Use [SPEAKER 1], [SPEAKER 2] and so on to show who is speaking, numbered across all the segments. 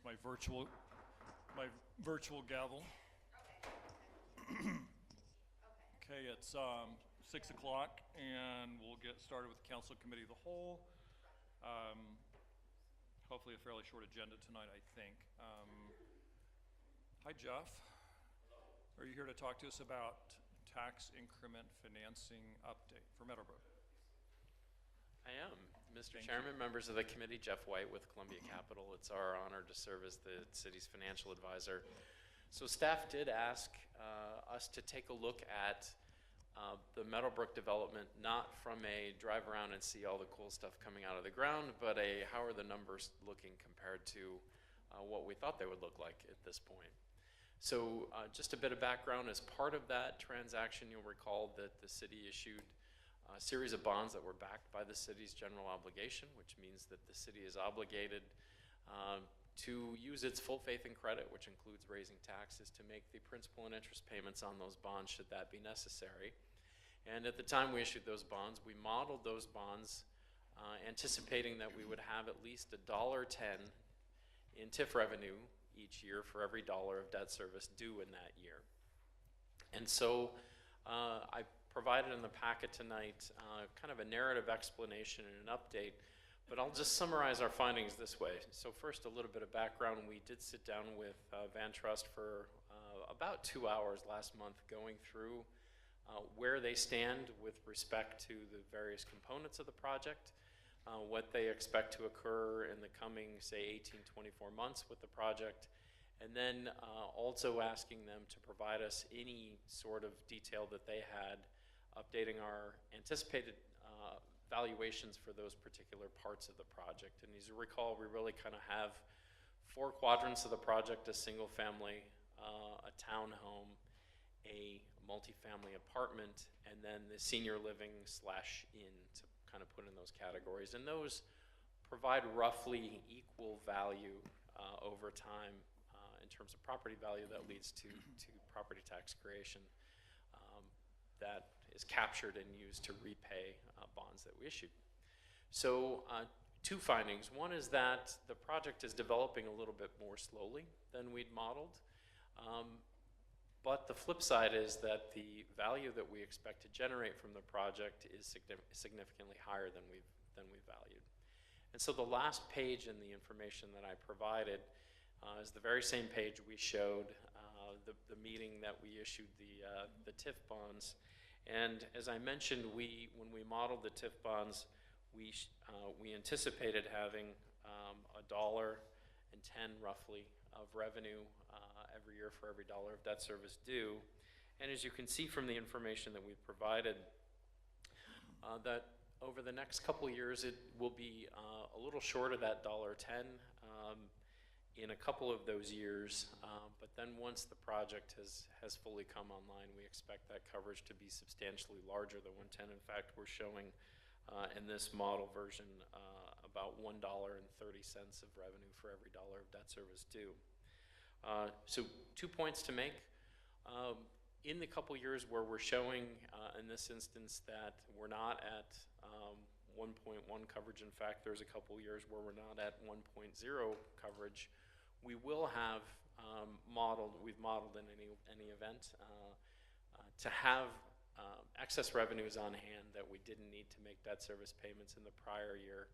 [SPEAKER 1] my virtual gavel. Okay, it's 6 o'clock, and we'll get started with the Council Committee of the Whole. Hopefully a fairly short agenda tonight, I think. Hi, Jeff. Are you here to talk to us about tax increment financing update for Meadowbrook?
[SPEAKER 2] I am. Mr.
[SPEAKER 1] Thank
[SPEAKER 2] Chairman, members of the committee, Jeff White with Columbia Capital. It's our honor to serve as the city's financial advisor. So staff did ask us to take a look at the Meadowbrook development, not from a drive around and see all the cool stuff coming out of the ground, but how are the numbers looking compared to what we thought they would look like at this point. So just a bit of background, as part of that transaction, you'll recall that the city issued a series of bonds that were backed by the city's general obligation, which means that the city is obligated to use its full faith and credit, which includes raising taxes, to make the principal and interest payments on those bonds should that be necessary. And at the time we issued those bonds, we modeled those bonds anticipating that we would have at least $1.10 in TIF revenue each year for every dollar of debt service due in that year. And so I provided in the packet tonight kind of a narrative explanation and an update, but I'll just summarize our findings this way. So first, a little bit of background. We did sit down with Van Trust for about 2 hours last month going through where they stand with respect to the various components of the project, what they expect to occur in the coming, say, 18, 24 months with the project, and then also asking them to provide us any sort of detail that they had, updating our anticipated valuations for those particular parts of the project. And as you recall, we really kind of have 4 quadrants of the project: a single family, a townhome, a multifamily apartment, and then the senior living / inn, to kind of put in those categories. And those provide roughly equal value over time in terms of property value that leads to property tax creation that is captured and used to repay bonds that we issued. So 2 findings. One is that the project is developing a little bit more slowly than we'd modeled. But the flip side is that the value that we expect to generate from the project is significantly higher than we valued. And so the last page in the information that I provided is the very same page we showed the meeting that we issued the TIF bonds. And as I mentioned, when we modeled the TIF bonds, we anticipated having $1.10 roughly of revenue every year for every dollar of debt service due. And as you can see from the information that we've provided, that over the next couple years it will be a little short of that $1.10 in a couple of those years, but then once the project has fully come online, we expect that coverage to be substantially larger than $1.10. In fact, we're showing in this model version about $1.30 of revenue for every dollar of debt service due. So 2 points to make. In the couple years where we're showing in this instance that we're not at 1.1 coverage, in fact there's a couple years where we're not at 1.0 coverage, we will have we've modeled in any event to have excess revenues on hand that we didn't need to make debt service payments in the prior year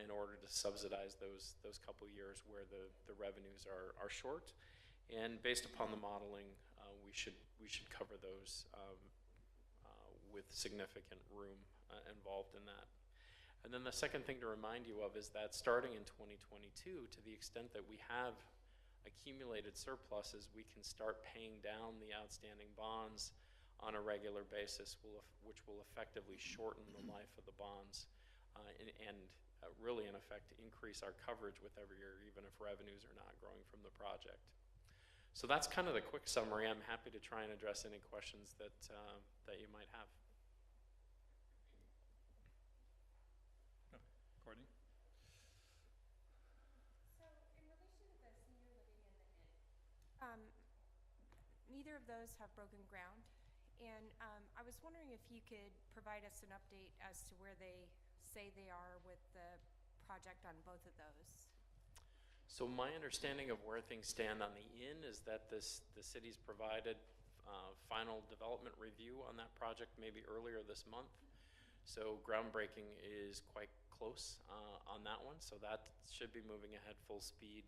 [SPEAKER 2] in order to subsidize those couple years where the revenues are short. And based upon the modeling, we should cover those with significant room involved in that. And then the second thing to remind you of is that starting in 2022, to the extent that we have accumulated surpluses, we can start paying down the outstanding bonds on a regular basis, which will effectively shorten the life of the bonds and really, in effect, increase our coverage with every year, even if revenues are not growing from the project. So that's kind of the quick summary. I'm happy to try and address any questions that you might have.
[SPEAKER 1] Courtney?
[SPEAKER 3] So in relation to the senior living and the inn, neither of those have broken ground. And I was wondering if you could provide us an update as to where they say they are with the project on both of those.
[SPEAKER 2] So my understanding of where things stand on the inn is that the city's provided final development review on that project maybe earlier this month. So groundbreaking is quite close on that one, so that should be moving ahead full speed.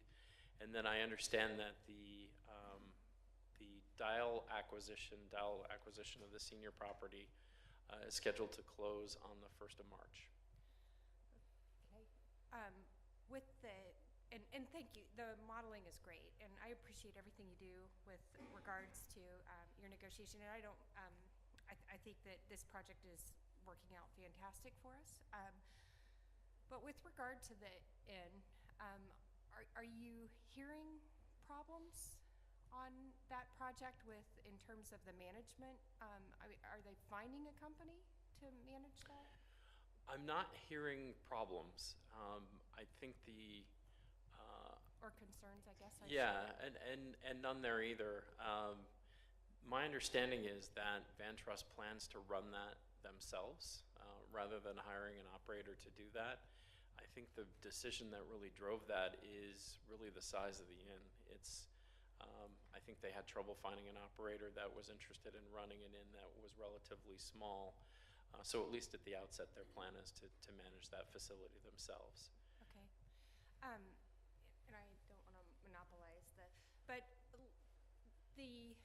[SPEAKER 2] And then I understand that the Dial acquisition of the senior property is scheduled to close on the 1st of March.
[SPEAKER 3] Okay. With the, and thank you, the modeling is great, and I appreciate everything you do with regards to your negotiation, and I don't, I think that this project is working out fantastic for us. But with regard to the inn, are you hearing problems on that project with, in terms of the management? Are they finding a company to manage that?
[SPEAKER 2] I'm not hearing problems. I think
[SPEAKER 3] Or concerns, I guess I
[SPEAKER 2] yeah,
[SPEAKER 3] should.
[SPEAKER 2] and none there either. My understanding is that VanTrust plans to run that themselves rather than hiring an operator to do that. I think the decision that really drove that is really the size of the inn. It's, I think they had trouble finding an operator that was interested in running an inn that was relatively small. So at least at the outset, their plan is to manage that facility themselves.
[SPEAKER 3] Okay. And I don't want to monopolize but the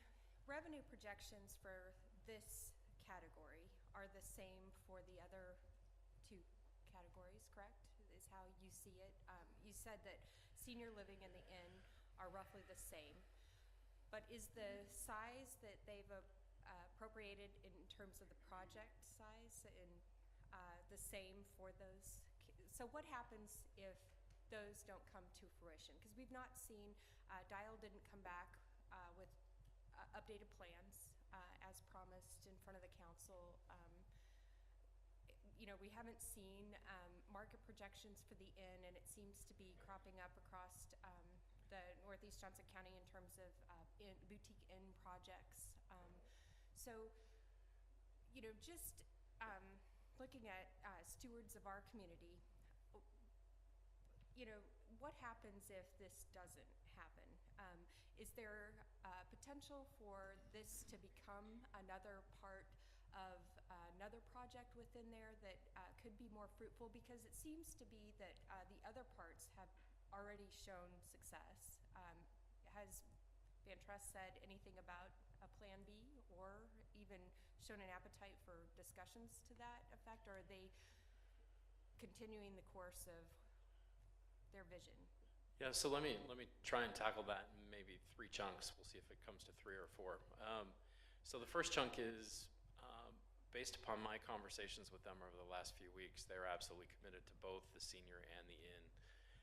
[SPEAKER 3] revenue projections for this category are the same for the other two categories, correct? Is how you see it. You said that senior living and the inn are roughly the same, but is the size that they've appropriated in terms of the project size and the same for those? So what happens if those don't come to fruition? Because we've not seen, Dial didn't come back with updated plans as promised in front of the council. You know, we haven't seen market projections for the inn, and it seems to be cropping up across the Northeast Johnson County in terms of boutique inn projects. So, you know, just looking at stewards of our community, you know, what happens if this doesn't happen? Is there potential for this to become another part of another project within there that could be more fruitful? Because it seems to be that the other parts have already shown success. Has VanTrust said anything about a plan B, or even shown an appetite for discussions to that effect, or are they continuing the course of their vision?
[SPEAKER 2] Yeah, so let me try and tackle that in maybe 3 chunks. We'll see if it comes to 3 or 4. So the first chunk is, based upon my conversations with them over the last few weeks, they're absolutely committed to both the senior and the inn,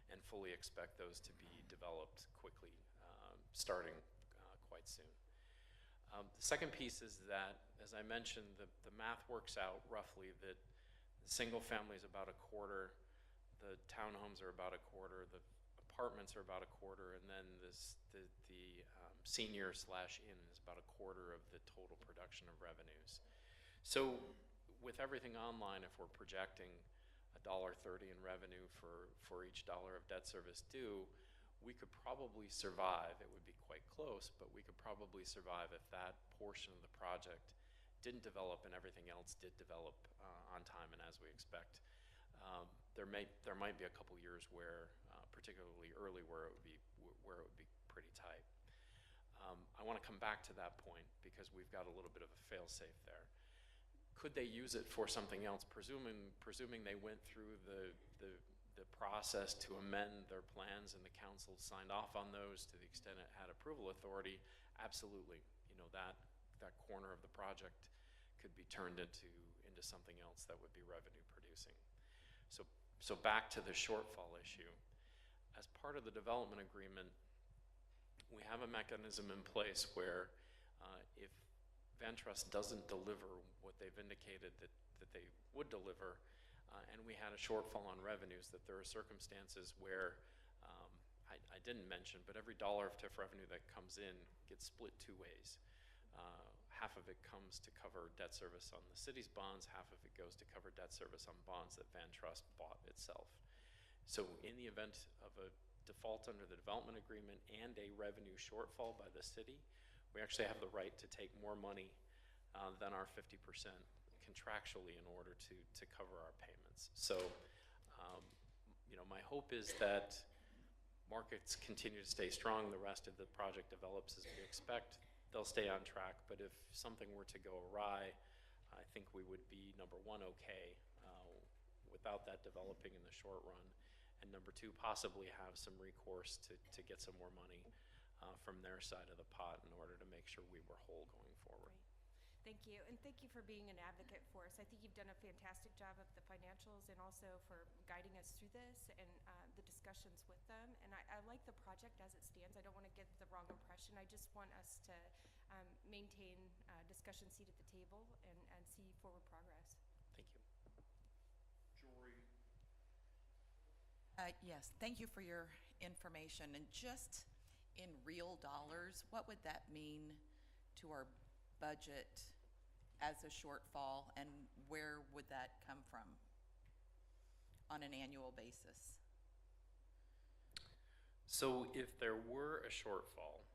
[SPEAKER 2] and fully expect those to be developed quickly, starting quite soon. The second piece is that, as I mentioned, the math works out roughly that the single family is about a quarter, the townhomes are about a quarter, the apartments are about a quarter, and then the senior/inn is about a quarter of the total production of revenues. So with everything online, if we're projecting $1.30 in revenue for each dollar of debt service due, we could probably survive. It would be quite close, but we could probably survive if that portion of the project didn't develop and everything else did develop on time and as we expect. There might be a couple years where, particularly early, where it would be pretty tight. I want to come back to that point because we've got a little bit of a fail-safe there. Could they use it for something else? Presuming they went through the process to amend their plans and the council signed off on those to the extent it had approval authority, absolutely. You know, that corner of the project could be turned into something else that would be revenue producing. So back to the shortfall issue. As part of the development agreement, we have a mechanism in place where if VanTrust doesn't deliver what they've indicated that they would deliver, and we had a shortfall on revenues, that there are circumstances where, I didn't mention, but every dollar of TIF revenue that comes in gets split 2 ways. Half of it comes to cover debt service on the city's bonds, half of it goes to cover debt service on bonds that VanTrust bought itself. So in the event of a default under the development agreement and a revenue shortfall by the city, we actually have the right to take more money than our 50% contractually in order to cover our payments. So, my hope is that markets continue to stay strong, the rest of the project develops as we expect, they'll stay on track, but if something were to go awry, I think we would be, number one, okay, without that developing in the short run, and number two, possibly have some recourse to get some more money from their side of the pot in order to make sure we were whole going forward.
[SPEAKER 3] Great. Thank you, and thank you for being an advocate for us. I think you've done a fantastic job of the financials and also for guiding us through this and the discussions with them. And I like the project as it stands. I don't want to get the wrong impression. I just want us to maintain a discussion seat at the table and see forward progress.
[SPEAKER 2] Thank you.
[SPEAKER 1] Jory?
[SPEAKER 4] Yes, thank you for your information. And just in real dollars, what would that mean to our budget as a shortfall, and where would that come from on an annual basis?
[SPEAKER 2] So if there were a shortfall,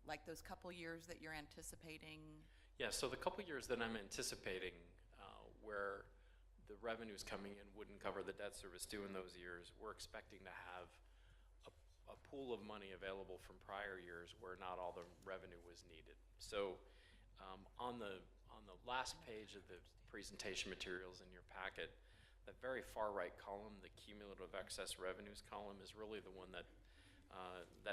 [SPEAKER 4] Like those couple years that you're anticipating?
[SPEAKER 2] yeah, so the couple years that I'm anticipating where the revenues coming in wouldn't cover the debt service due in those years, we're expecting to have a pool of money available from prior years where not all the revenue was needed. So on the last page of the presentation materials in your packet, the very far right column, the cumulative excess revenues column, is really the one that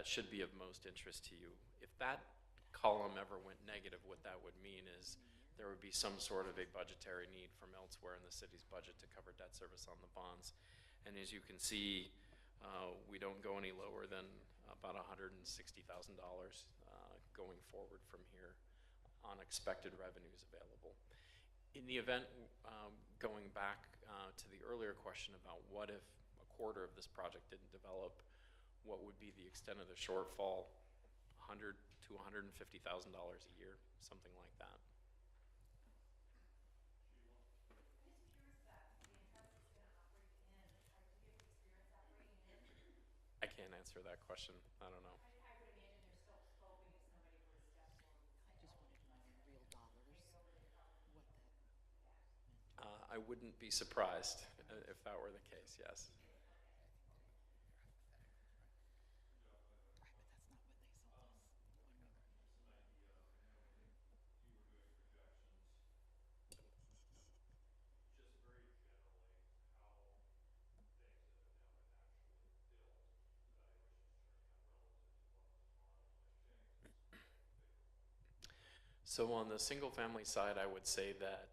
[SPEAKER 2] should be of most interest to you. If that column ever went negative, what that would mean is there would be some sort of a budgetary need from elsewhere in the city's budget to cover debt service on the bonds. And as you can see, we don't go any lower than about $160,000 going forward from here on expected revenues available. In the event, going back to the earlier question about what if a quarter of this project didn't develop, what would be the extent of the shortfall? $100,000 to $150,000 a year, something like that. I can't answer that question. I don't know. I wouldn't be surprised if that were the case, yes. So on the single family side, I would say that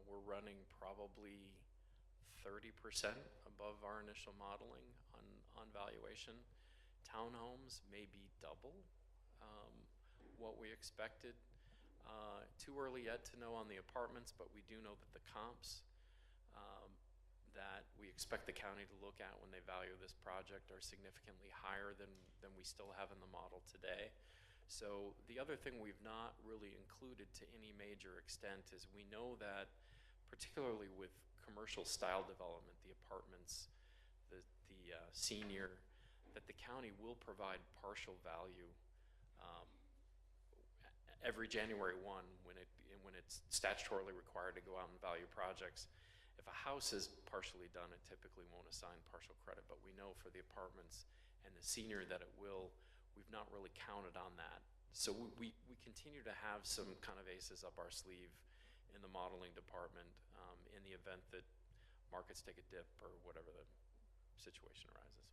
[SPEAKER 2] we're running probably 30% above our initial modeling on valuation. Townhomes may be double what we expected. Too early yet to know on the apartments, but we do know that the comps that we expect the county to look at when they value this project are significantly higher than we still have in the model today. So the other thing we've not really included to any major extent is we know that, particularly with commercial style development, the apartments, the senior, that the county will provide partial value every January 1 when it's statutorily required to go out and value projects. If a house is partially done, it typically won't assign partial credit, but we know for the apartments and the senior that it will. We've not really counted on that. So we continue to have some kind of aces up our sleeve in the modeling department in the event that markets take a dip or whatever the situation arises.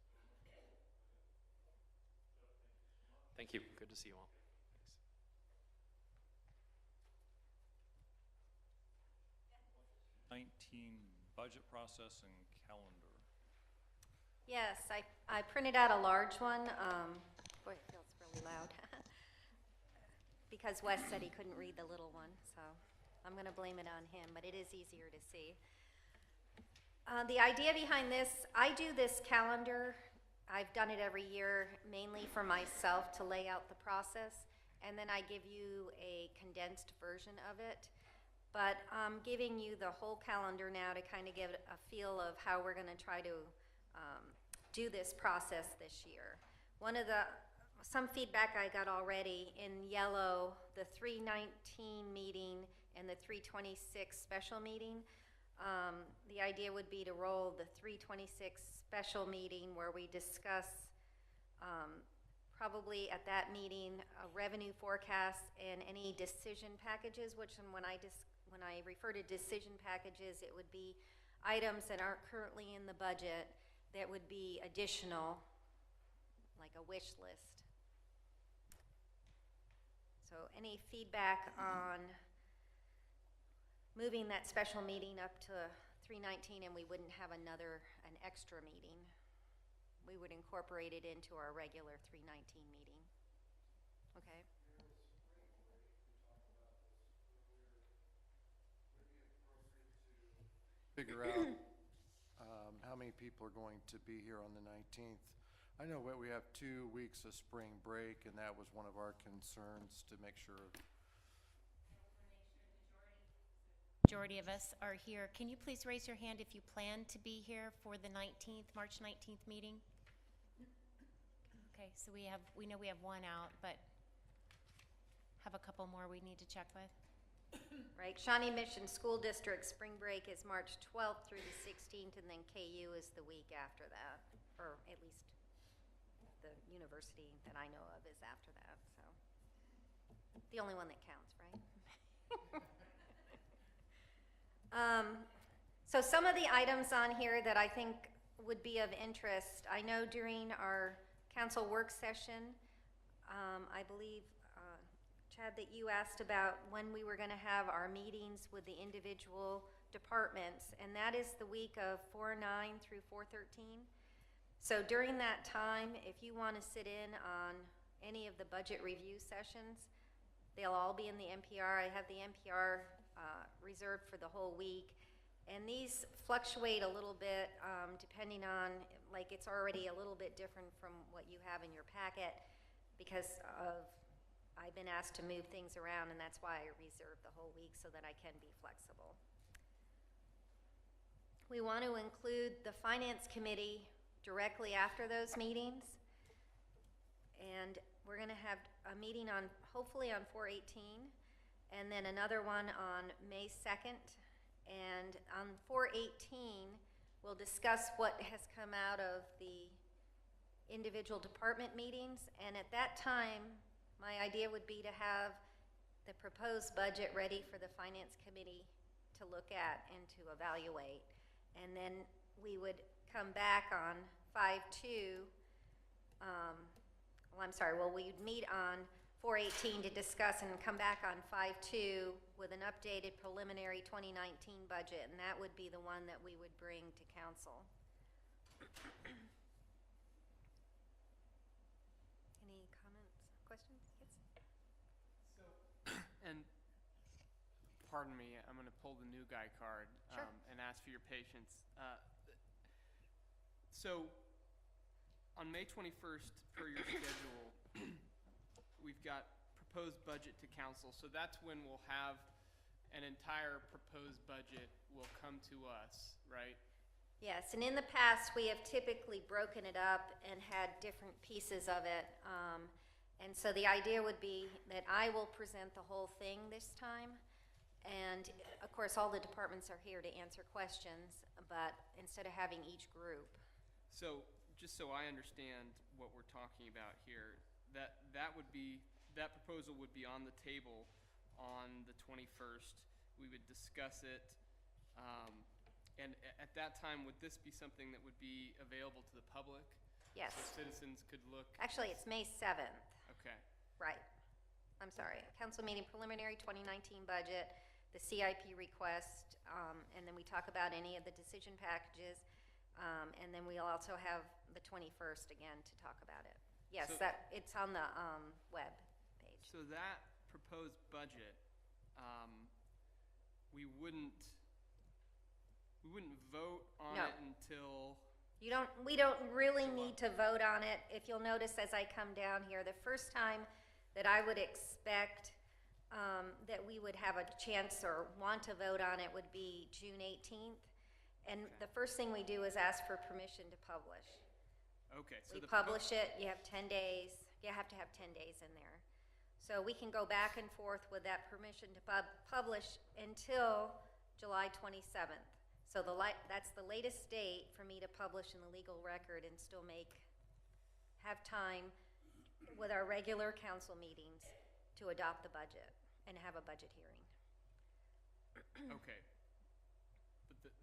[SPEAKER 2] Thank you. Good to see you all.
[SPEAKER 1] Thanks. 19 budget process and calendar.
[SPEAKER 5] Yes, I printed out a large one. Boy, it feels really loud. Because Wes said he couldn't read the little one, so I'm going to blame it on him, but it is easier to see. The idea behind this, I do this calendar. I've done it every year, mainly for myself to lay out the process, and then I give you a condensed version of it. But I'm giving you the whole calendar now to kind of give a feel of how we're going to try to do this process this year. Some feedback I got already in yellow, the 319 meeting and the 326 special meeting. The idea would be to roll the 326 special meeting where we discuss, probably at that meeting, revenue forecasts and any decision packages, which when I refer to decision packages, it would be items that aren't currently in the budget that would be additional, like a wish list. So any feedback on moving that special meeting up to 319 and we wouldn't have an extra meeting? We would incorporate it into our regular 319 meeting. Okay?
[SPEAKER 6] Figure out how many people are going to be here on the 19th. I know that we have 2 weeks of spring break, and that was one of our concerns, to make sure.
[SPEAKER 7] Majority of us are here. Can you please raise your hand if you plan to be here for the 19th, March 19th meeting? Okay, so we know we have one out, but have a couple more we need to check with.
[SPEAKER 5] Right, Shawnee Mission School District spring break is March 12th through the 16th, and then KU is the week after that, or at least the university that I know of is after that, so. The only one that counts, right? So some of the items on here that I think would be of interest, I know during our council work session, I believe, Chad, that you asked about when we were gonna have our meetings with the individual departments, and that is the week of 4/9 through 4/13. So during that time, if you wanna sit in on any of the budget review sessions, they'll all be in the NPR. I have the NPR reserved for the whole week. And these fluctuate a little bit depending on, like, it's already a little bit different from what you have in your packet because I've been asked to move things around, and that's why I reserve the whole week so that I can be flexible. We want to include the Finance Committee directly after those meetings. And we're going to have a meeting hopefully on 4/18, and then another one on May 2nd. And on 4/18, we'll discuss what has come out of the individual department meetings. And at that time, my idea would be to have the proposed budget ready for the Finance Committee to look at and to evaluate. And then we would come back on 5/2. We'd meet on 4/18 to discuss and come back on 5/2 with an updated preliminary 2019 budget, and that would be the one that we would bring to council. Any comments, questions? Yes?
[SPEAKER 8] And pardon me, I'm going to pull the new guy card
[SPEAKER 5] Sure.
[SPEAKER 8] and ask for your patience. So on May 21st, per your schedule, we've got proposed budget to council. So that's when we'll have an entire proposed budget will come to us, right?
[SPEAKER 5] Yes, and in the past, we have typically broken it up and had different pieces of it. And so the idea would be that I will present the whole thing this time. And of course, all the departments are here to answer questions, but instead of having each group.
[SPEAKER 8] So just so I understand what we're talking about here, that proposal would be on the table on the 21st. We would discuss it. And at that time, would this be something that would be available to the public?
[SPEAKER 5] Yes.
[SPEAKER 8] So citizens could look?
[SPEAKER 5] Actually, it's May 7th.
[SPEAKER 8] Okay.
[SPEAKER 5] Right. I'm sorry. Council meeting preliminary 2019 budget, the CIP request, and then we talk about any of the decision packages. And then we'll also have the 21st again to talk about it. Yes,
[SPEAKER 8] So-
[SPEAKER 5] it's on the web page.
[SPEAKER 8] So that proposed budget, we wouldn't vote on
[SPEAKER 5] No.
[SPEAKER 8] it until,
[SPEAKER 5] We don't really need to vote on it. If you'll notice as I come down here, the first time that I would expect that we would have a chance or want to vote on it would be June 18th. And the first thing we do is ask for permission to publish.
[SPEAKER 8] Okay, so
[SPEAKER 5] We
[SPEAKER 8] the
[SPEAKER 5] publish it, you have 10 days, you have to have 10 days in there. So we can go back and forth with that permission to publish until July 27th. So that's the latest date for me to publish in the legal record and still have time with our regular council meetings to adopt the budget and have a budget hearing.
[SPEAKER 8] Okay. But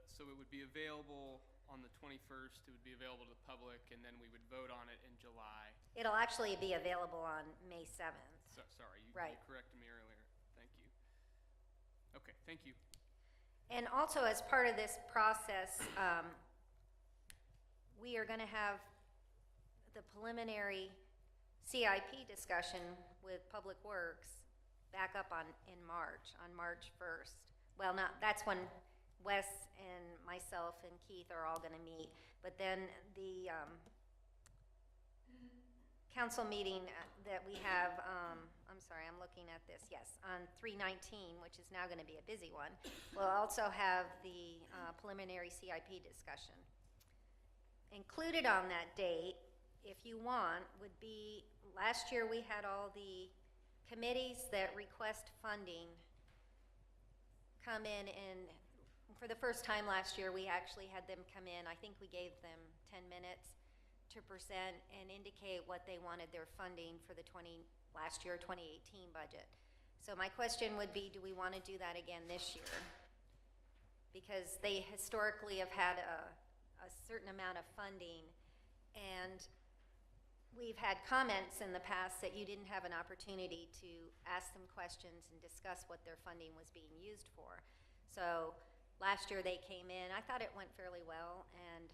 [SPEAKER 8] so it would be available on the 21st, it would be available to the public, and then we would vote on it in July.
[SPEAKER 5] It'll actually be available on May 7th.
[SPEAKER 8] Sorry, you
[SPEAKER 5] Right.
[SPEAKER 8] corrected me earlier. Thank you. Okay, thank you.
[SPEAKER 5] And also, as part of this process, we are going to have the preliminary CIP discussion with Public Works back up in March, on March 1st. Well, that's when Wes and myself and Keith are all going to meet. But then the council meeting that we have, I'm sorry, I'm looking at this, yes, on 3/19, which is now going to be a busy one, we'll also have the preliminary CIP discussion. Included on that date, if you want, would be, last year we had all the committees that request funding come in, and for the first time last year, we actually had them come in. I think we gave them 10 minutes to present and indicate what they wanted their funding for the last year 2018 budget. So my question would be, do we want to do that again this year? Because they historically have had a certain amount of funding, and we've had comments in the past that you didn't have an opportunity to ask them questions and discuss what their funding was being used for. So last year they came in, I thought it went fairly well, and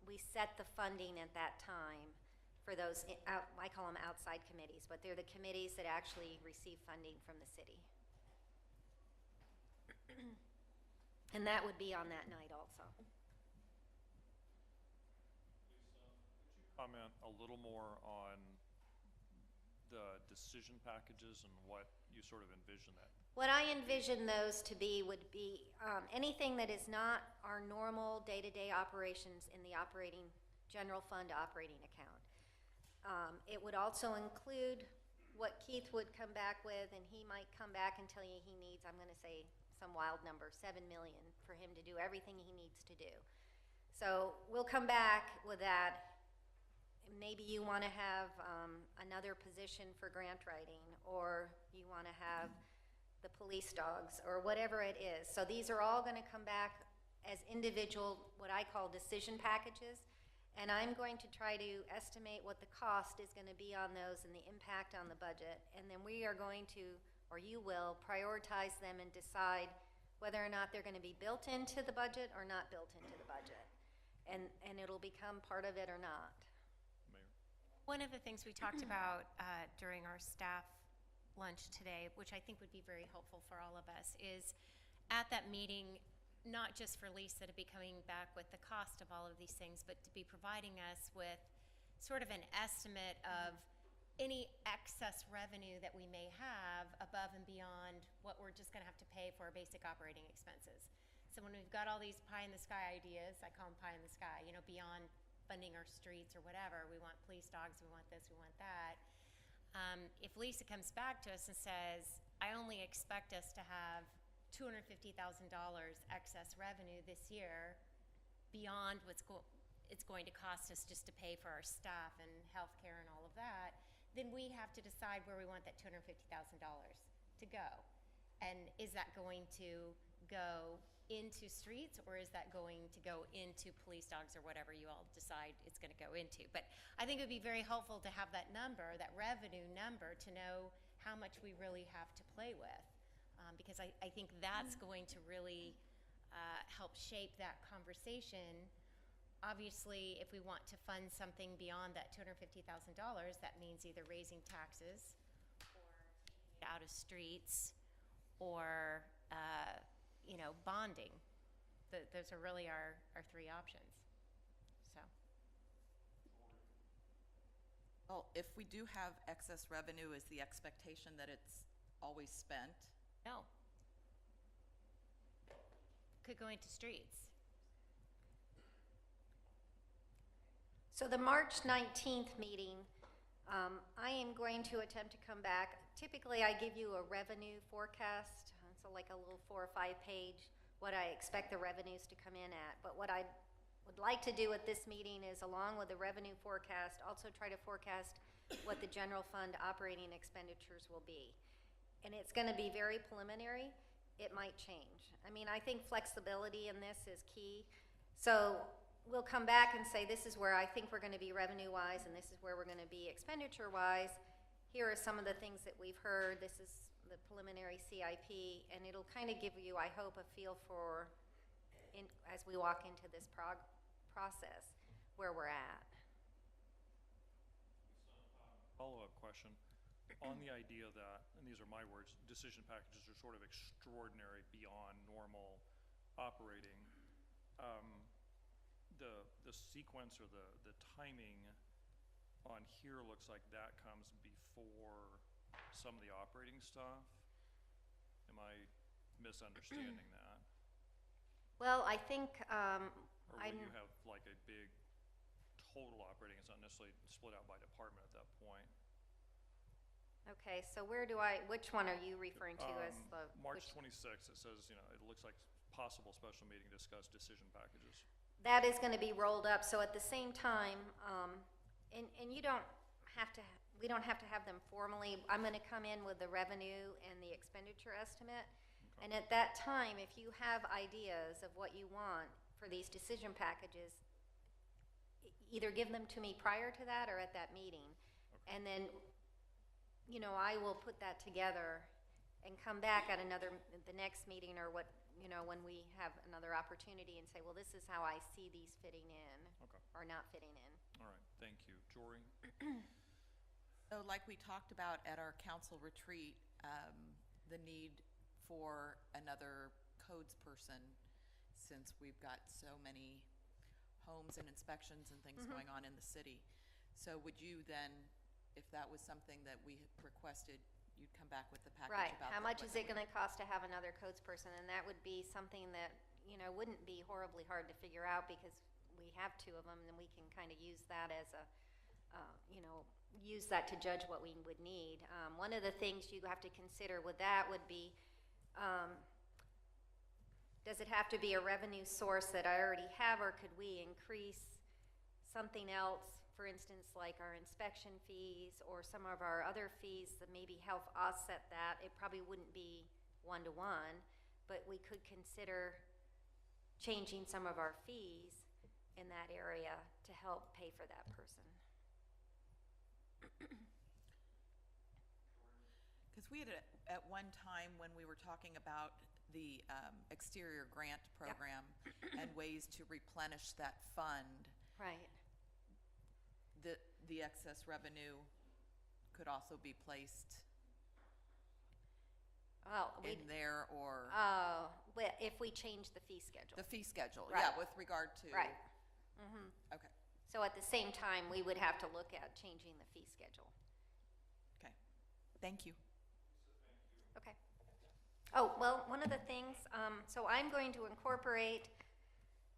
[SPEAKER 5] we set the funding at that time for those, I call them outside committees, but they're the committees that actually receive funding from the city. And that would be on that night also.
[SPEAKER 1] Comment a little more on the decision packages and what you sort of envision that.
[SPEAKER 5] What I envision those to be would be anything that is not our normal day-to-day operations in the general fund operating account. It would also include what Keith would come back with, and he might come back and tell you he needs, I'm going to say some wild number, $7 million for him to do everything he needs to do. So we'll come back with that. Maybe you want to have another position for grant writing, or you want to have the police dogs, or whatever it is. So these are all going to come back as individual, what I call decision packages, and I'm going to try to estimate what the cost is going to be on those and the impact on the budget, and then we are going to, or you will, prioritize them and decide whether or not they're going to be built into the budget or not built into the budget, and it'll become part of it or not.
[SPEAKER 1] Mayor?
[SPEAKER 7] One of the things we talked about during our staff lunch today, which I think would be very helpful for all of us, is at that meeting, not just for Lisa to be coming back with the cost of all of these things, but to be providing us with sort of an estimate of any excess revenue that we may have above and beyond what we're just going to have to pay for our basic operating expenses. So when we've got all these pie in the sky ideas, I call them pie in the sky, you know, beyond funding our streets or whatever, we want police dogs, we want this, we want that. If Lisa comes back to us and says, I only expect us to have $250,000 excess revenue this year beyond what's it's going to cost us just to pay for our staff and healthcare and all of that, then we have to decide where we want that $250,000 to go. And is that going to go into streets, or is that going to go into police dogs, or whatever you all decide it's going to go into? But I think it would be very helpful to have that number, that revenue number, to know how much we really have to play with, because I think that's going to really help shape that conversation. Obviously, if we want to fund something beyond that $250,000, that means either raising taxes or taking it out of streets, or you know, bonding. Those are really our three options. So.
[SPEAKER 4] Well, if we do have excess revenue, is the expectation that it's always spent?
[SPEAKER 7] No. Could go into streets.
[SPEAKER 5] So the March 19th meeting, I am going to attempt to come back. Typically, I give you a revenue forecast, so like a little 4 or 5 page, what I expect the revenues to come in at. But what I would like to do at this meeting is, along with the revenue forecast, also try to forecast what the general fund operating expenditures will be. And it's gonna be very preliminary. It might change. I mean, I think flexibility in this is key. So we'll come back and say, this is where I think we're gonna be revenue-wise, and this is where we're gonna be expenditure-wise. Here are some of the things that we've heard. This is the preliminary CIP, and it'll kind of give you, I hope, a feel for, as we walk into this process, where we're at.
[SPEAKER 1] Follow-up question. On the idea that, and these are my words, decision packages are sort of extraordinary beyond normal operating, the sequence or the timing on here looks like that comes before some of the operating stuff. Am I misunderstanding that?
[SPEAKER 5] Well, I think,
[SPEAKER 1] Or will you have like a big total operating, it's not necessarily split out by department at that point?
[SPEAKER 5] okay, so which one are you referring to as the?
[SPEAKER 1] March
[SPEAKER 5] which-
[SPEAKER 1] 26th, it says, you know, it looks like possible special meeting to discuss decision packages.
[SPEAKER 5] That is gonna be rolled up, so at the same time, and you don't have to, we don't have to have them formally. I'm gonna come in with the revenue and the expenditure estimate.
[SPEAKER 1] Okay.
[SPEAKER 5] And at that time, if you have ideas of what you want for these decision packages, either give them to me prior to that or at that meeting.
[SPEAKER 1] Okay.
[SPEAKER 5] And then, you know, I will put that together and come back at the next meeting or what, you know, when we have another opportunity and say, well, this is how I see these fitting in
[SPEAKER 1] Okay.
[SPEAKER 5] or not fitting in.
[SPEAKER 1] All right, thank you. Jory?
[SPEAKER 4] So like we talked about at our council retreat, the need for another codes person, since we've got so many homes and inspections and things going on in the city. So would you then, if that was something that we had requested, you'd come back with the package
[SPEAKER 5] Right,
[SPEAKER 4] about
[SPEAKER 5] how
[SPEAKER 4] the-
[SPEAKER 5] much
[SPEAKER 4] what
[SPEAKER 5] is it
[SPEAKER 4] the-
[SPEAKER 5] gonna cost to have another codes person? And that would be something that, you know, wouldn't be horribly hard to figure out because we have 2 of them and we can kind of use that as a, you know, use that to judge what we would need. One of the things you have to consider with that would be, does it have to be a revenue source that I already have, or could we increase something else? For instance, like our inspection fees or some of our other fees that maybe help offset that. It probably wouldn't be 1-to-1, but we could consider changing some of our fees in that area to help pay for that person.
[SPEAKER 4] Because we had, at one time, when we were talking about the exterior grant program and ways to replenish that fund,
[SPEAKER 5] Right.
[SPEAKER 4] the excess revenue could also be placed
[SPEAKER 5] Well,
[SPEAKER 4] in there, or
[SPEAKER 5] well, if we change the fee schedule.
[SPEAKER 4] the fee schedule,
[SPEAKER 5] Right.
[SPEAKER 4] yeah, with regard to.
[SPEAKER 5] Right.
[SPEAKER 4] Okay,
[SPEAKER 5] So at the same time, we would have to look at changing the fee schedule.
[SPEAKER 4] okay. Thank you.
[SPEAKER 5] Okay. Oh, well, one of the things, so I'm going to incorporate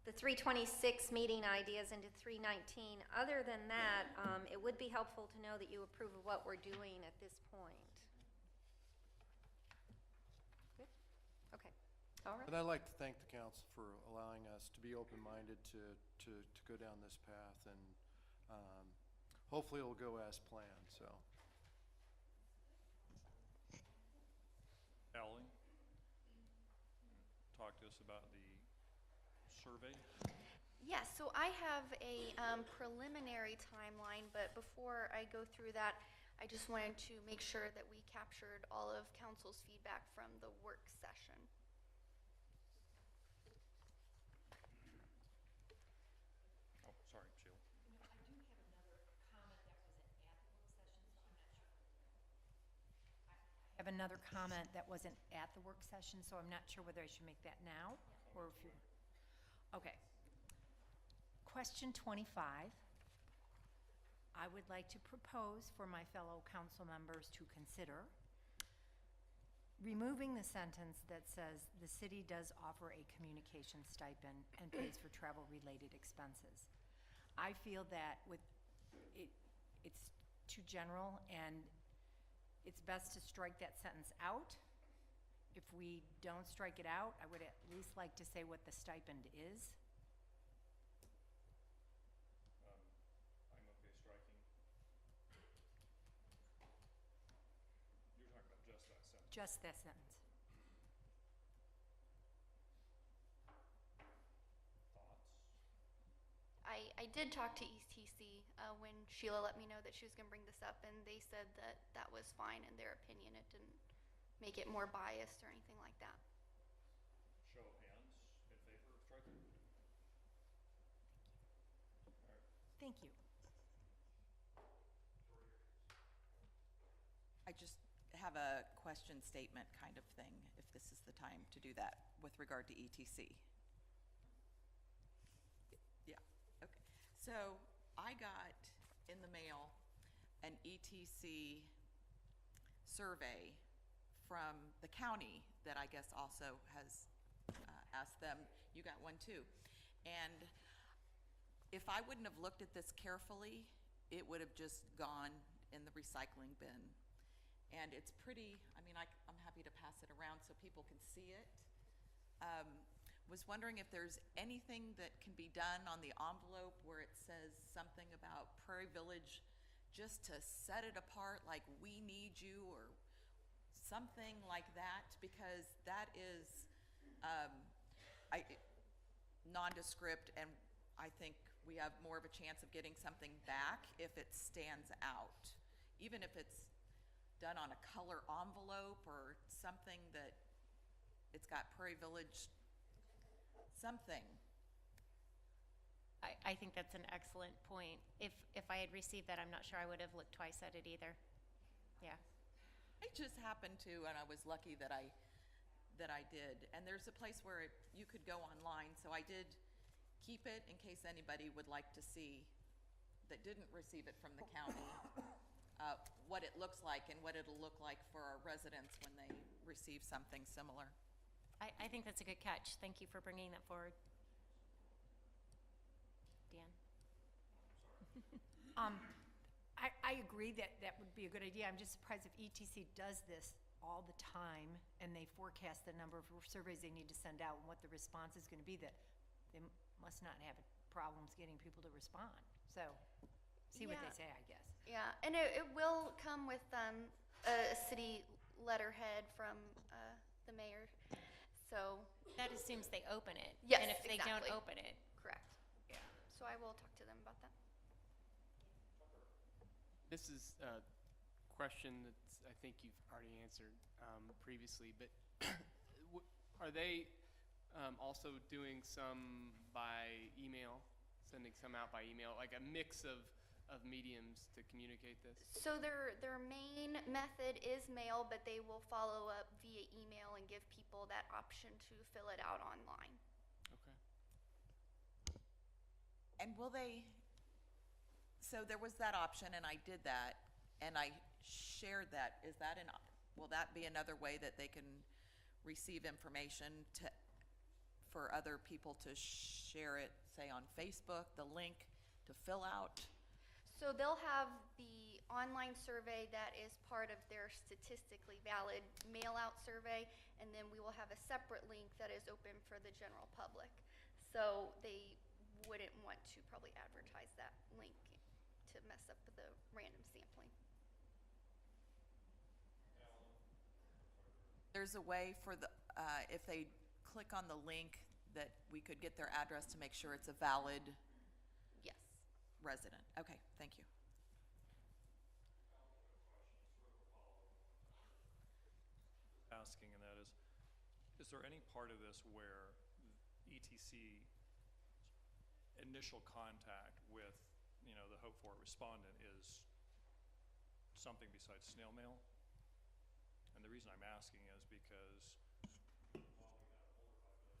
[SPEAKER 5] the 326 meeting ideas into 319. Other than that, it would be helpful to know that you approve of what we're doing at this point. Good? Okay. All right.
[SPEAKER 6] And I'd like to thank the council for allowing us to be open-minded to go down this path, and hopefully it'll go as planned, so.
[SPEAKER 1] Ally? Talk to us about the survey.
[SPEAKER 9] Yes, so I have a preliminary timeline, but before I go through that, I just wanted to make sure that we captured all of council's feedback from the work session.
[SPEAKER 1] Oh, sorry, Sheila.
[SPEAKER 10] I have another comment that wasn't at the work session, so I'm not sure whether I should make that now or if you, okay. Question 25. I would like to propose for my fellow council members to consider removing the sentence that says the city does offer a communication stipend and pays for travel-related expenses. I feel that with, it's too general, and it's best to strike that sentence out. If we don't strike it out, I would at least like to say what the stipend is.
[SPEAKER 1] I'm okay striking. You're talking about just that sentence.
[SPEAKER 10] Just that sentence.
[SPEAKER 1] Thoughts?
[SPEAKER 9] I did talk to ETC when Sheila let me know that she was going to bring this up, and they said that that was fine in their opinion. It didn't make it more biased or anything like that.
[SPEAKER 1] Show of hands in favor of striking? All right.
[SPEAKER 10] Thank you.
[SPEAKER 4] I just have a question statement kind of thing, if this is the time to do that with regard to ETC. Yeah, okay. So I got in the mail an ETC survey from the county that I guess also has asked them. You got one too. And if I wouldn't have looked at this carefully, it would have just gone in the recycling bin. And it's pretty, I mean, I'm happy to pass it around so people can see it. Was wondering if there's anything that can be done on the envelope where it says something about Prairie Village, just to set it apart, like we need you, or something like that, because that is nondescript, and I think we have more of a chance of getting something back if it stands out, even if it's done on a color envelope or something that it's got Prairie Village something.
[SPEAKER 7] I think that's an excellent point. If I had received that, I'm not sure I would have looked twice at it either. Yeah.
[SPEAKER 4] I just happened to, and I was lucky that I did. And there's a place where you could go online, so I did keep it in case anybody would like to see that didn't receive it from the county, what it looks like and what it'll look like for our residents when they receive something similar.
[SPEAKER 7] I think that's a good catch. Thank you for bringing that forward. Dan?
[SPEAKER 10] I agree that that would be a good idea. I'm just surprised if ETC does this all the time and they forecast the number of surveys they need to send out and what the response is going to be, that they must not have problems getting people to respond. So, see what they say, I guess.
[SPEAKER 9] Yeah, and it will come with a city letterhead from the mayor. So
[SPEAKER 7] That assumes they open it.
[SPEAKER 9] Yes,
[SPEAKER 7] And if they don't
[SPEAKER 9] exactly.
[SPEAKER 7] open it,
[SPEAKER 9] correct.
[SPEAKER 7] yeah.
[SPEAKER 9] So I will talk to them about that.
[SPEAKER 8] This is a question that I think you've already answered previously, but are they also doing some by email, sending some out by email, like a mix of mediums to communicate this?
[SPEAKER 9] So their main method is mail, but they will follow up via email and give people that option to fill it out online.
[SPEAKER 8] Okay.
[SPEAKER 4] And will they, so there was that option and I did that and I shared that. Is that will that be another way that they can receive information for other people to share it, say on Facebook, the link to fill out?
[SPEAKER 9] So they'll have the online survey that is part of their statistically valid mail-out survey, and then we will have a separate link that is open for the general public. So they wouldn't want to probably advertise that link to mess up the random sampling.
[SPEAKER 4] There's a way for the, if they click on the link, that we could get their address to make sure it's a valid
[SPEAKER 9] Yes.
[SPEAKER 4] resident. Okay, thank you.
[SPEAKER 1] Asking, and that is there any part of this where ETC initial contact with, the hoped for respondent is something besides snail mail? And the reason I'm asking is because while we have older population,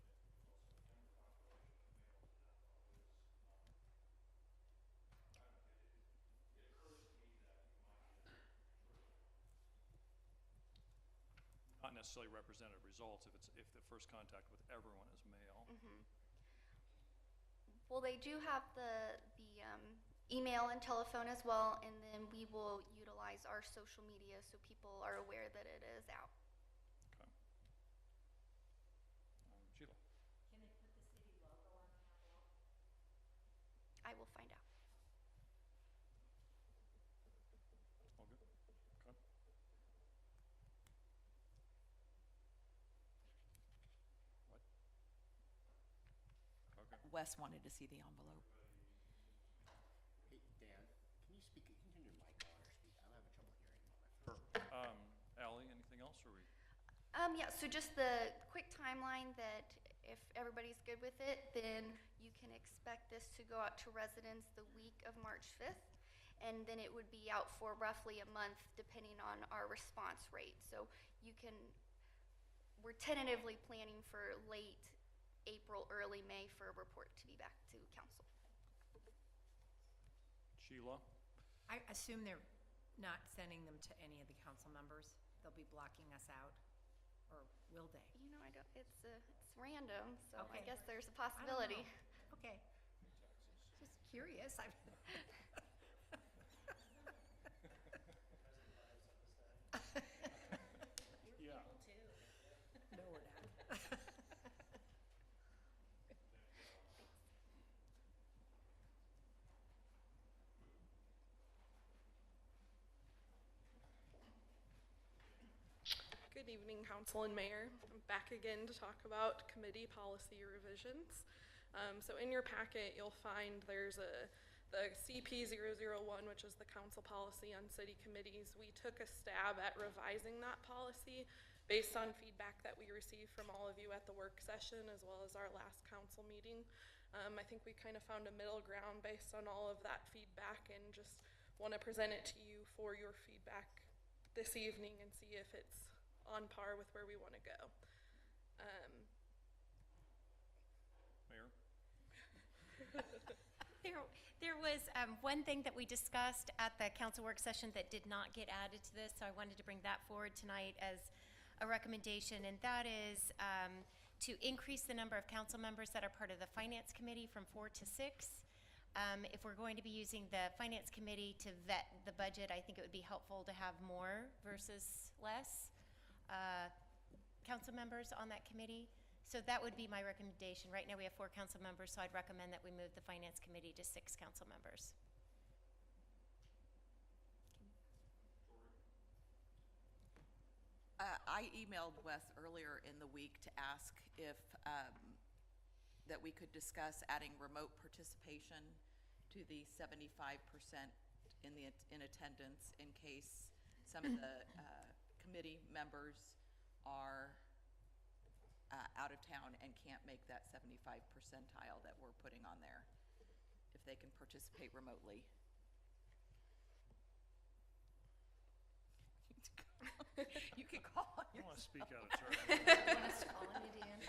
[SPEAKER 1] also younger population of males, and that it occurs to me that you might get not necessarily representative results if the first contact with everyone is male.
[SPEAKER 9] Well, they do have the email and telephone as well, and then we will utilize our social media so people are aware that it is out.
[SPEAKER 1] Okay. Sheila?
[SPEAKER 10] Can they put the city logo on the envelope?
[SPEAKER 9] I will find out.
[SPEAKER 1] All good? Okay. What? Okay.
[SPEAKER 4] Wes wanted to see the envelope.
[SPEAKER 11] Hey, Dan, can you speak, can you turn your mic on or speak? I'm having trouble hearing you on my phone.
[SPEAKER 1] Sure. Ally, anything else, or we?
[SPEAKER 9] Yeah, so just the quick timeline that if everybody's good with it, then you can expect this to go out to residents the week of March 5th. And then it would be out for roughly a month depending on our response rate. So you can, we're tentatively planning for late April, early May for a report to be back to council.
[SPEAKER 1] Sheila?
[SPEAKER 10] I assume they're not sending them to any of the council members. They'll be blocking us out, or will they?
[SPEAKER 9] You know, I don't, it's random, so I
[SPEAKER 10] Okay.
[SPEAKER 9] guess there's a
[SPEAKER 10] I don't
[SPEAKER 9] possibility.
[SPEAKER 10] know. Okay. Just curious.
[SPEAKER 1] Yeah.
[SPEAKER 10] No, we're not.
[SPEAKER 12] Good evening, Council and Mayor. I'm back again to talk about committee policy revisions. So in your packet, you'll find there's the CP 001, which is the council policy on city committees. We took a stab at revising that policy based on feedback that we received from all of you at the work session as well as our last council meeting. I think we kind of found a middle ground based on all of that feedback and just want to present it to you for your feedback this evening and see if it's on par with where we want to go.
[SPEAKER 1] Mayor?
[SPEAKER 7] There was one thing that we discussed at the council work session that did not get added to this, so I wanted to bring that forward tonight as a recommendation, and that is to increase the number of council members that are part of the finance committee from 4 to 6. If we're going to be using the finance committee to vet the budget, I think it would be helpful to have more versus less council members on that committee. So that would be my recommendation. Right now we have 4 council members, so I'd recommend that we move the finance committee to 6 council members.
[SPEAKER 4] I emailed Wes earlier in the week to ask if, that we could discuss adding remote participation to the 75% in attendance in case some of the committee members are out of town and can't make that 75 percentile that we're putting on there, if they can participate remotely. You can call on
[SPEAKER 1] I
[SPEAKER 4] your
[SPEAKER 1] want to speak out of turn.
[SPEAKER 10] Want us to call him, Dan?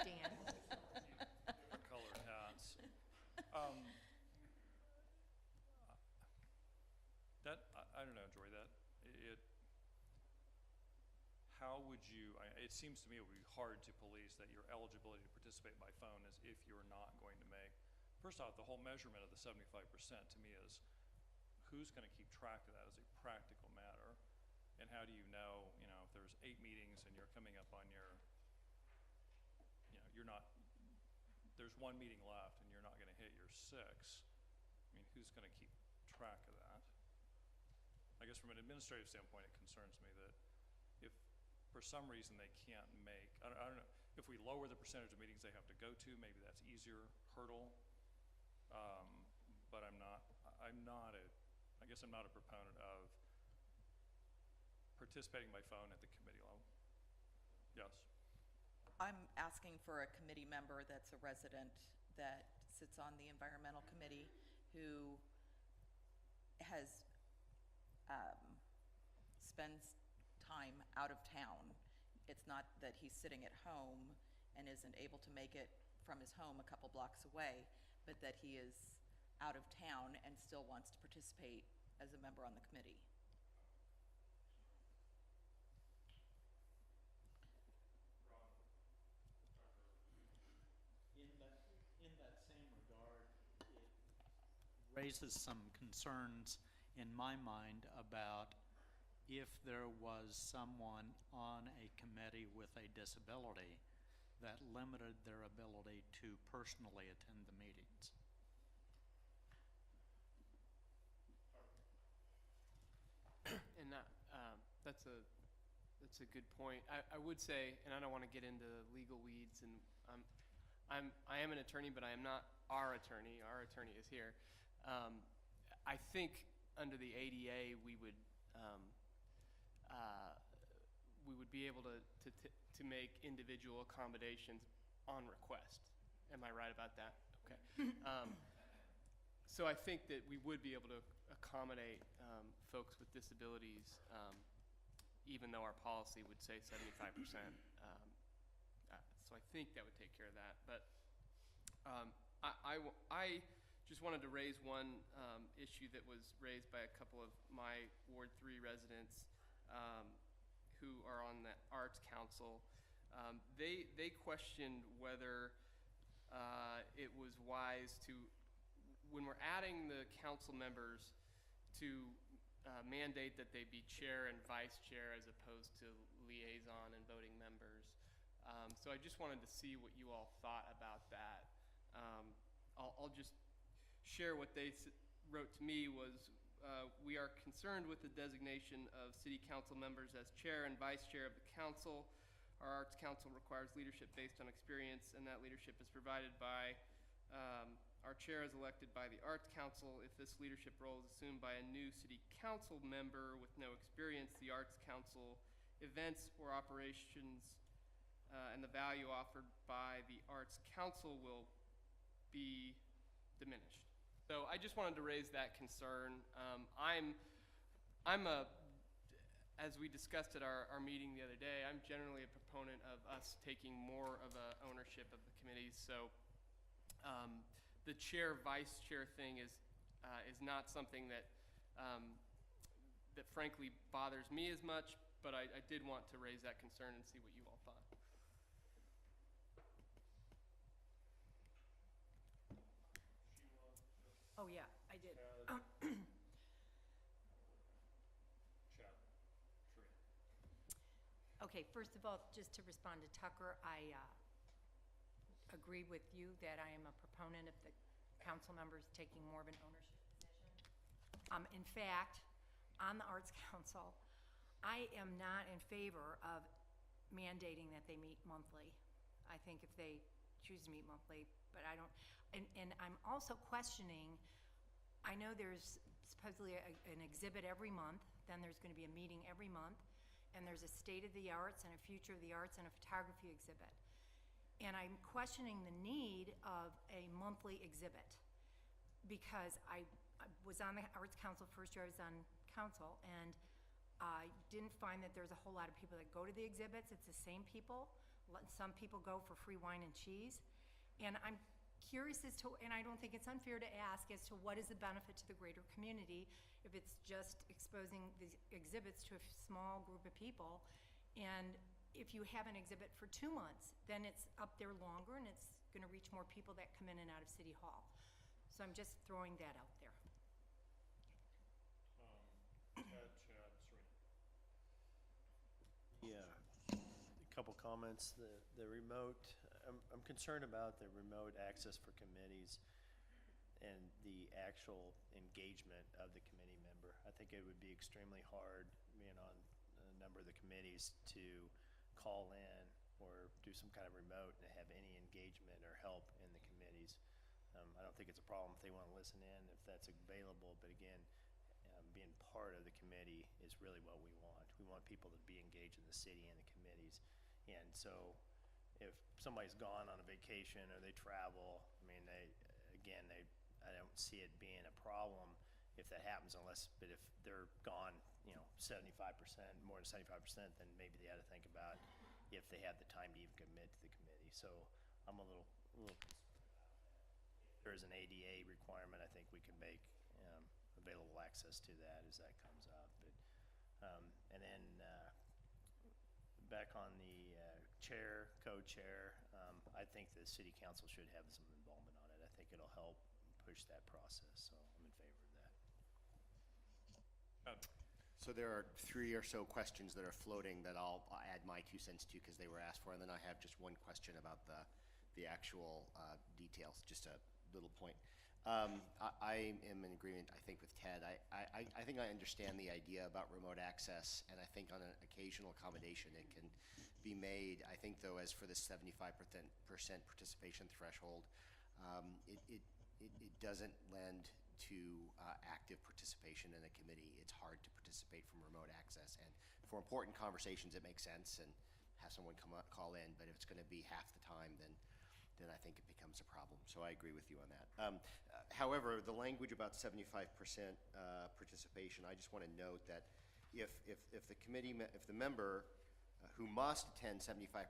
[SPEAKER 10] Dan.
[SPEAKER 1] Different colored hats. I don't know, Joy, how would you, it seems to me it would be hard to police that your eligibility to participate by phone is if you're not going to make, first off, the whole measurement of the 75% to me is, who's going to keep track of that as a practical matter? And how do you know, if there's 8 meetings and you're coming up on your, you're not, there's 1 meeting left and you're not going to hit your 6, I mean, who's going to keep track of that? I guess from an administrative standpoint, it concerns me that if for some reason they can't make, I don't know, if we lower the percentage of meetings they have to go to, maybe that's easier hurdle. But I guess I'm not a proponent of participating by phone at the committee level. Yes.
[SPEAKER 4] I'm asking for a committee member that's a resident that sits on the environmental committee who has, spends time out of town. It's not that he's sitting at home and isn't able to make it from his home a couple blocks away, but that he is out of town and still wants to participate as a member on the committee.
[SPEAKER 13] In that same regard, raises some concerns in my mind about if there was someone on a committee with a disability that limited their ability to personally attend the meetings.
[SPEAKER 8] And that's a good point. I would say, and I don't want to get into legal weeds, and I am an attorney, but I am not our attorney. Our attorney is here. I think under the ADA we would be able to make individual accommodations on request. Am I right about that? Okay. So I think that we would be able to accommodate folks with disabilities, even though our policy would say 75%. So I think that would take care of that. But I just wanted to raise one issue that was raised by a couple of my Ward 3 residents who are on the Arts Council. They questioned whether it was wise to, when we're adding the council members, to mandate that they be chair and vice chair as opposed to liaison and voting members. So I just wanted to see what you all thought about that. I'll just share what they wrote to me was, we are concerned with the designation of city council members as chair and vice chair of the council. Our Arts Council requires leadership based on experience, and that leadership is provided by our chair is elected by the Arts Council. If this leadership role is assumed by a new city council member with no experience, the Arts Council events or operations and the value offered by the Arts Council will be diminished. So I just wanted to raise that concern. As we discussed at our meeting the other day, I'm generally a proponent of us taking more of a ownership of the committees. So the chair vice chair thing is not something that that frankly bothers me as much, but I did want to raise that concern and see what you all thought.
[SPEAKER 10] Oh, yeah, I did. Okay, first of all, just to respond to Tucker, I agree with you that I am a proponent of the council members taking more of an ownership position. In fact, on the Arts Council, I am not in favor of mandating that they meet monthly. I think if they choose to meet monthly, but I don't, and I'm also questioning, I know there's supposedly an exhibit every month, then there's going to be a meeting every month, and there's a state of the arts and a future of the arts and a photography exhibit. And I'm questioning the need of a monthly exhibit because I was on the Arts Council first year I was on council, and I didn't find that there's a whole lot of people that go to the exhibits. It's the same people. Some people go for free wine and cheese. And I'm curious as to, and I don't think it's unfair to ask as to what is the benefit to the greater community if it's just exposing these exhibits to a small group of people. And if you have an exhibit for 2 months, then it's up there longer and it's going to reach more people that come in and out of City Hall. So I'm just throwing that out there.
[SPEAKER 1] Chad, Serena.
[SPEAKER 14] Yeah, a couple comments. The remote, I'm concerned about the remote access for committees and the actual engagement of the committee member. I think it would be extremely hard, being on a number of the committees, to call in or do some kind of remote and have any engagement or help in the committees. I don't think it's a problem if they want to listen in, if that's available, but again, being part of the committee is really what we want. We want people to be engaged in the city and the committees. And so if somebody's gone on a vacation or they travel, I mean, I don't see it being a problem if that happens, but if they're gone, 75%, more than 75%, then maybe they ought to think about if they have the time to even commit to the committee. So I'm a little concerned about that. If there's an ADA requirement, I think we can make available access to that as that comes up. But, and then back on the chair, co-chair, I think the city council should have some involvement on it. I think it'll help push that process, so I'm in favor of that.
[SPEAKER 11] So there are 3 or so questions that are floating that I'll add my 2 cents to because they were asked for, and then I have just one question about the actual details, just a little point. I am in agreement, I think, with Ted. I think I understand the idea about remote access, and I think on an occasional accommodation it can be made. I think, though, as for the 75% participation threshold, it doesn't lend to active participation in a committee. It's hard to participate from remote access, and for important conversations it makes sense and have someone call in, but if it's going to be half the time, then I think it becomes a problem. So I agree with you on that. However, the language about 75% participation, I just want to note that if the member who must attend 75%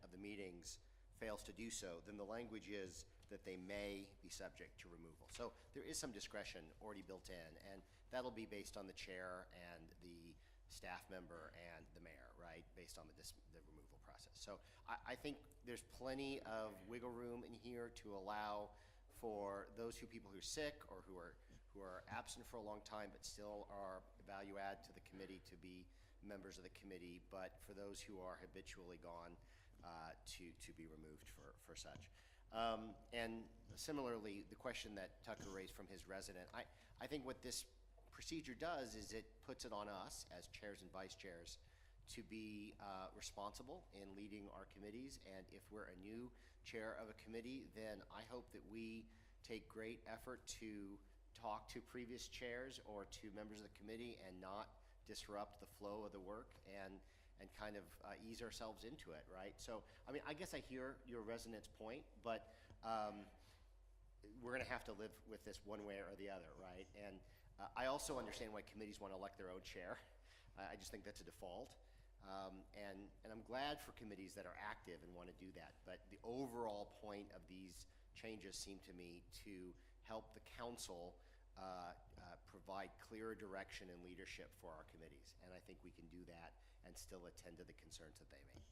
[SPEAKER 11] of the meetings fails to do so, then the language is that they may be subject to removal. So there is some discretion already built in, and that'll be based on the chair and the staff member and the mayor, right, based on the removal process. So I think there's plenty of wiggle room in here to allow for those people who are sick or who are absent for a long time but still are value add to the committee to be members of the committee, but for those who are habitually gone to be removed for such. And similarly, the question that Tucker raised from his resident, I think what this procedure does is it puts it on us as chairs and vice chairs to be responsible in leading our committees. And if we're a new chair of a committee, then I hope that we take great effort to talk to previous chairs or to members of the committee and not disrupt the flow of the work and kind of ease ourselves into it, right? So, I mean, I guess I hear your resonance point, but we're going to have to live with this one way or the other, right? And I also understand why committees want to elect their own chair. I just think that's a default. And I'm glad for committees that are active and want to do that. But the overall point of these changes seem to me to help the council provide clearer direction and leadership for our committees. And I think we can do that and still attend to the concerns that they make.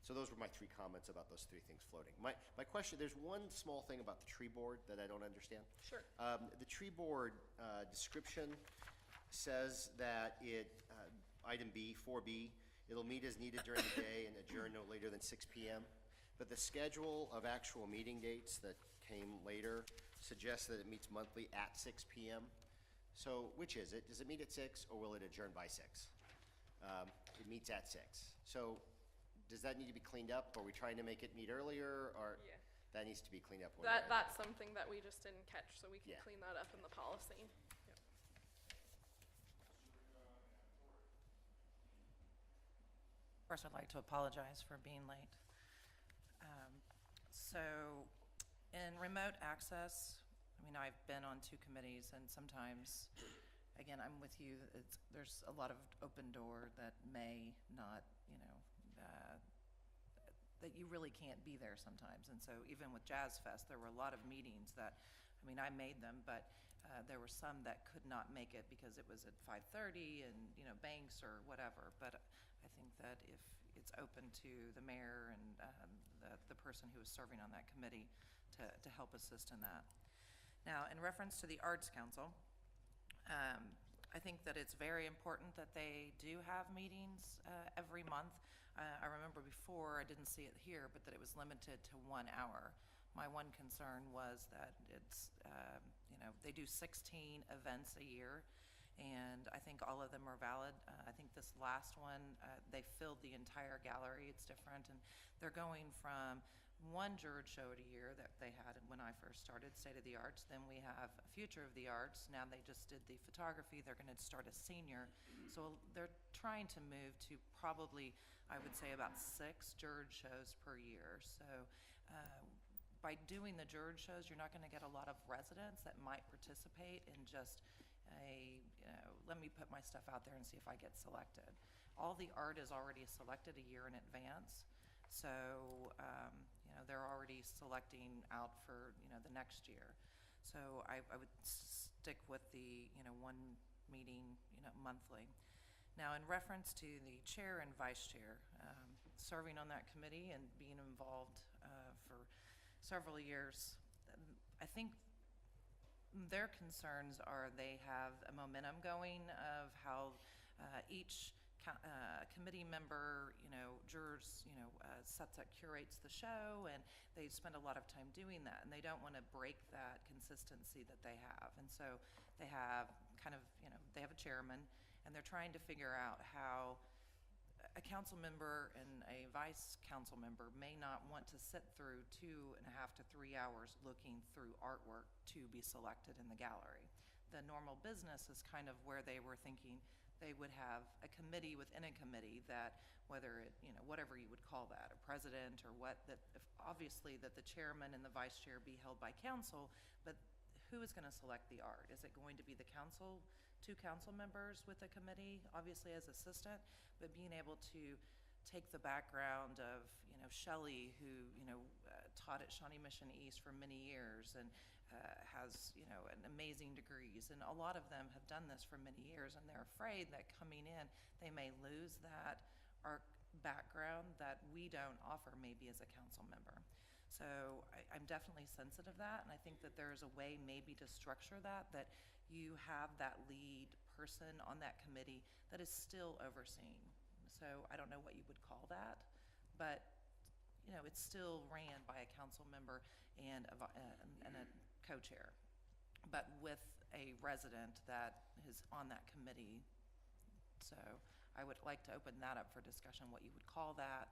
[SPEAKER 11] So those were my 3 comments about those 3 things floating. My question, there's one small thing about the tree board that I don't understand.
[SPEAKER 12] Sure.
[SPEAKER 11] The tree board description says that item B, 4B, it'll meet as needed during the day and adjourn no later than 6 p.m. But the schedule of actual meeting dates that came later suggests that it meets monthly at 6 p.m. So which is it? Does it meet at 6 or will it adjourn by 6? It meets at 6. So does that need to be cleaned up? Are we trying to make it meet earlier, or
[SPEAKER 12] Yeah.
[SPEAKER 11] that needs to be cleaned up?
[SPEAKER 12] That's something that we just didn't catch, so we can
[SPEAKER 11] Yeah.
[SPEAKER 12] clean that up in the policy. Yep.
[SPEAKER 15] First, I'd like to apologize for being late. So, in remote access, I mean, I've been on 2 committees, and sometimes, again, I'm with you, there's a lot of open door that may not, that you really can't be there sometimes. And so even with Jazz Fest, there were a lot of meetings that, I mean, I made them, but there were some that could not make it because it was at 5:30 and, banks or whatever. But I think that if it's open to the mayor and the person who is serving on that committee to help assist in that. Now, in reference to the Arts Council, I think that it's very important that they do have meetings every month. I remember before, I didn't see it here, but that it was limited to 1 hour. My one concern was that it's, they do 16 events a year, and I think all of them are valid. I think this last one, they filled the entire gallery. It's different, and they're going from one juror show a year that they had when I first started, State of the Arts. Then we have Future of the Arts. Now they just did the photography. They're going to start a senior. So they're trying to move to probably, I would say, about 6 juror shows per year. So by doing the juror shows, you're not going to get a lot of residents that might participate in just let me put my stuff out there and see if I get selected. All the art is already selected a year in advance. So, they're already selecting out for, the next year. So I would stick with the, 1 meeting, monthly. Now, in reference to the chair and vice chair, serving on that committee and being involved for several years, I think their concerns are they have a momentum going of how each committee member, jurors, curates the show, and they spend a lot of time doing that, and they don't want to break that consistency that they have. And so they have they have a chairman, and they're trying to figure out how a council member and a vice council member may not want to sit through 2.5 to 3 hours looking through artwork to be selected in the gallery. The normal business is kind of where they were thinking they would have a committee within a committee that, whether it, whatever you would call that, a president or what, that obviously that the chairman and the vice chair be held by council, but who is going to select the art? Is it going to be the council, 2 council members with a committee, obviously as assistant, but being able to take the background of, Shelley, who, taught at Shawnee Mission East for many years and has, an amazing degrees. And a lot of them have done this for many years, and they're afraid that coming in, they may lose that art background that we don't offer maybe as a council member. So I'm definitely sensitive to that, and I think that there's a way maybe to structure that you have that lead person on that committee that is still overseeing. So I don't know what you would call that, but it's still ran by a council member and a co-chair, but with a resident that is on that committee. So I would like to open that up for discussion, what you would call that.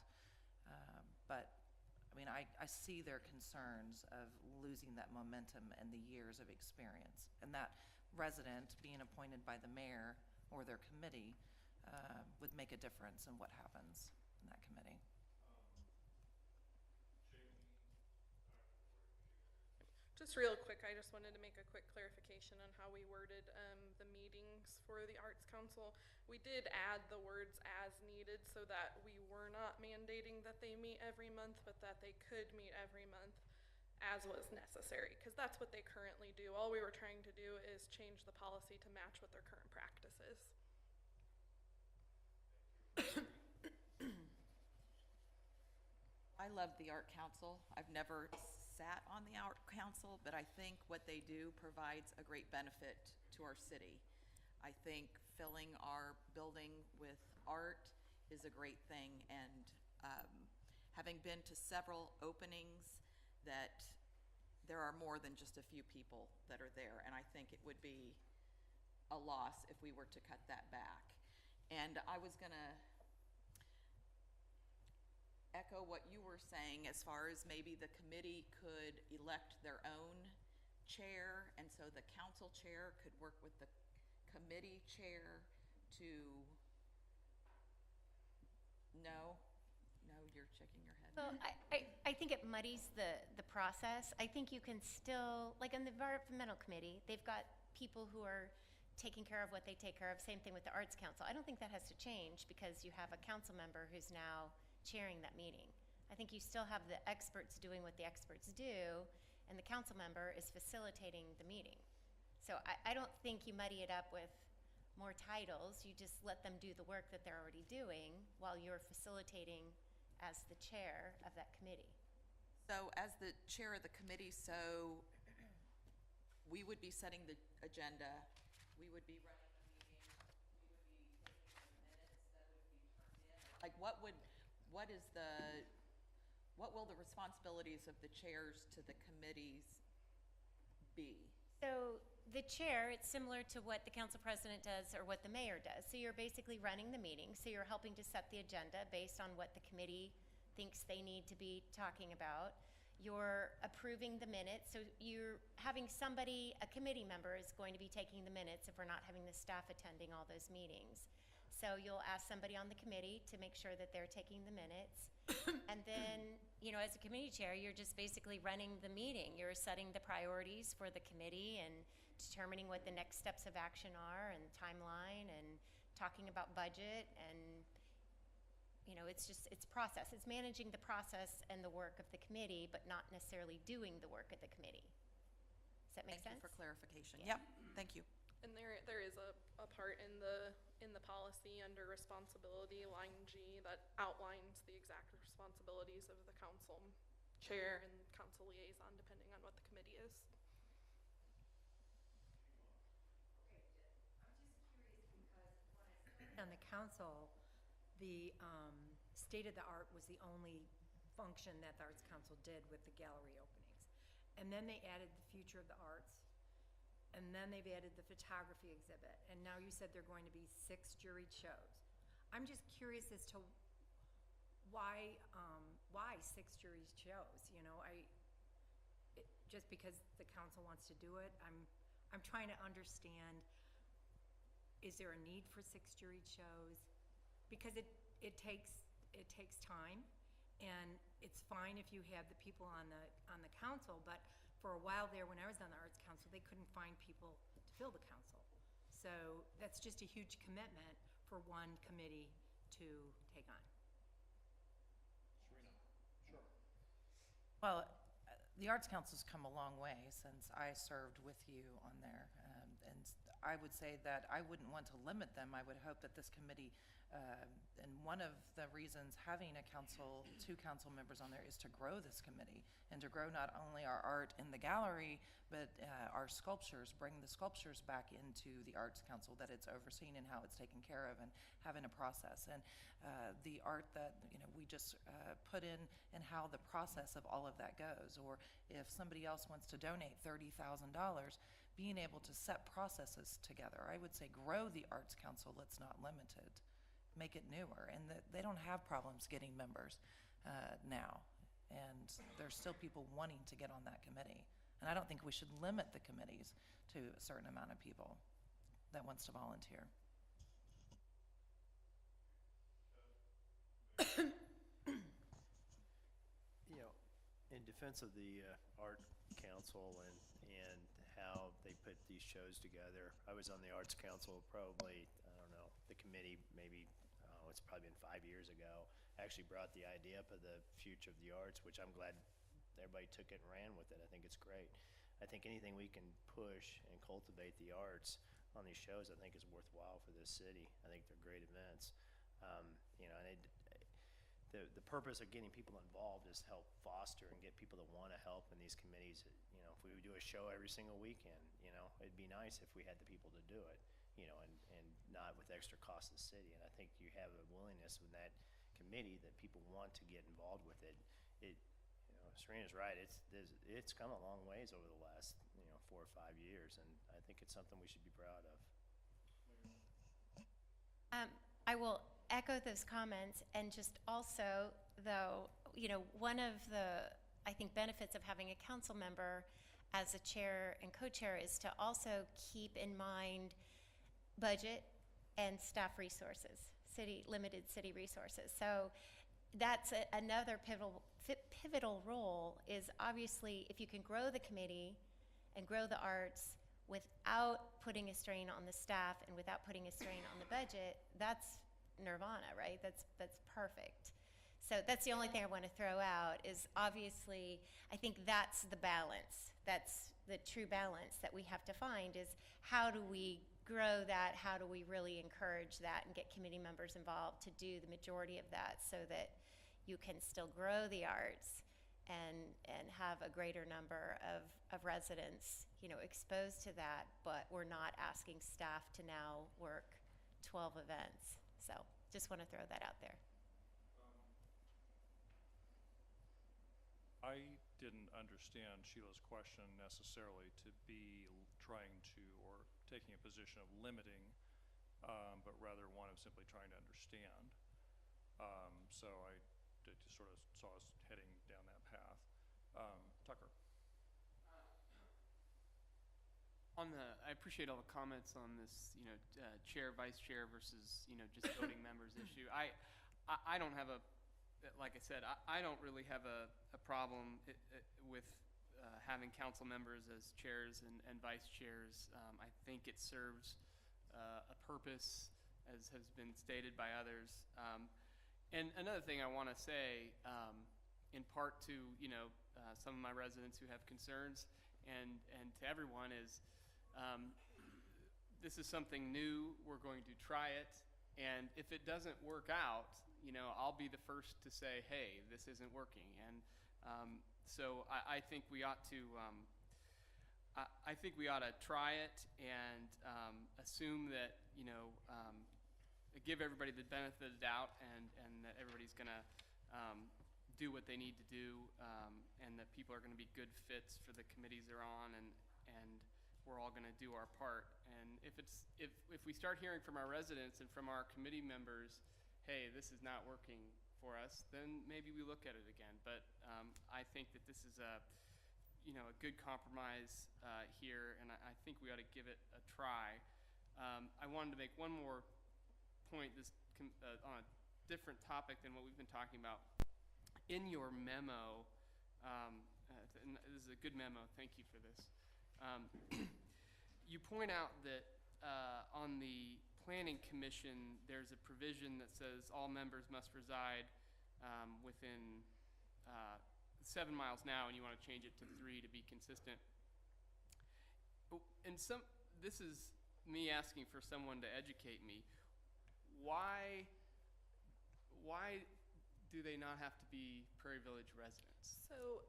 [SPEAKER 15] But I see their concerns of losing that momentum and the years of experience, and that resident being appointed by the mayor or their committee would make a difference in what happens in that committee.
[SPEAKER 12] Just real quick, I just wanted to make a quick clarification on how we worded the meetings for the Arts Council. We did add the words "as needed" so that we were not mandating that they meet every month, but that they could meet every month as was necessary, because that's what they currently do. All we were trying to do is change the policy to match what their current practice is.
[SPEAKER 4] I love the Art Council. I've never sat on the Art Council, but I think what they do provides a great benefit to our city. I think filling our building with art is a great thing, and having been to several openings, that there are more than just a few people that are there, and I think it would be a loss if we were to cut that back. And I was gonna echo what you were saying as far as maybe the committee could elect their own chair, and so the council chair could work with the committee chair to, no, you're shaking your head.
[SPEAKER 7] Well, I think it muddies the process. I think you can still, like on the environmental committee, they've got people who are taking care of what they take care of. Same thing with the Arts Council. I don't think that has to change because you have a council member who's now chairing that meeting. I think you still have the experts doing what the experts do, and the council member is facilitating the meeting. So I don't think you muddy it up with more titles. You just let them do the work that they're already doing while you're facilitating as the chair of that committee.
[SPEAKER 4] So as the chair of the committee, so we would be setting the agenda, we would be running the meeting, we would be taking the minutes that would be turned in. Like what will the responsibilities of the chairs to the committees be?
[SPEAKER 7] So the chair, it's similar to what the council president does or what the mayor does. So you're basically running the meeting. So you're helping to set the agenda based on what the committee thinks they need to be talking about. You're approving the minutes. So you're having somebody, a committee member is going to be taking the minutes if we're not having the staff attending all those meetings. So you'll ask somebody on the committee to make sure that they're taking the minutes. And then, as a committee chair, you're just basically running the meeting. You're setting the priorities for the committee and determining what the next steps of action are and timeline and talking about budget and, it's process. It's managing the process and the work of the committee, but not necessarily doing the work of the committee. Does that make sense?
[SPEAKER 4] Thank you for clarification.
[SPEAKER 7] Yeah.
[SPEAKER 4] Yep, thank you.
[SPEAKER 12] And there is a part in the policy under responsibility, line G, that outlines the exact responsibilities of the council chair and council liaison, depending on what the committee is.
[SPEAKER 10] on the council, the State of the Art was the only function that the Arts Council did with the gallery openings. And then they added the Future of the Arts, and then they've added the photography exhibit, and now you said there are going to be 6 juried shows. I'm just curious as to why 6 juried shows, you know, just because the council wants to do it? I'm trying to understand, is there a need for 6 juried shows? Because it takes time, and it's fine if you have the people on the council, but for a while there, when I was on the Arts Council, they couldn't find people to fill the council. So that's just a huge commitment for one committee to take on.
[SPEAKER 15] Well, the Arts Council's come a long way since I served with you on there. And I would say that I wouldn't want to limit them. I would hope that this committee, and one of the reasons having 2 council members on there is to grow this committee and to grow not only our art in the gallery, but our sculptures, bring the sculptures back into the Arts Council, that it's overseen and how it's taken care of and having a process. And the art that, you know, we just put in and how the process of all of that goes. Or if somebody else wants to donate $30,000, being able to set processes together. I would say grow the Arts Council, let's not limit it. Make it newer. And they don't have problems getting members now. And there's still people wanting to get on that committee. And I don't think we should limit the committees to a certain amount of people that wants to volunteer.
[SPEAKER 14] You know, in defense of the Art Council and how they put these shows together, I was on the Arts Council probably, I don't know, the committee maybe, it's probably been 5 years ago. Actually brought the idea up of the Future of the Arts, which I'm glad everybody took it and ran with it. I think it's great. I think anything we can push and cultivate the arts on these shows, I think is worthwhile for this city. I think they're great events. You know, and the purpose of getting people involved is help foster and get people to want to help in these committees. You know, if we would do a show every single weekend, you know, it'd be nice if we had the people to do it, you know, and not with extra cost to the city. And I think you have a willingness with that committee that people want to get involved with it. You know, Serena's right. It's come a long ways over the last, you know, 4 or 5 years, and I think it's something we should be proud of.
[SPEAKER 7] I will echo those comments, and just also, though, you know, one of the, I think, benefits of having a council member as a chair and co-chair is to also keep in mind budget and staff resources, limited city resources. So that's another pivotal role, is obviously if you can grow the committee and grow the arts without putting a strain on the staff and without putting a strain on the budget, that's nirvana, right? That's perfect. So that's the only thing I want to throw out is, obviously, I think that's the balance. That's the true balance that we have to find, is how do we grow that? How do we really encourage that and get committee members involved to do the majority of that, so that you can still grow the arts and have a greater number of residents, you know, exposed to that, but we're not asking staff to now work 12 events. So just want to throw that out there.
[SPEAKER 1] I didn't understand Sheila's question necessarily to be trying to, or taking a position of limiting, but rather one of simply trying to understand. So I just sort of saw us heading down that path. Tucker.
[SPEAKER 8] I appreciate all the comments on this, you know, chair, vice chair versus, you know, just voting members issue. I don't have like I said, I don't really have a problem with having council members as chairs and vice chairs. I think it serves a purpose, as has been stated by others. And another thing I want to say, in part to, you know, some of my residents who have concerns, and to everyone, is this is something new. We're going to try it, and if it doesn't work out, you know, I'll be the first to say, hey, this isn't working. And so I think we ought to try it and assume that, you know, give everybody the benefit of the doubt and that everybody's gonna do what they need to do, and that people are gonna be good fits for the committees they're on, and we're all gonna do our part. And if we start hearing from our residents and from our committee members, hey, this is not working for us, then maybe we look at it again. But I think that this is a good compromise here, and I think we ought to give it a try. I wanted to make one more point on a different topic than what we've been talking about. In your memo, and this is a good memo, thank you for this. You point out that on the Planning Commission, there's a provision that says all members must reside within 7 miles now, and you want to change it to 3 to be consistent. And this is me asking for someone to educate me. Why do they not have to be Prairie Village residents?
[SPEAKER 12] So,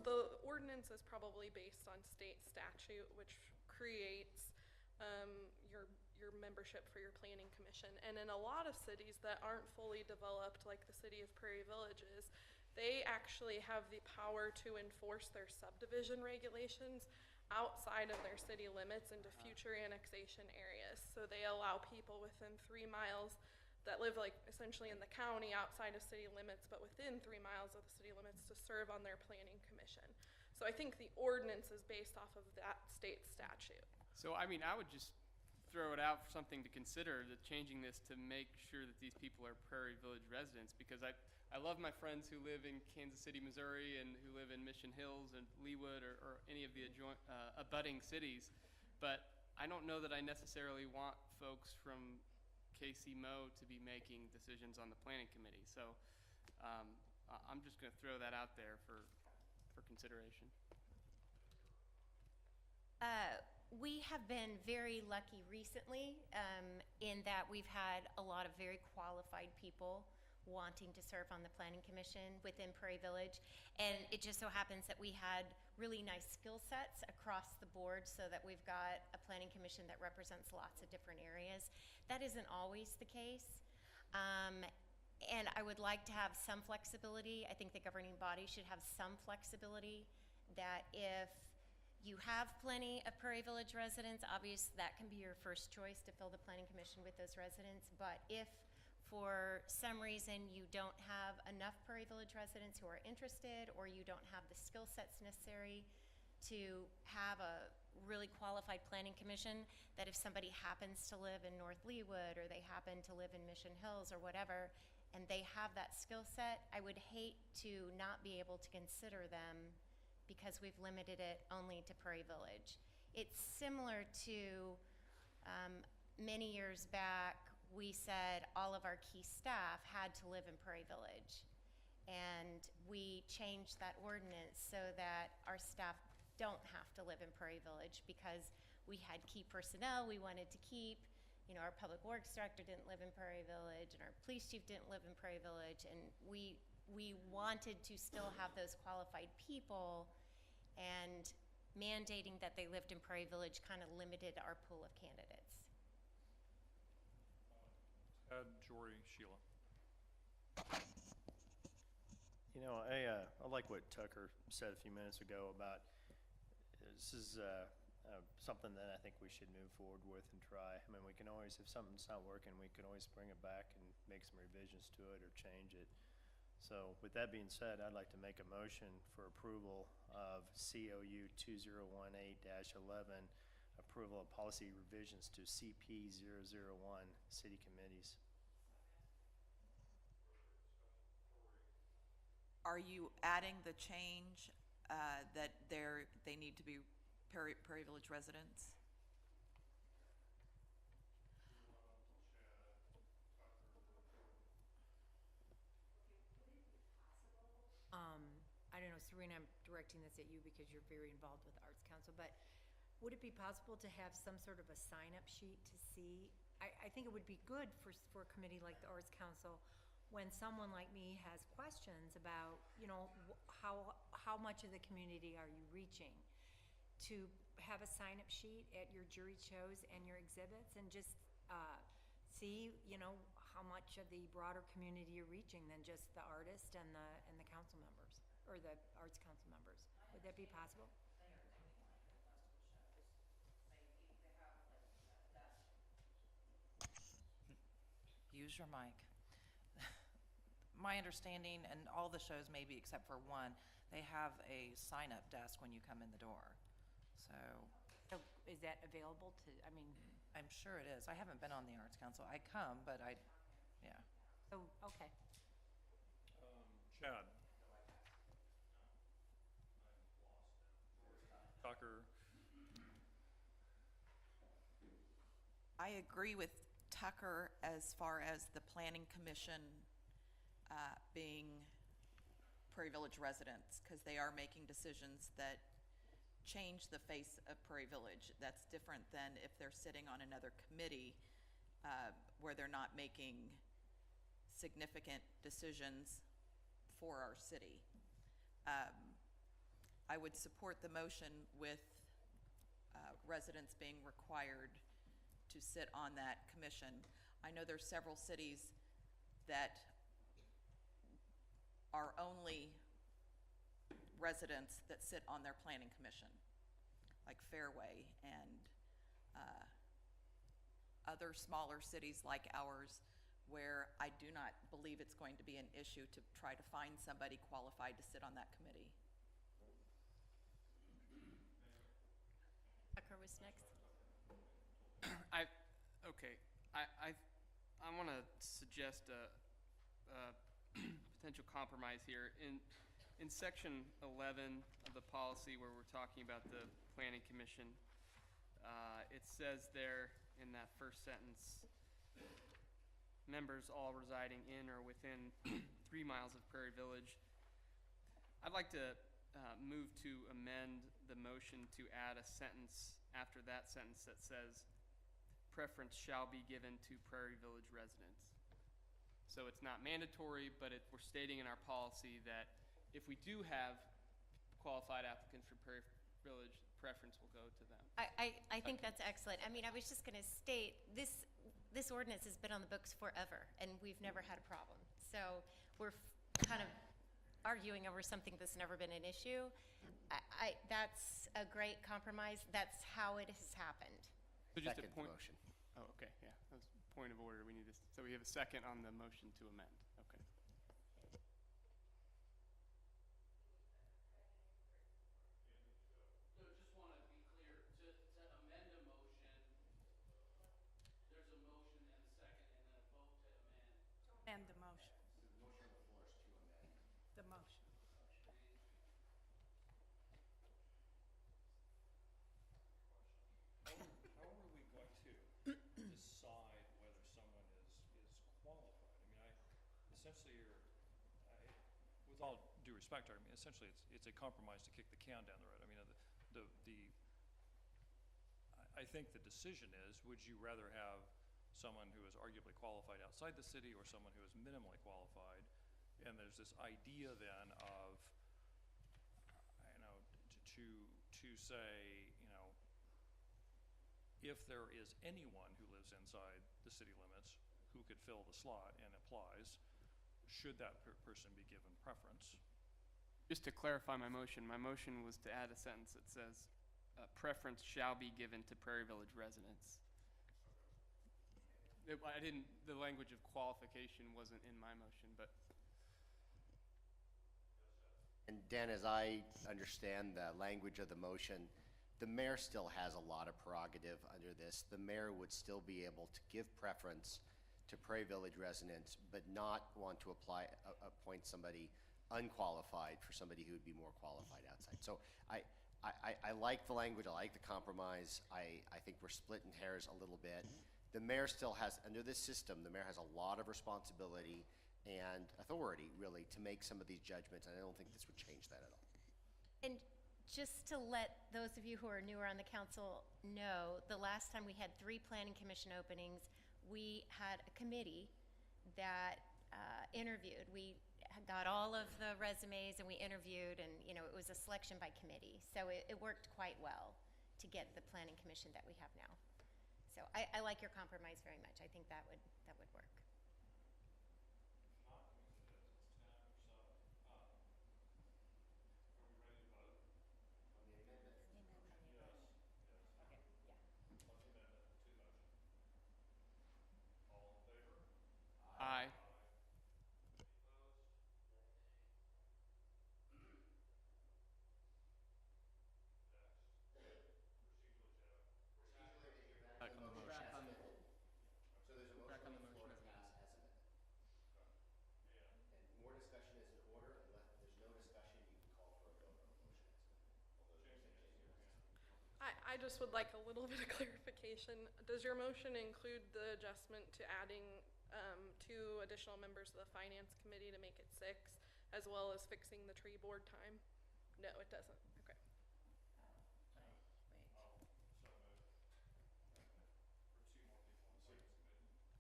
[SPEAKER 12] the ordinance is probably based on state statute, which creates your membership for your planning commission. And in a lot of cities that aren't fully developed, like the city of Prairie Village is, they actually have the power to enforce their subdivision regulations outside of their city limits into future annexation areas. So they allow people within 3 miles that live like essentially in the county outside of city limits, but within 3 miles of the city limits to serve on their planning commission. So I think the ordinance is based off of that state statute.
[SPEAKER 8] So, I mean, I would just throw it out for something to consider, that changing this to make sure that these people are Prairie Village residents, because I love my friends who live in Kansas City, Missouri, and who live in Mission Hills and Leawood or any of the abutting cities, but I don't know that I necessarily want folks from KC Mo to be making decisions on the planning committee. So I'm just going to throw that out there for consideration.
[SPEAKER 7] We have been very lucky recently in that we've had a lot of very qualified people wanting to serve on the Planning Commission within Prairie Village. And it just so happens that we had really nice skill sets across the board, so that we've got a Planning Commission that represents lots of different areas. That isn't always the case. And I would like to have some flexibility. I think the governing body should have some flexibility, that if you have plenty of Prairie Village residents, obviously that can be your first choice to fill the Planning Commission with those residents. But if for some reason you don't have enough Prairie Village residents who are interested, or you don't have the skill sets necessary to have a really qualified Planning Commission, that if somebody happens to live in North Leawood, or they happen to live in Mission Hills or whatever, and they have that skill set, I would hate to not be able to consider them because we've limited it only to Prairie Village. It's similar to many years back, we said all of our key staff had to live in Prairie Village. And we changed that ordinance so that our staff don't have to live in Prairie Village, because we had key personnel we wanted to keep. You know, our public works director didn't live in Prairie Village, and our police chief didn't live in Prairie Village, and we wanted to still have those qualified people, and mandating that they lived in Prairie Village kind of limited our pool of candidates.
[SPEAKER 1] Jory, Sheila.
[SPEAKER 14] You know, I like what Tucker said a few minutes ago about this is something that I think we should move forward with and try. I mean, we can always, if something's not working, we can always bring it back and make some revisions to it or change it. So with that being said, I'd like to make a motion for approval of COU 2018-11, approval of policy revisions to CP 001, city committees.
[SPEAKER 4] Are you adding the change that they need to be Prairie Village residents?
[SPEAKER 10] I don't know, Serena, I'm directing this at you because you're very involved with the Arts Council, but would it be possible to have some sort of a sign-up sheet to see? I think it would be good for a committee like the Arts Council, when someone like me has questions about, you know, how much of the community are you reaching, to have a sign-up sheet at your jury shows and your exhibits and just see, how much of the broader community you're reaching than just the artist and the council members, or the arts council members? Would that be possible?
[SPEAKER 15] Use your mic. My understanding, and all the shows maybe except for one, they have a sign-up desk when you come in the door. So
[SPEAKER 10] So is that available to,
[SPEAKER 15] I'm sure it is. I haven't been on the Arts Council. I come, but yeah.
[SPEAKER 10] okay.
[SPEAKER 1] Chad? Tucker?
[SPEAKER 4] I agree with Tucker as far as the Planning Commission being Prairie Village residents, because they are making decisions that change the face of Prairie Village. That's different than if they're sitting on another committee where they're not making significant decisions for our city. I would support the motion with residents being required to sit on that commission. I know there's several cities that are only residents that sit on their planning commission, like Fairway and other smaller cities like ours, where I do not believe it's going to be an issue to try to find somebody qualified to sit on that committee.
[SPEAKER 7] Tucker was next.
[SPEAKER 8] I want to suggest a potential compromise here. In section 11 of the policy where we're talking about the planning commission, it says there in that first sentence, members all residing in or within 3 miles of Prairie Village. I'd like to move to amend the motion to add a sentence after that sentence that says, preference shall be given to Prairie Village residents. So it's not mandatory, but we're stating in our policy that if we do have qualified applicants for Prairie Village, preference will go to them.
[SPEAKER 7] I think that's excellent. I was just going to state, this ordinance has been on the books forever, and we've never had a problem. So we're kind of arguing over something that's never been an issue. That's a great compromise. That's how it has happened.
[SPEAKER 8] So just a
[SPEAKER 11] Second
[SPEAKER 8] point.
[SPEAKER 11] motion.
[SPEAKER 8] Oh, okay, yeah, that's point of order. So we have a second on the motion to amend. Okay.
[SPEAKER 2] So just want to be clear, to amend a motion, there's a motion and a second and then a vote to amend.
[SPEAKER 10] And the motion.
[SPEAKER 11] The motion on the floor is to amend.
[SPEAKER 10] The motion.
[SPEAKER 1] How are we going to decide whether someone is qualified? Essentially, with all due respect, essentially it's a compromise to kick the can down the road. I think the decision is, would you rather have someone who is arguably qualified outside the city or someone who is minimally qualified? And there's this idea then of, to say, if there is anyone who lives inside the city limits who could fill the slot and applies, should that person be given preference?
[SPEAKER 8] Just to clarify my motion was to add a sentence that says, preference shall be given to Prairie Village residents. The language of qualification wasn't in my motion, but.
[SPEAKER 11] And Dan, as I understand the language of the motion, the mayor still has a lot of prerogative under this. The mayor would still be able to give preference to Prairie Village residents, but not want to appoint somebody unqualified for somebody who would be more qualified outside. So I like the language, I like the compromise. I think we're splitting hairs a little bit. The mayor still has, under this system, the mayor has a lot of responsibility and authority, really, to make some of these judgments, and I don't think this would change that at all.
[SPEAKER 7] And just to let those of you who are newer on the council know, the last time we had 3 planning commission openings, we had a committee that interviewed. We got all of the resumes and we interviewed, and it was a selection by committee. So it worked quite well to get the planning commission that we have now. So I like your compromise very much. I think that would work.
[SPEAKER 8] Aye.
[SPEAKER 11] Back on the motion.
[SPEAKER 8] Back on the-
[SPEAKER 11] So there's a
[SPEAKER 8] Back on
[SPEAKER 11] motion
[SPEAKER 8] the
[SPEAKER 11] on the floor
[SPEAKER 8] motion
[SPEAKER 11] to
[SPEAKER 8] as
[SPEAKER 11] pass as amended. And more discussion is in order, unless there's no discussion, you can call for a vote on the motion as amended.
[SPEAKER 12] I just would like a little bit of clarification. Does your motion include the adjustment to adding 2 additional members of the finance committee to make it 6, as well as fixing the tree board time? No, it doesn't. Okay.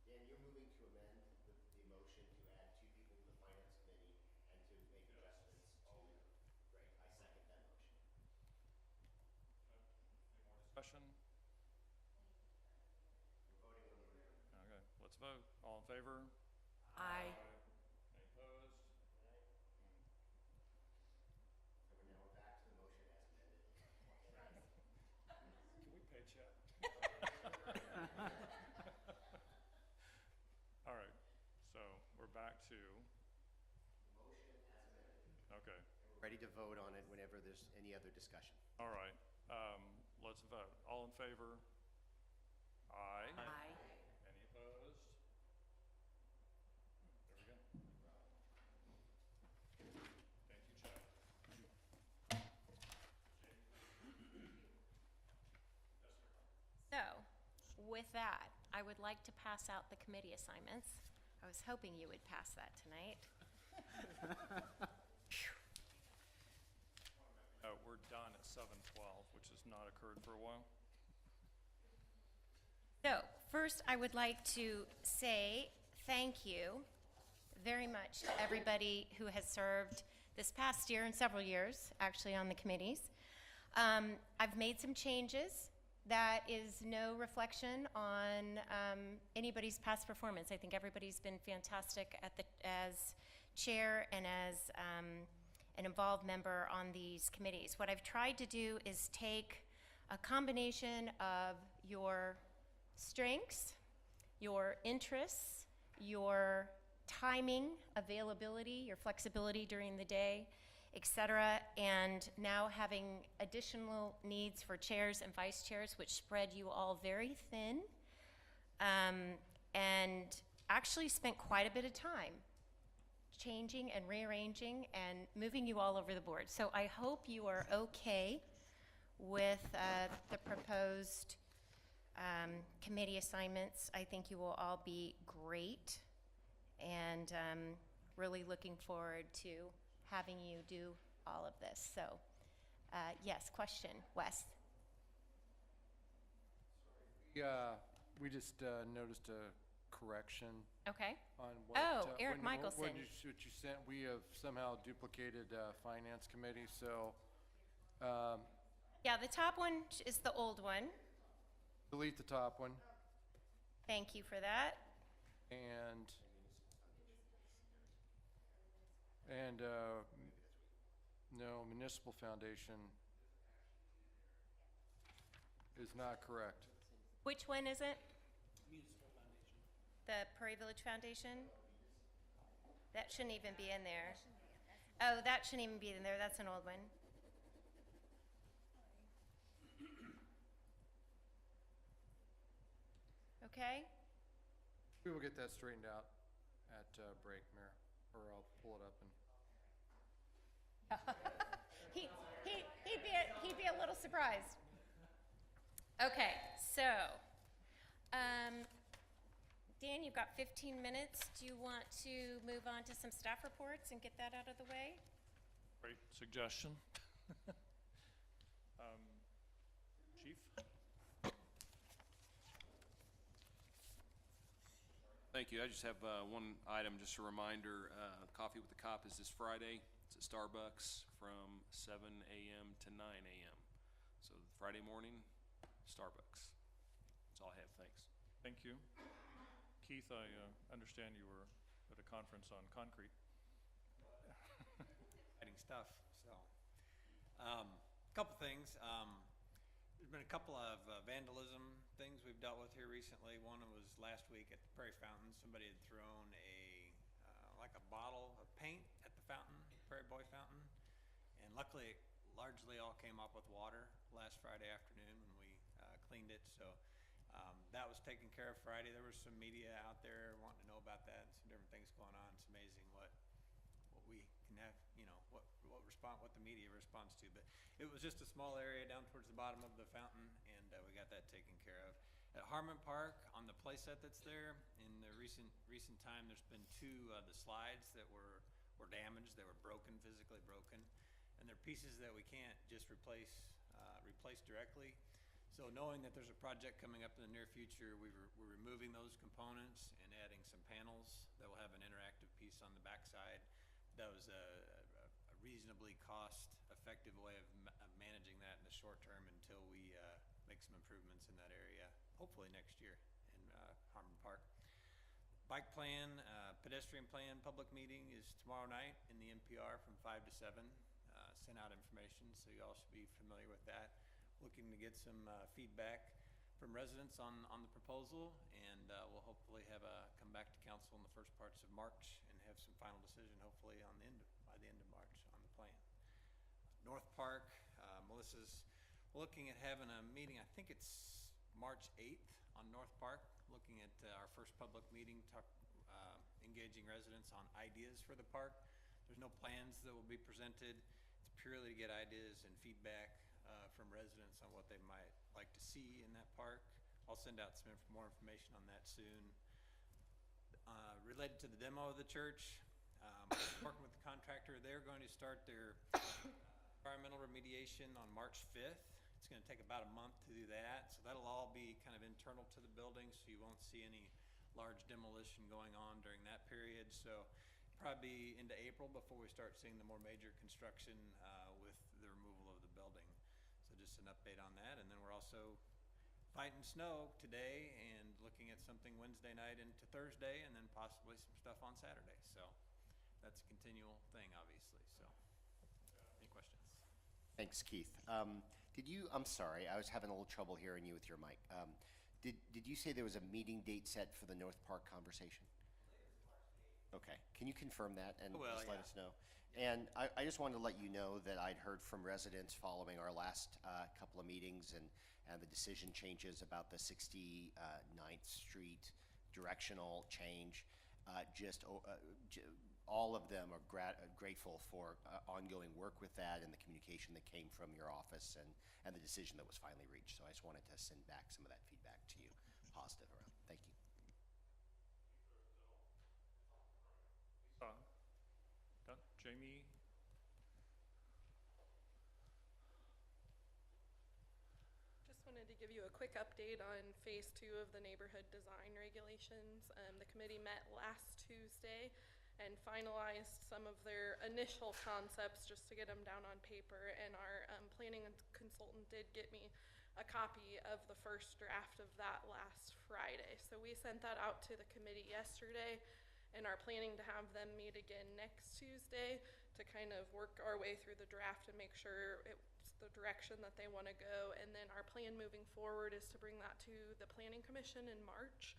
[SPEAKER 11] Dan, you're moving to amend the motion to add 2 people to the finance committee and to make adjustments to, great, I second that motion.
[SPEAKER 1] Discussion?
[SPEAKER 11] We're voting on the amendment.
[SPEAKER 1] Okay, let's vote. All in favor?
[SPEAKER 10] Aye.
[SPEAKER 1] Any opposed?
[SPEAKER 11] So we're now back to the motion as amended.
[SPEAKER 1] Can we pay Chad? All right, so we're back to,
[SPEAKER 11] Motion as amended.
[SPEAKER 1] okay,
[SPEAKER 11] Ready to vote on it whenever there's any other discussion.
[SPEAKER 1] all right. Let's vote. All in favor? Aye.
[SPEAKER 10] Aye.
[SPEAKER 1] Any opposed? There we go. Thank you, Chad.
[SPEAKER 7] So, with that, I would like to pass out the committee assignments. I was hoping you would pass that tonight.
[SPEAKER 1] We're done at 7:12, which has not occurred for a while.
[SPEAKER 7] So, first, I would like to say thank you very much to everybody who has served this past year and several years, actually, on the committees. I've made some changes. That is no reflection on anybody's past performance. I think everybody's been fantastic as chair and as an involved member on these committees. What I've tried to do is take a combination of your strengths, your interests, your timing, availability, your flexibility during the day, etc., and now having additional needs for chairs and vice chairs, which spread you all very thin, and actually spent quite a bit of time changing and rearranging and moving you all over the board. So I hope you are okay with the proposed committee assignments. I think you will all be great, and really looking forward to having you do all of this. So, yes, question, Wes?
[SPEAKER 6] We just noticed a correction
[SPEAKER 7] Okay.
[SPEAKER 6] on what.
[SPEAKER 7] Oh, Eric
[SPEAKER 6] what
[SPEAKER 7] Michelson.
[SPEAKER 6] you sent, we have somehow duplicated finance committee, so
[SPEAKER 7] Yeah, the top one is the old one.
[SPEAKER 6] delete the top one.
[SPEAKER 7] Thank you for that.
[SPEAKER 6] And no, municipal foundation is not correct.
[SPEAKER 7] Which one is it? The Prairie Village Foundation? That shouldn't even be in there. Oh, that shouldn't even be in there. That's an old one. Okay?
[SPEAKER 6] We will get that straightened out at break, Mayor, or I'll pull it up and.
[SPEAKER 7] He'd be a little surprised. Okay, so, Dan, you've got 15 minutes. Do you want to move on to some staff reports and get that out of the way?
[SPEAKER 1] Great suggestion. Chief?
[SPEAKER 16] Thank you. I just have one item, just a reminder. Coffee with the Cop is this Friday. It's at Starbucks from 7 a.m. to 9 a.m. So Friday morning, Starbucks. That's all I have, thanks.
[SPEAKER 1] Thank you. Keith, I understand you were at a conference on concrete.
[SPEAKER 17] Exciting stuff, so. Couple things. There's been a couple of vandalism things we've dealt with here recently. One was last week at the Prairie Fountain. Somebody had thrown like a bottle of paint at the fountain, Prairie Boy Fountain. And luckily, it largely all came up with water last Friday afternoon when we cleaned it. So that was taken care of Friday. There was some media out there wanting to know about that and some different things going on. It's amazing what we can have, what the media responds to. But it was just a small area down towards the bottom of the fountain, and we got that taken care of. At Harmon Park, on the playset that's there, in the recent time, there's been two the slides that were damaged. They were broken, physically broken, and they're pieces that we can't just replace directly. So knowing that there's a project coming up in the near future, we're removing those components and adding some panels that will have an interactive piece on the backside. That was a reasonably cost-effective way of managing that in the short term until we make some improvements in that area, hopefully next year in Harmon Park. Bike plan, pedestrian plan, public meeting is tomorrow night in the NPR from 5 to 7. Sent out information, so you all should be familiar with that. Looking to get some feedback from residents on the proposal, and we'll hopefully come back to council in the first parts of March and have some final decision hopefully by the end of March on the plan. North Park, Melissa's looking at having a meeting, I think it's March 8th on North Park, looking at our first public meeting, engaging residents on ideas for the park. There's no plans that will be presented. It's purely to get ideas and feedback from residents on what they might like to see in that park. I'll send out some more information on that soon. Related to the demo of the church, working with the contractor, they're going to start their environmental remediation on March 5th. It's going to take about a month to do that, so that'll all be kind of internal to the building, so you won't see any large demolition going on during that period. So probably into April before we start seeing the more major construction with the removal of the building. So just an update on that. And then we're also fighting snow today and looking at something Wednesday night into Thursday, and then possibly some stuff on Saturday. So that's a continual thing, obviously. So any questions?
[SPEAKER 11] Thanks, Keith. I'm sorry, I was having a little trouble hearing you with your mic. Did you say there was a meeting date set for the North Park conversation? Okay, can you confirm that and just let us know? And I just wanted to let you know that I'd heard from residents following our last couple of meetings and the decision changes about the 69th Street directional change. All of them are grateful for ongoing work with that and the communication that came from your office and the decision that was finally reached. So I just wanted to send back some of that feedback to you, positive around. Thank you.
[SPEAKER 1] Jamie?
[SPEAKER 12] Just wanted to give you a quick update on phase 2 of the neighborhood design regulations. The committee met last Tuesday and finalized some of their initial concepts just to get them down on paper, and our planning consultant did get me a copy of the first draft of that last Friday. So we sent that out to the committee yesterday and are planning to have them meet again next Tuesday to kind of work our way through the draft and make sure it's the direction that they want to go. And then our plan moving forward is to bring that to the Planning Commission in March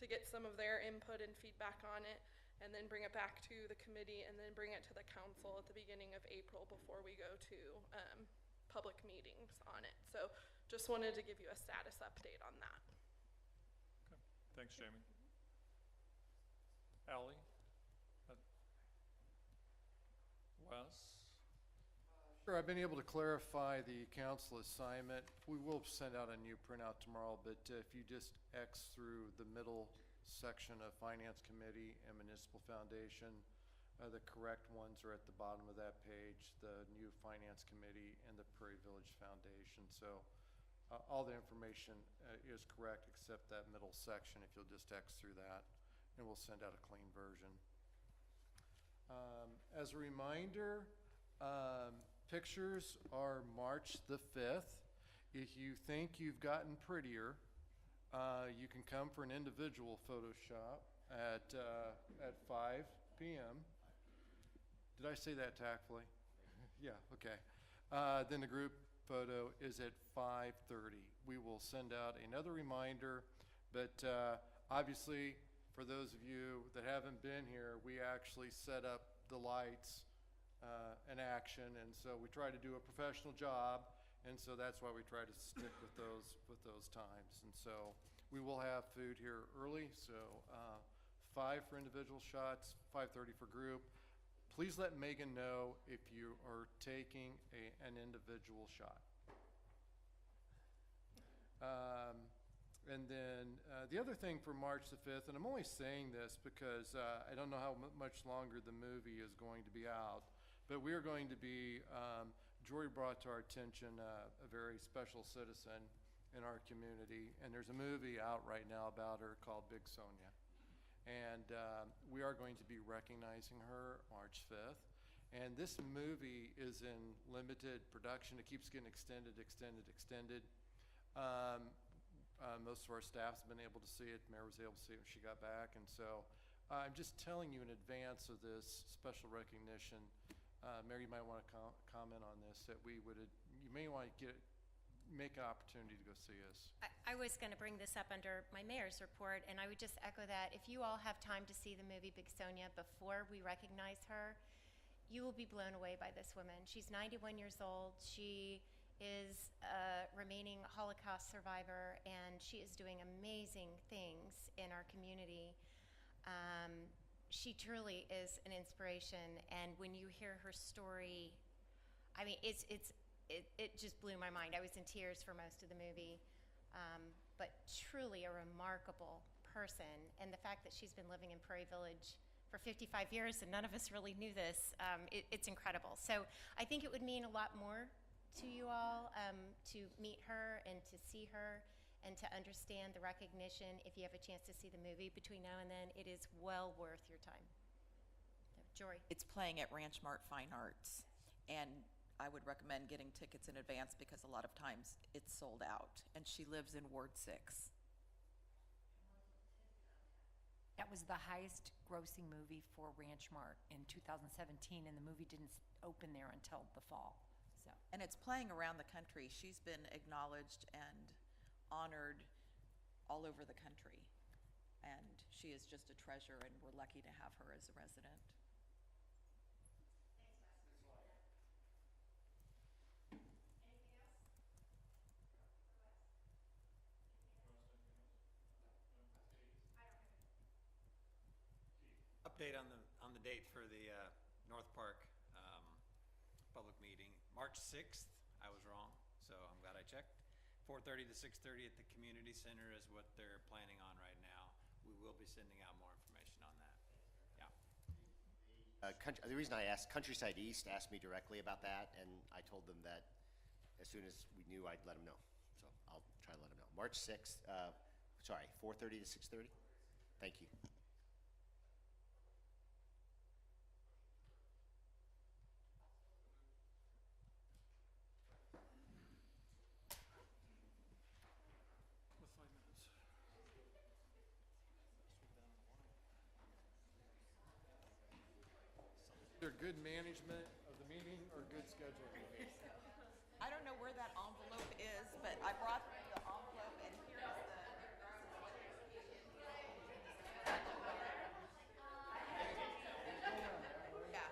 [SPEAKER 12] to get some of their input and feedback on it, and then bring it back to the committee, and then bring it to the council at the beginning of April before we go to public meetings on it. So just wanted to give you a status update on that.
[SPEAKER 1] Okay. Thanks, Jamie. Ally? Wes?
[SPEAKER 6] Sure, I've been able to clarify the council assignment. We will send out a new printout tomorrow, but if you just X through the middle section of Finance Committee and Municipal Foundation, the correct ones are at the bottom of that page, the new Finance Committee and the Prairie Village Foundation. So all the information is correct except that middle section, if you'll just X through that, and we'll send out a clean version. As a reminder, pictures are March the 5th, If you think you've gotten prettier, you can come for an individual Photoshop at 5 p.m. Did I say that tactfully? Yeah, okay. Then the group photo is at 5:30. We will send out another reminder, but obviously, for those of you that haven't been here, we actually set up the lights in action, and so we try to do a professional job, and so that's why we try to stick with those times. And so we will have food here early, so 5 for individual shots, 5:30 for group. Please let Megan know if you are taking an individual shot. And then the other thing for March the 5th, and I'm only saying this because I don't know how much longer the movie is going to be out, but we are going to be, Jory brought to our attention a very special citizen in our community, and there's a movie out right now about her called Big Sonia. And we are going to be recognizing her March 5th. And this movie is in limited production. It keeps getting extended. Most of our staff's been able to see it. Mayor was able to see it when she got back. And so I'm just telling you in advance of this special recognition, Mayor, you might want to comment on this, that you may want to make an opportunity to go see us.
[SPEAKER 7] I was going to bring this up under my mayor's report, and I would just echo that. If you all have time to see the movie Big Sonia before we recognize her, you will be blown away by this woman. She's 91 years old. She is a remaining Holocaust survivor, and she is doing amazing things in our community. She truly is an inspiration, and when you hear her story, I mean, it just blew my mind. I was in tears for most of the movie, but truly a remarkable person. And the fact that she's been living in Prairie Village for 55 years and none of us really knew this, it's incredible. So I think it would mean a lot more to you all to meet her and to see her and to understand the recognition. If you have a chance to see the movie between now and then, it is well worth your time. Jory.
[SPEAKER 4] It's playing at Ranch Mart Fine Arts, and I would recommend getting tickets in advance because a lot of times it's sold out, and she lives in Ward 6.
[SPEAKER 10] That was the highest grossing movie for Ranch Mart in 2017, and the movie didn't open there until the fall. So,
[SPEAKER 4] And it's playing around the country. She's been acknowledged and honored all over the country, and she is just a treasure, and we're lucky to have her as a resident.
[SPEAKER 17] Update on the date for the North Park public meeting. March 6th, I was wrong, so I'm glad I checked. 4:30 to 6:30 at the community center is what they're planning on right now. We will be sending out more information on that. Yeah.
[SPEAKER 11] The reason I asked, Countryside East asked me directly about that, and I told them that as soon as we knew, I'd let them know. So I'll try to let them know. March 6th, 4:30 to 6:30? Thank you.
[SPEAKER 6] Either good management of the meeting or good scheduling.
[SPEAKER 4] I don't know where that envelope is, but I brought the envelope, and here is the. Yeah.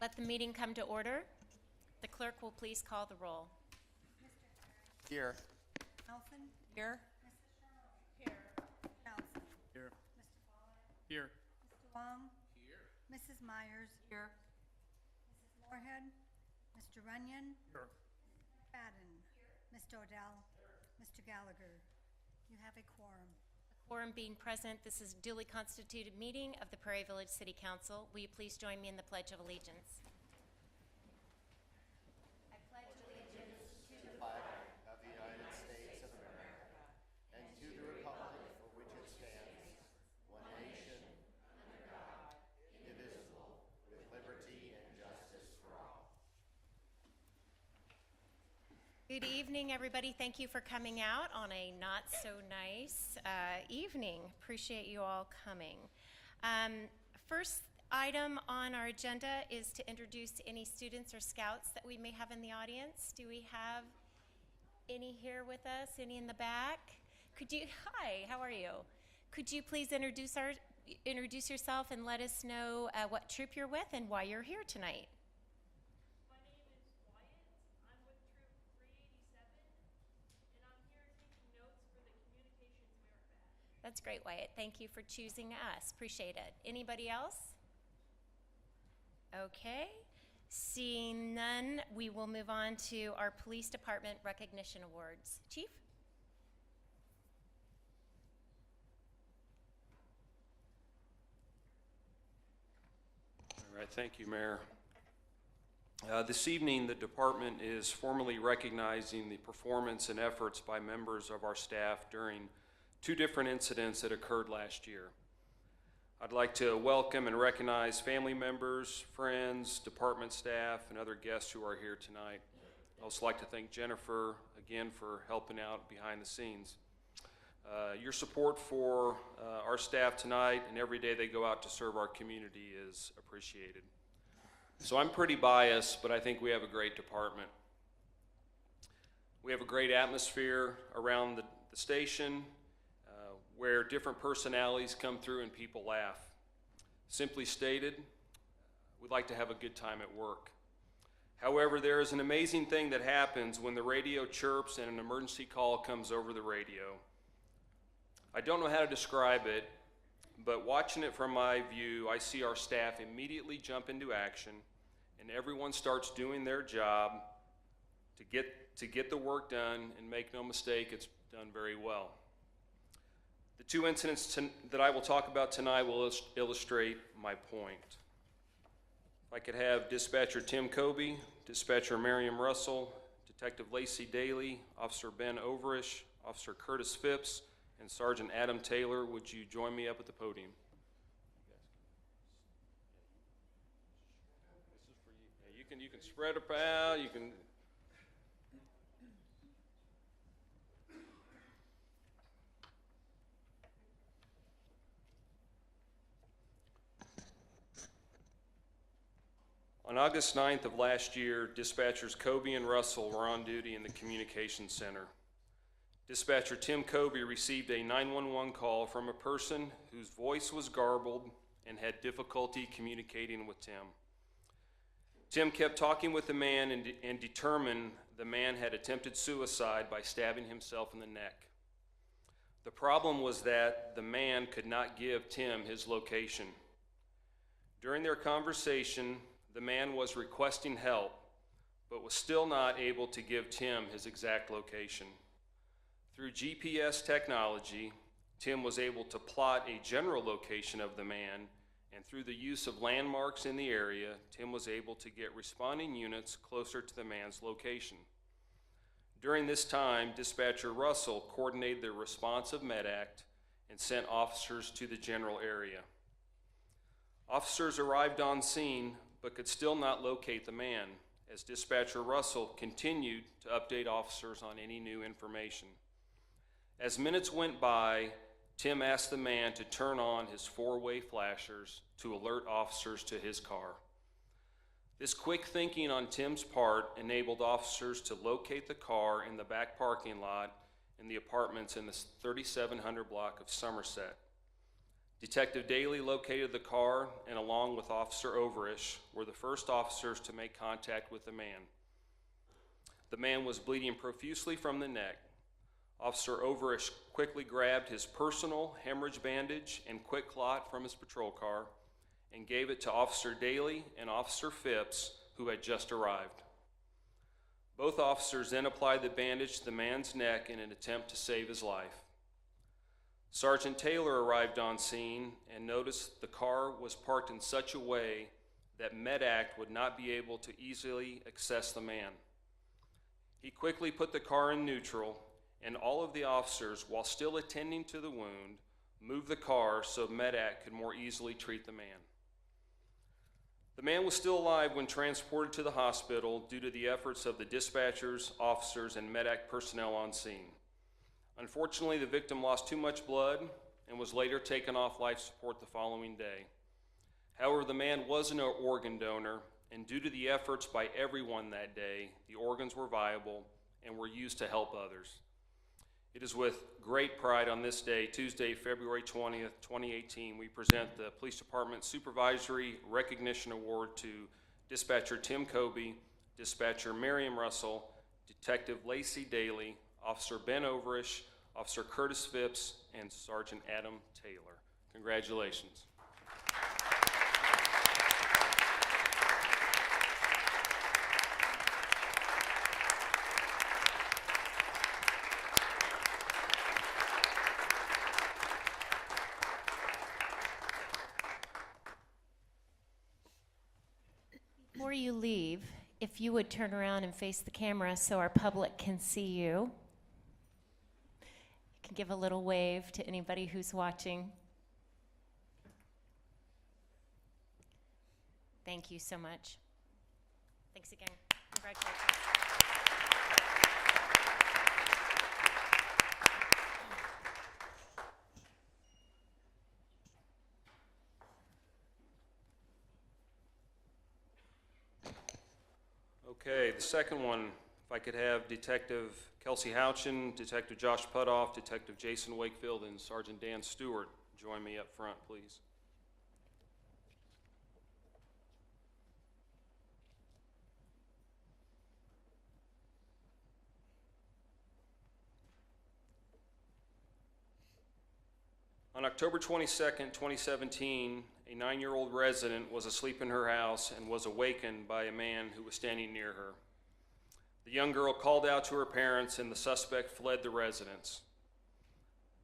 [SPEAKER 7] Let the meeting come to order. The clerk will please call the roll.
[SPEAKER 11] Here.
[SPEAKER 15] Nelson? Here.
[SPEAKER 10] Here.
[SPEAKER 15] Nelson?
[SPEAKER 8] Here.
[SPEAKER 15] Mr. Fowler?
[SPEAKER 8] Here.
[SPEAKER 15] Mr. Long? Here. Mrs. Myers?
[SPEAKER 10] Here.
[SPEAKER 15] Mrs. Moorhead? Mr. Runyon?
[SPEAKER 8] Here.
[SPEAKER 15] Fadden? Mr. Odell? Mr. Gallagher? You have a quorum.
[SPEAKER 7] Quorum being present, this is a duly constituted meeting of the Prairie Village City Council. Will you please join me in the Pledge of Allegiance? I pledge allegiance to the flag
[SPEAKER 11] Of the United States of America, and to the republic for which it stands, one nation, under God, indivisible, with liberty and justice for all.
[SPEAKER 7] Good evening, everybody. Thank you for coming out on a not-so-nice evening. Appreciate you all coming. First item on our agenda is to introduce any students or scouts that we may have in the audience. Do we have any here with us? Any in the back? Hi, how are you? Could you please introduce yourself and let us know what troop you're with and why you're here tonight?
[SPEAKER 18] My name is Wyatt. I'm with Troop 387, and I'm here taking notes for the Communications Merit Badge.
[SPEAKER 7] That's great, Wyatt. Thank you for choosing us. Appreciate it. Anybody else? Okay. Seeing none, we will move on to our Police Department Recognition Awards. Chief?
[SPEAKER 19] All right, thank you, Mayor. This evening, the department is formally recognizing the performance and efforts by members of our staff during 2 different incidents that occurred last year. I'd like to welcome and recognize family members, friends, department staff, and other guests who are here tonight. I'd also like to thank Jennifer again for helping out behind the scenes. Your support for our staff tonight and every day they go out to serve our community is appreciated. So I'm pretty biased, but I think we have a great department. We have a great atmosphere around the station where different personalities come through and people laugh. Simply stated, we'd like to have a good time at work. However, there is an amazing thing that happens when the radio chirps and an emergency call comes over the radio. I don't know how to describe it, but watching it from my view, I see our staff immediately jump into action and everyone starts doing their job to get the work done, and make no mistake, it's done very well. The 2 incidents that I will talk about tonight will illustrate my point. If I could have Dispatcher Tim Kobe, Dispatcher Miriam Russell, Detective Lacey Daly, Officer Ben Overish, Officer Curtis Phipps, and Sergeant Adam Taylor, would you join me up at the podium? This is for you. Yeah, you can spread it out. You can. On August 9th of last year, dispatchers Kobe and Russell were on duty in the communications center. Dispatcher Tim Kobe received a 911 call from a person whose voice was garbled and had difficulty communicating with Tim. Tim kept talking with the man and determined the man had attempted suicide by stabbing himself in the neck. The problem was that the man could not give Tim his location. During their conversation, the man was requesting help, but was still not able to give Tim his exact location. Through GPS technology, Tim was able to plot a general location of the man, and through the use of landmarks in the area, Tim was able to get responding units closer to the man's location. During this time, Dispatcher Russell coordinated the response of MedAct and sent officers to the general area. Officers arrived on scene, but could still not locate the man, as Dispatcher Russell continued to update officers on any new information. As minutes went by, Tim asked the man to turn on his 4-way flashers to alert officers to his car. This quick thinking on Tim's part enabled officers to locate the car in the back parking lot in the apartments in the 3700 block of Somerset. Detective Daly located the car and, along with Officer Overish, were the first officers to make contact with the man. The man was bleeding profusely from the neck. Officer Overish quickly grabbed his personal hemorrhage bandage and quick clot from his patrol car and gave it to Officer Daly and Officer Phipps, who had just arrived. Both officers then applied the bandage to the man's neck in an attempt to save his life. Sergeant Taylor arrived on scene and noticed the car was parked in such a way that MEDAC would not be able to easily access the man. He quickly put the car in neutral, and all of the officers, while still attending to the wound, moved the car so MEDAC could more easily treat the man. The man was still alive when transported to the hospital due to the efforts of the dispatchers, officers, and MEDAC personnel on scene. Unfortunately, the victim lost too much blood and was later taken off life support the following day. However, the man was an organ donor, and due to the efforts by everyone that day, the organs were viable and were used to help others. It is with great pride on this day, Tuesday, February 20th, 2018, we present the Police Department Supervisory Recognition Award to Dispatcher Tim Kobe, Dispatcher Miriam Russell, Detective Lacey Daly, Officer Ben Overish, Officer Curtis Phipps, and Sergeant Adam Taylor. Congratulations.
[SPEAKER 7] Before you leave, if you would turn around and face the camera so our public can see you. You can give a little wave to anybody who's watching. Thank you so much. Thanks again. Congratulations.
[SPEAKER 19] Okay, the second one, if I could have Detective Kelsey Houchin, Detective Josh Putoff, Detective Jason Wakefield, and Sergeant Dan Stewart join me up front, please. On October 22nd, 2017, a 9-year-old resident was asleep in her house and was awakened by a man who was standing near her. The young girl called out to her parents, and the suspect fled the residence.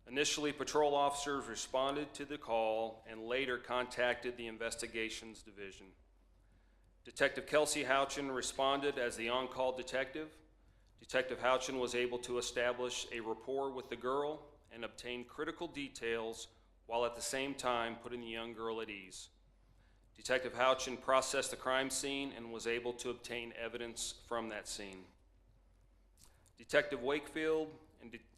[SPEAKER 19] Initially, patrol officers responded to the call and later contacted the investigations division. Detective Kelsey Houchin responded as the on-call detective. Detective Houchin was able to establish a rapport with the girl and obtain critical details while at the same time putting the young girl at ease. Detective Houchin processed the crime scene and was able to obtain evidence from that scene. Detective Wakefield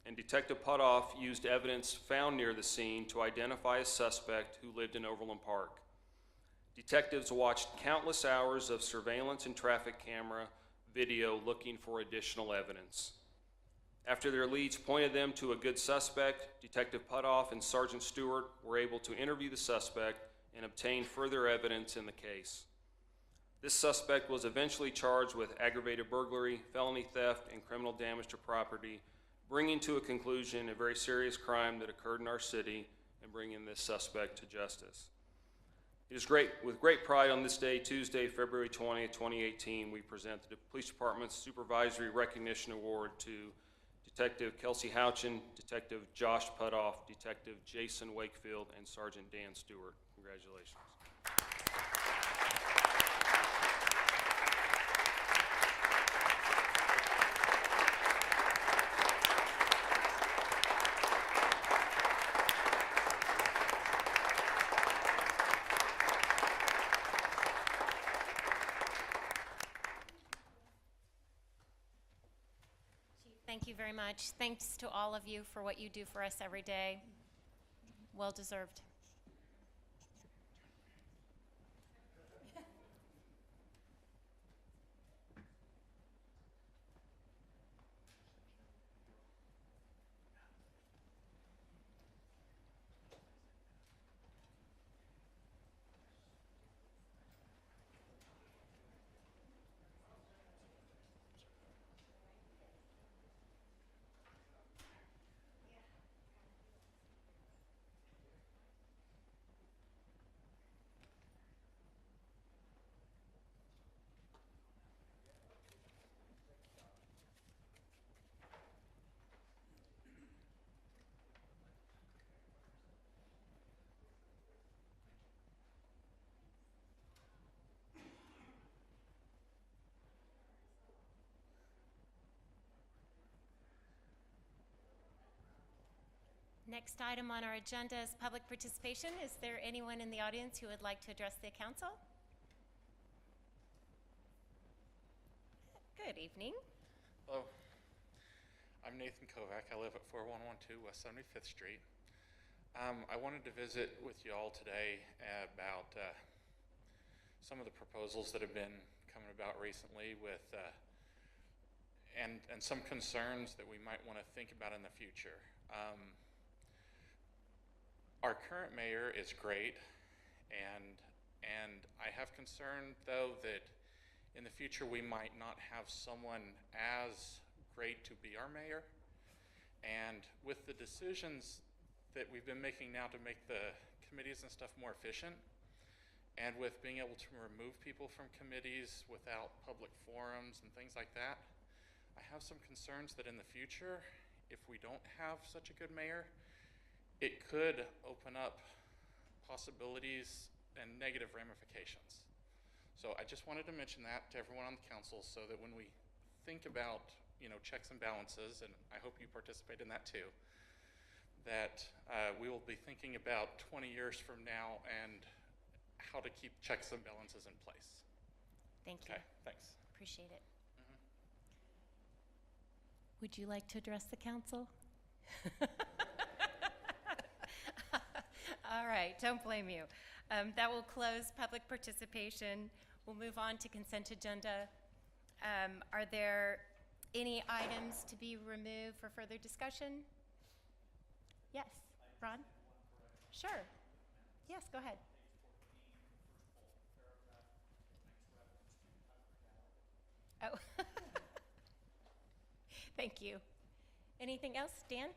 [SPEAKER 19] and Detective Putoff used evidence found near the scene to identify a suspect who lived in Overland Park. Detectives watched countless hours of surveillance and traffic camera video looking for additional evidence. After their leads pointed them to a good suspect, Detective Putoff and Sergeant Stewart were able to interview the suspect and obtain further evidence in the case. This suspect was eventually charged with aggravated burglary, felony theft, and criminal damage to property, bringing to a conclusion a very serious crime that occurred in our city and bringing this suspect to justice. It is with great pride on this day, Tuesday, February 20th, 2018, we present the Police Department's Supervisory Recognition Award to Detective Kelsey Houchin, Detective Josh Putoff, Detective Jason Wakefield, and Sergeant Dan Stewart. Congratulations.
[SPEAKER 7] Thank you very much. Thanks to all of you for what you do for us every day. Well deserved. Next item on our agenda is public participation. Is there anyone in the audience who would like to address the council? Good evening.
[SPEAKER 20] Hello. I'm Nathan Kovac. I live at 4112 West 75th Street. I wanted to visit with you all today about some of the proposals that have been coming about recently with and some concerns that we might want to think about in the future. Our current mayor is great, and I have concern though that in the future we might not have someone as great to be our mayor. And with the decisions that we've been making now to make the committees and stuff more efficient, and with being able to remove people from committees without public forums and things like that, I have some concerns that in the future, if we don't have such a good mayor, it could open up possibilities and negative ramifications. So I just wanted to mention that to everyone on the council so that when we think about, you know, checks and balances, and I hope you participate in that too, that we will be thinking about 20 years from now and how to keep checks and balances in place.
[SPEAKER 7] Thank you.
[SPEAKER 20] Okay, thanks.
[SPEAKER 7] Appreciate it. Would you like to address the council? All right, don't blame you. That will close public participation. We'll move on to consent agenda. Are there any items to be removed for further discussion? Yes, Ron? Sure. Yes, go ahead. Oh. Thank you. Anything else, Dan?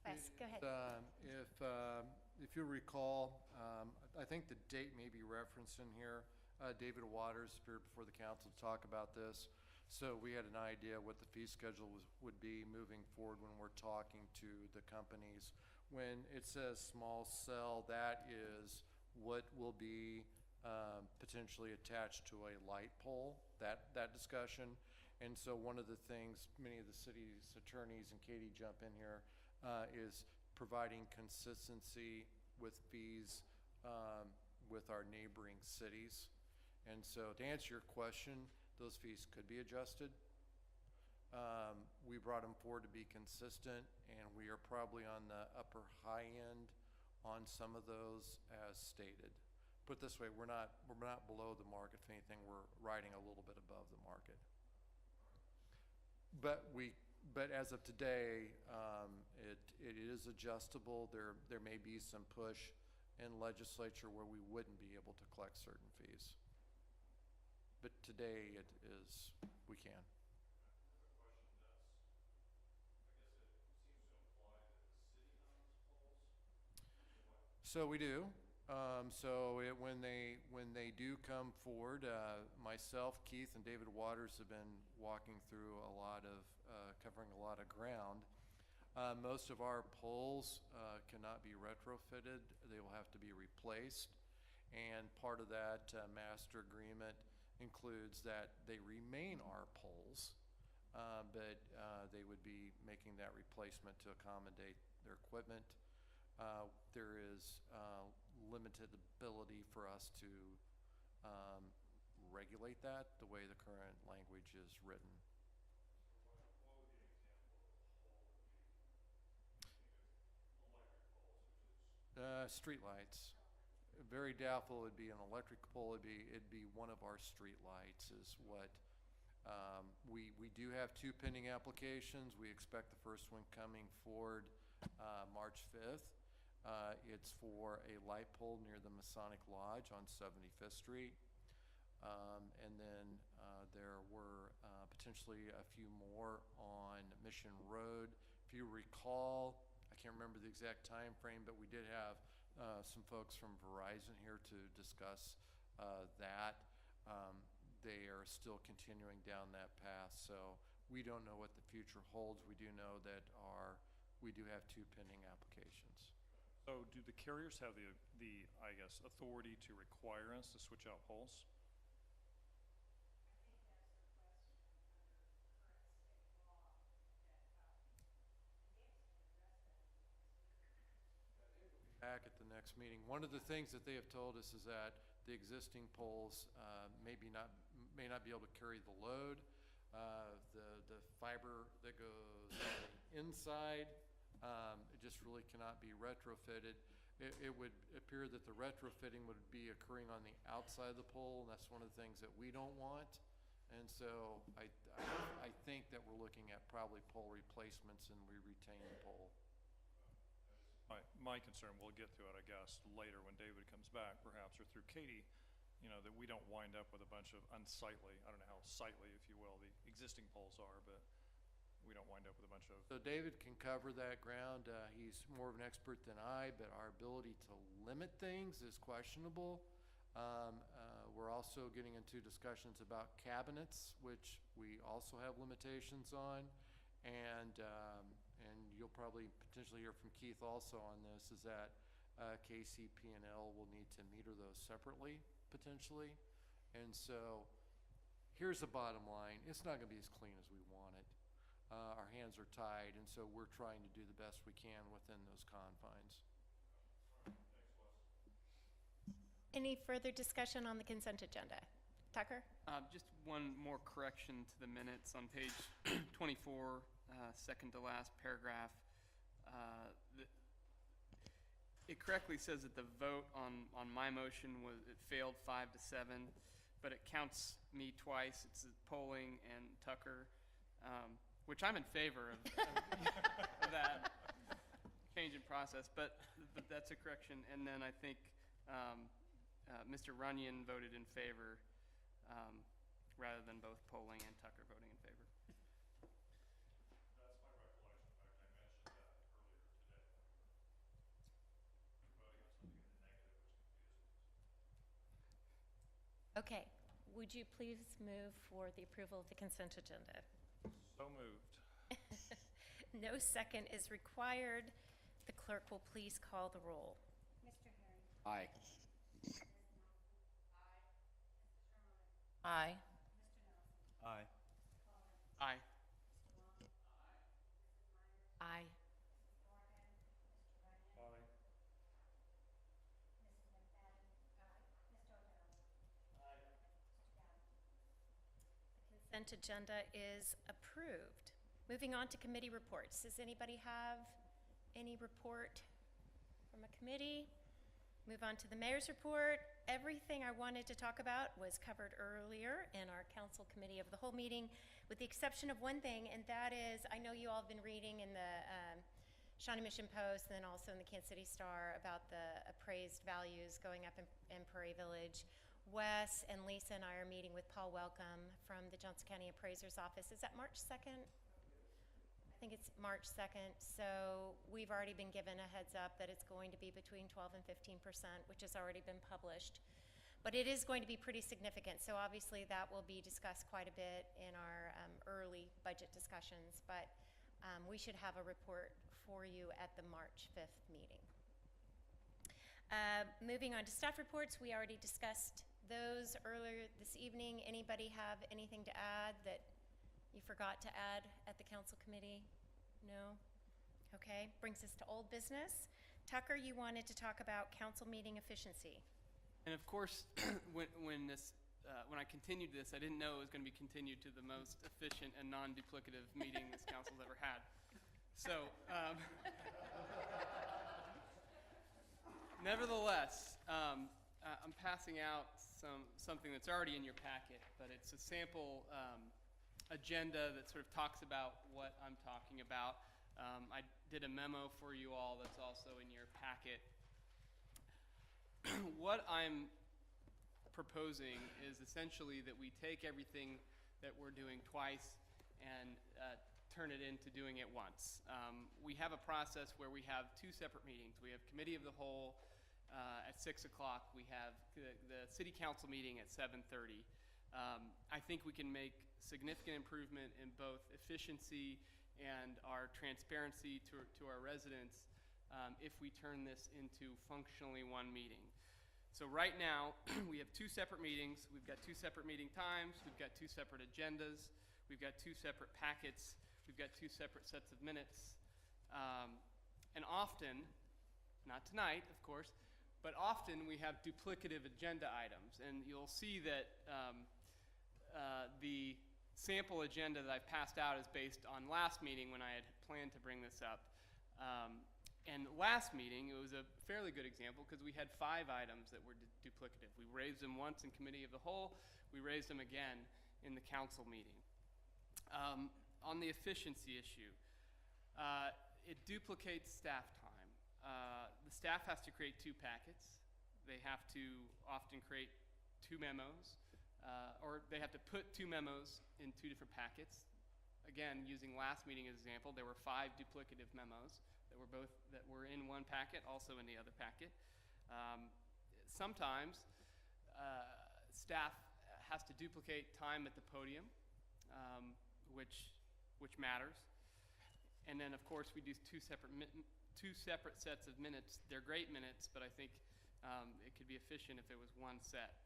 [SPEAKER 7] Yes, go ahead.
[SPEAKER 6] If you recall, I think the date may be referenced in here. David Waters appeared before the council to talk about this. So we had an idea what the fee schedule would be moving forward when we're talking to the companies. When it says small cell, that is what will be potentially attached to a light pole, that discussion. And so one of the things many of the city's attorneys, and Katie jump in here, is providing consistency with fees with our neighboring cities. And so to answer your question, those fees could be adjusted. We brought them forward to be consistent, and we are probably on the upper high end on some of those as stated. Put it this way, we're not below the market. If anything, we're riding a little bit above the market. But as of today, it is adjustable. There may be some push in legislature where we wouldn't be able to collect certain fees. But today it is, we can. So we do. When they do come forward, myself, Keith, and David Waters have been walking through covering a lot of ground. Most of our poles cannot be retrofitted. They will have to be replaced. And part of that master agreement includes that they remain our poles, but they would be making that replacement to accommodate their equipment. There is limited ability for us to regulate that the way the current language is written. Street lights. Very doubtful it'd be an electric pole. It'd be one of our street lights is what we do have 2 pending applications. We expect the first one coming forward March 5th. It's for a light pole near the Masonic Lodge on 75th Street. And then there were potentially a few more on Mission Road. If you recall, I can't remember the exact time frame, but we did have some folks from Verizon here to discuss that. they are still continuing down that path. So we don't know what the future holds. We do know that we do have 2 pending applications.
[SPEAKER 1] So do the carriers have the, I guess, authority to require us to switch out poles?
[SPEAKER 6] Back at the next meeting. One of the things that they have told us is that the existing poles may not be able to carry the load. The fiber that goes inside, it just really cannot be retrofitted. It would appear that the retrofitting would be occurring on the outside of the pole, and that's one of the things that we don't want. And so I think that we're looking at probably pole replacements, and we retain the pole.
[SPEAKER 1] My concern, we'll get to it, I guess, later when David comes back, perhaps, or through Katie, that we don't wind up with a bunch of unsightly, I don't know how sightly, if you will, the existing poles are, but we don't wind up with a bunch of.
[SPEAKER 6] So David can cover that ground. He's more of an expert than I, but our ability to limit things is questionable. We're also getting into discussions about cabinets, which we also have limitations on, and you'll probably potentially hear from Keith also on this, is that KCP&L will need to meter those separately, potentially. And so here's the bottom line. It's not going to be as clean as we want it. Our hands are tied, and so we're trying to do the best we can within those confines.
[SPEAKER 7] Any further discussion on the consent agenda? Tucker?
[SPEAKER 8] Just one more correction to the minutes on page 24, second to last paragraph. It correctly says that the vote on my motion it failed 5-7, but it counts me twice. It's polling and Tucker, which I'm in favor of that change in process, but that's a correction. And then I think Mr. Runyon voted in favor rather than both polling and Tucker voting in favor.
[SPEAKER 1] That's my recollection. In fact, I mentioned that earlier today. Voting on something in the negative, which confused me.
[SPEAKER 7] Okay, would you please move for the approval of the consent agenda?
[SPEAKER 1] So moved.
[SPEAKER 7] No second is required. The clerk will please call the roll.
[SPEAKER 11] Aye.
[SPEAKER 15] Aye.
[SPEAKER 14] Aye.
[SPEAKER 8] Aye.
[SPEAKER 10] Aye.
[SPEAKER 7] Consent agenda is approved. Moving on to committee reports. Does anybody have any report from a committee? Move on to the mayor's report. Everything I wanted to talk about was covered earlier in our council committee of the whole meeting, with the exception of one thing, and that is, I know you all have been reading in the Shawnee Mission Post and then also in the Kansas City Star about the appraised values going up in Prairie Village. Wes and Lisa and I are meeting with Paul Welcome from the Johnson County Appraiser's Office. Is that March 2nd? I think it's March 2nd. So we've already been given a heads up that it's going to be between 12 and 15%, which has already been published. But it is going to be pretty significant. So obviously that will be discussed quite a bit in our early budget discussions. But we should have a report for you at the March 5th meeting. Moving on to staff reports, we already discussed those earlier this evening. Anybody have anything to add that you forgot to add at the council committee? No? Okay, brings us to old business. Tucker, you wanted to talk about council meeting efficiency.
[SPEAKER 8] And of course, when I continued this, I didn't know it was going to be continued to the most efficient and non-duplicative meeting this council's ever had. So, nevertheless, I'm passing out something that's already in your packet, but it's a sample agenda that sort of talks about what I'm talking about. I did a memo for you all that's also in your packet. What I'm proposing is essentially that we take everything that we're doing twice and turn it into doing it once. We have a process where we have two separate meetings. We have committee of the whole at 6 o'clock. We have the city council meeting at 7:30. I think we can make significant improvement in both efficiency and our transparency to our residents if we turn this into functionally one meeting. So right now, we have 2 separate meetings. We've got 2 separate meeting times. We've got 2 separate agendas. We've got 2 separate packets. We've got 2 separate sets of minutes. And often, not tonight, of course, but often we have duplicative agenda items. And you'll see that the sample agenda that I've passed out is based on last meeting when I had planned to bring this up. And last meeting, it was a fairly good example because we had 5 items that were duplicative. We raised them once in committee of the whole. We raised them again in the council meeting. On the efficiency issue, it duplicates staff time. The staff has to create 2 packets. They have to often create 2 memos, or they have to put 2 memos in 2 different packets. Again, using last meeting as an example, there were 5 duplicative memos that were in one packet, also in the other packet. Sometimes staff has to duplicate time at the podium, which matters. And then, of course, we do 2 separate sets of minutes. They're great minutes, but I think it could be efficient if it was one set.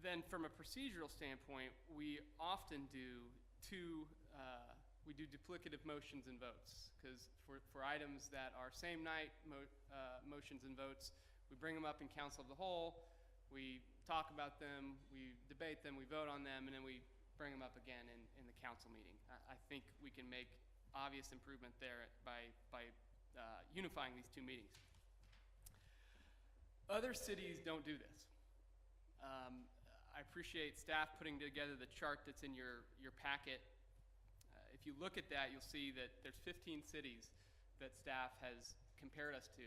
[SPEAKER 8] Then, from a procedural standpoint, we often do duplicative motions and votes, because for items that are same night motions and votes, we bring them up in council of the whole, we talk about them, we debate them, we vote on them, and then we bring them up again in the council meeting. I think we can make obvious improvement there by unifying these 2 meetings. Other cities don't do this. I appreciate staff putting together the chart that's in your packet. If you look at that, you'll see that there's 15 cities that staff has compared us to.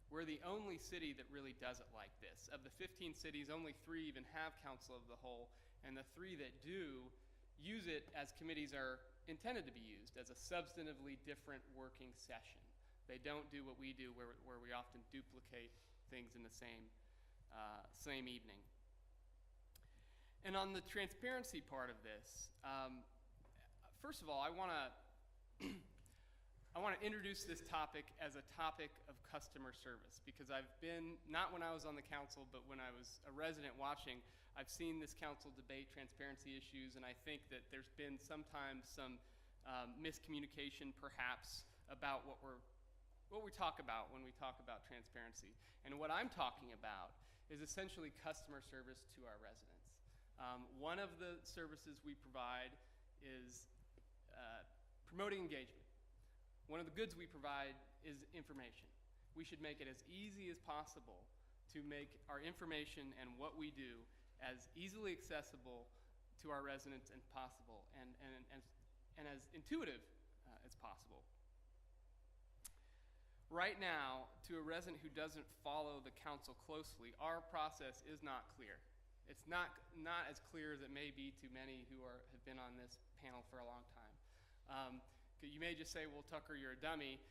[SPEAKER 8] We're the only city that really does it like this. Of the 15 cities, only 3 even have council of the whole, and the 3 that do use it as committees are intended to be used, as a substantively different working session. They don't do what we do, where we often duplicate things in the same evening. And on the transparency part of this, first of all, I want to introduce this topic as a topic of customer service, because I've been, not when I was on the council, but when I was a resident watching, I've seen this council debate transparency issues, and I think that there's been sometimes some miscommunication, perhaps, about what we talk about when we talk about transparency. And what I'm talking about is essentially customer service to our residents. One of the services we provide is promoting engagement. One of the goods we provide is information. We should make it as easy as possible to make our information and what we do as easily accessible to our residents as possible, and as intuitive as possible. Right now, to a resident who doesn't follow the council closely, our process is not clear. It's not as clear as it may be to many who have been on this panel for a long time. You may just say, well, Tucker, you're a dummy,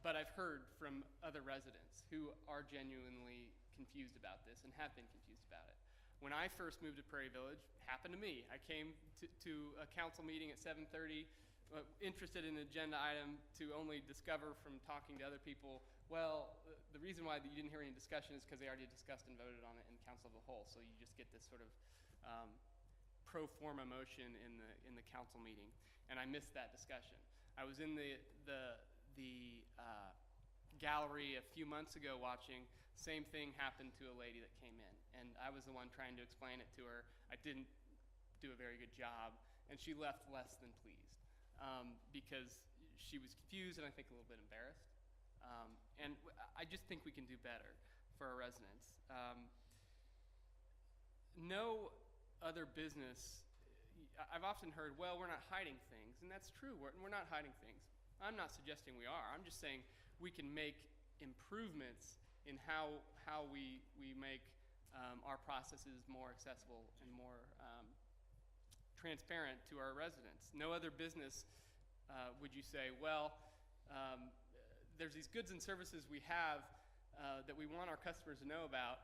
[SPEAKER 8] but I've heard from other residents who are genuinely confused about this and have been confused about it. When I first moved to Prairie Village, it happened to me. I came to a council meeting at 7:30, interested in an agenda item, to only discover from talking to other people, well, the reason why you didn't hear any discussion is because they already discussed and voted on it in council of the whole. So you just get this sort of pro forma motion in the council meeting, and I missed that discussion. I was in the gallery a few months ago watching. Same thing happened to a lady that came in, and I was the one trying to explain it to her. I didn't do a very good job, and she left less than pleased because she was confused and I think a little bit embarrassed. And I just think we can do better for our residents. No other business, I've often heard, well, we're not hiding things, and that's true, we're not hiding things. I'm not suggesting we are. I'm just saying we can make improvements in how we make our processes more accessible and more transparent to our residents. No other business would you say, well, there's these goods and services we have that we want our customers to know about,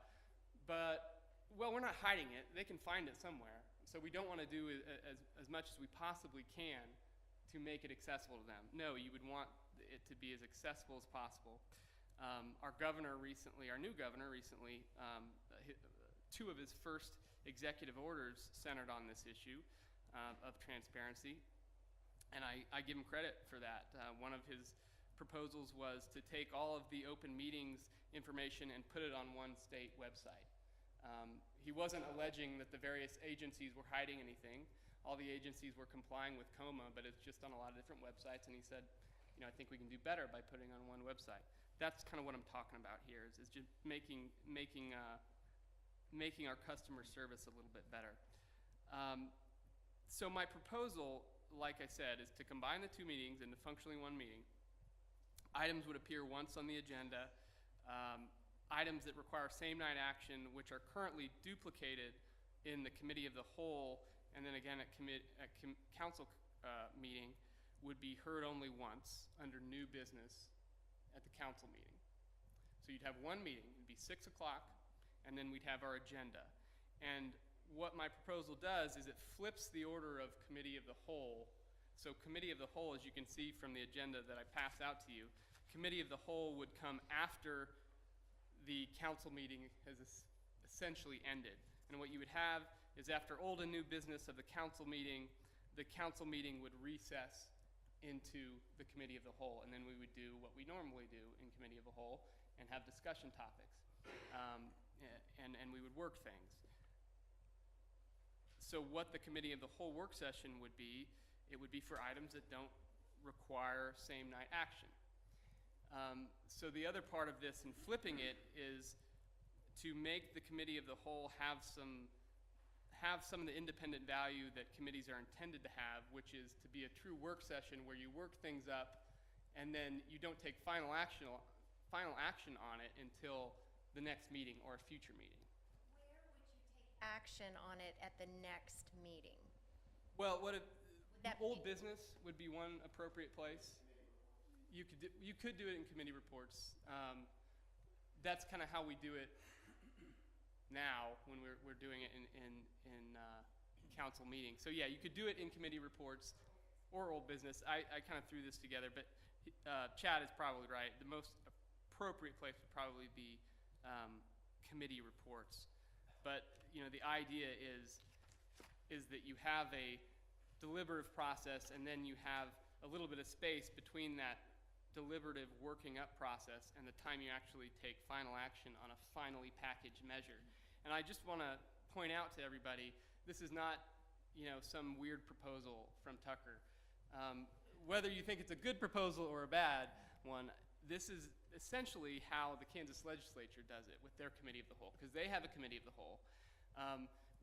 [SPEAKER 8] but well, we're not hiding it. They can find it somewhere. So we don't want to do as much as we possibly can to make it accessible to them. No, you would want it to be as accessible as possible. Our governor recently, our new governor recently, two of his first executive orders centered on this issue of transparency, and I give him credit for that. One of his proposals was to take all of the open meetings information and put it on one state website. He wasn't alleging that the various agencies were hiding anything. All the agencies were complying with COMA, but it's just on a lot of different websites, and he said, I think we can do better by putting on one website. That's kind of what I'm talking about here, is just making our customer service a little bit better. So my proposal, like I said, is to combine the two meetings into functionally one meeting. Items would appear once on the agenda. Items that require same-night action, which are currently duplicated in the committee of the whole, and then again at council meeting, would be heard only once under new business at the council meeting. So you'd have one meeting, it'd be 6 o'clock, and then we'd have our agenda. And what my proposal does is it flips the order of committee of the whole. So committee of the whole, as you can see from the agenda that I passed out to you, committee of the whole would come after the council meeting has essentially ended. And what you would have is after old and new business of the council meeting would recess into the committee of the whole, and then we would do what we normally do in committee of the whole and have discussion topics, and we would work things. So what the committee of the whole work session would be, it would be for items that don't require same-night action. So the other part of this in flipping it is to make the committee of the whole have some of the independent value that committees are intended to have, which is to be a true work session where you work things up and then you don't take final action on it until the next meeting or a future meeting.
[SPEAKER 7] Where would you take action on it at the next meeting?
[SPEAKER 8] Well, old business would be one appropriate place. You could do it in committee reports. That's kind of how we do it now when we're doing it in council meetings. So yeah, you could do it in committee reports or old business. I kind of threw this together, but Chad is probably right. The most appropriate place would probably be committee reports. But the idea is that you have a deliberative process, and then you have a little bit of space between that deliberative working up process and the time you actually take final action on a finally packaged measure. And I just want to point out to everybody, this is not, some weird proposal from Tucker. Whether you think it's a good proposal or a bad one, this is essentially how the Kansas legislature does it with their committee of the whole, because they have a committee of the whole.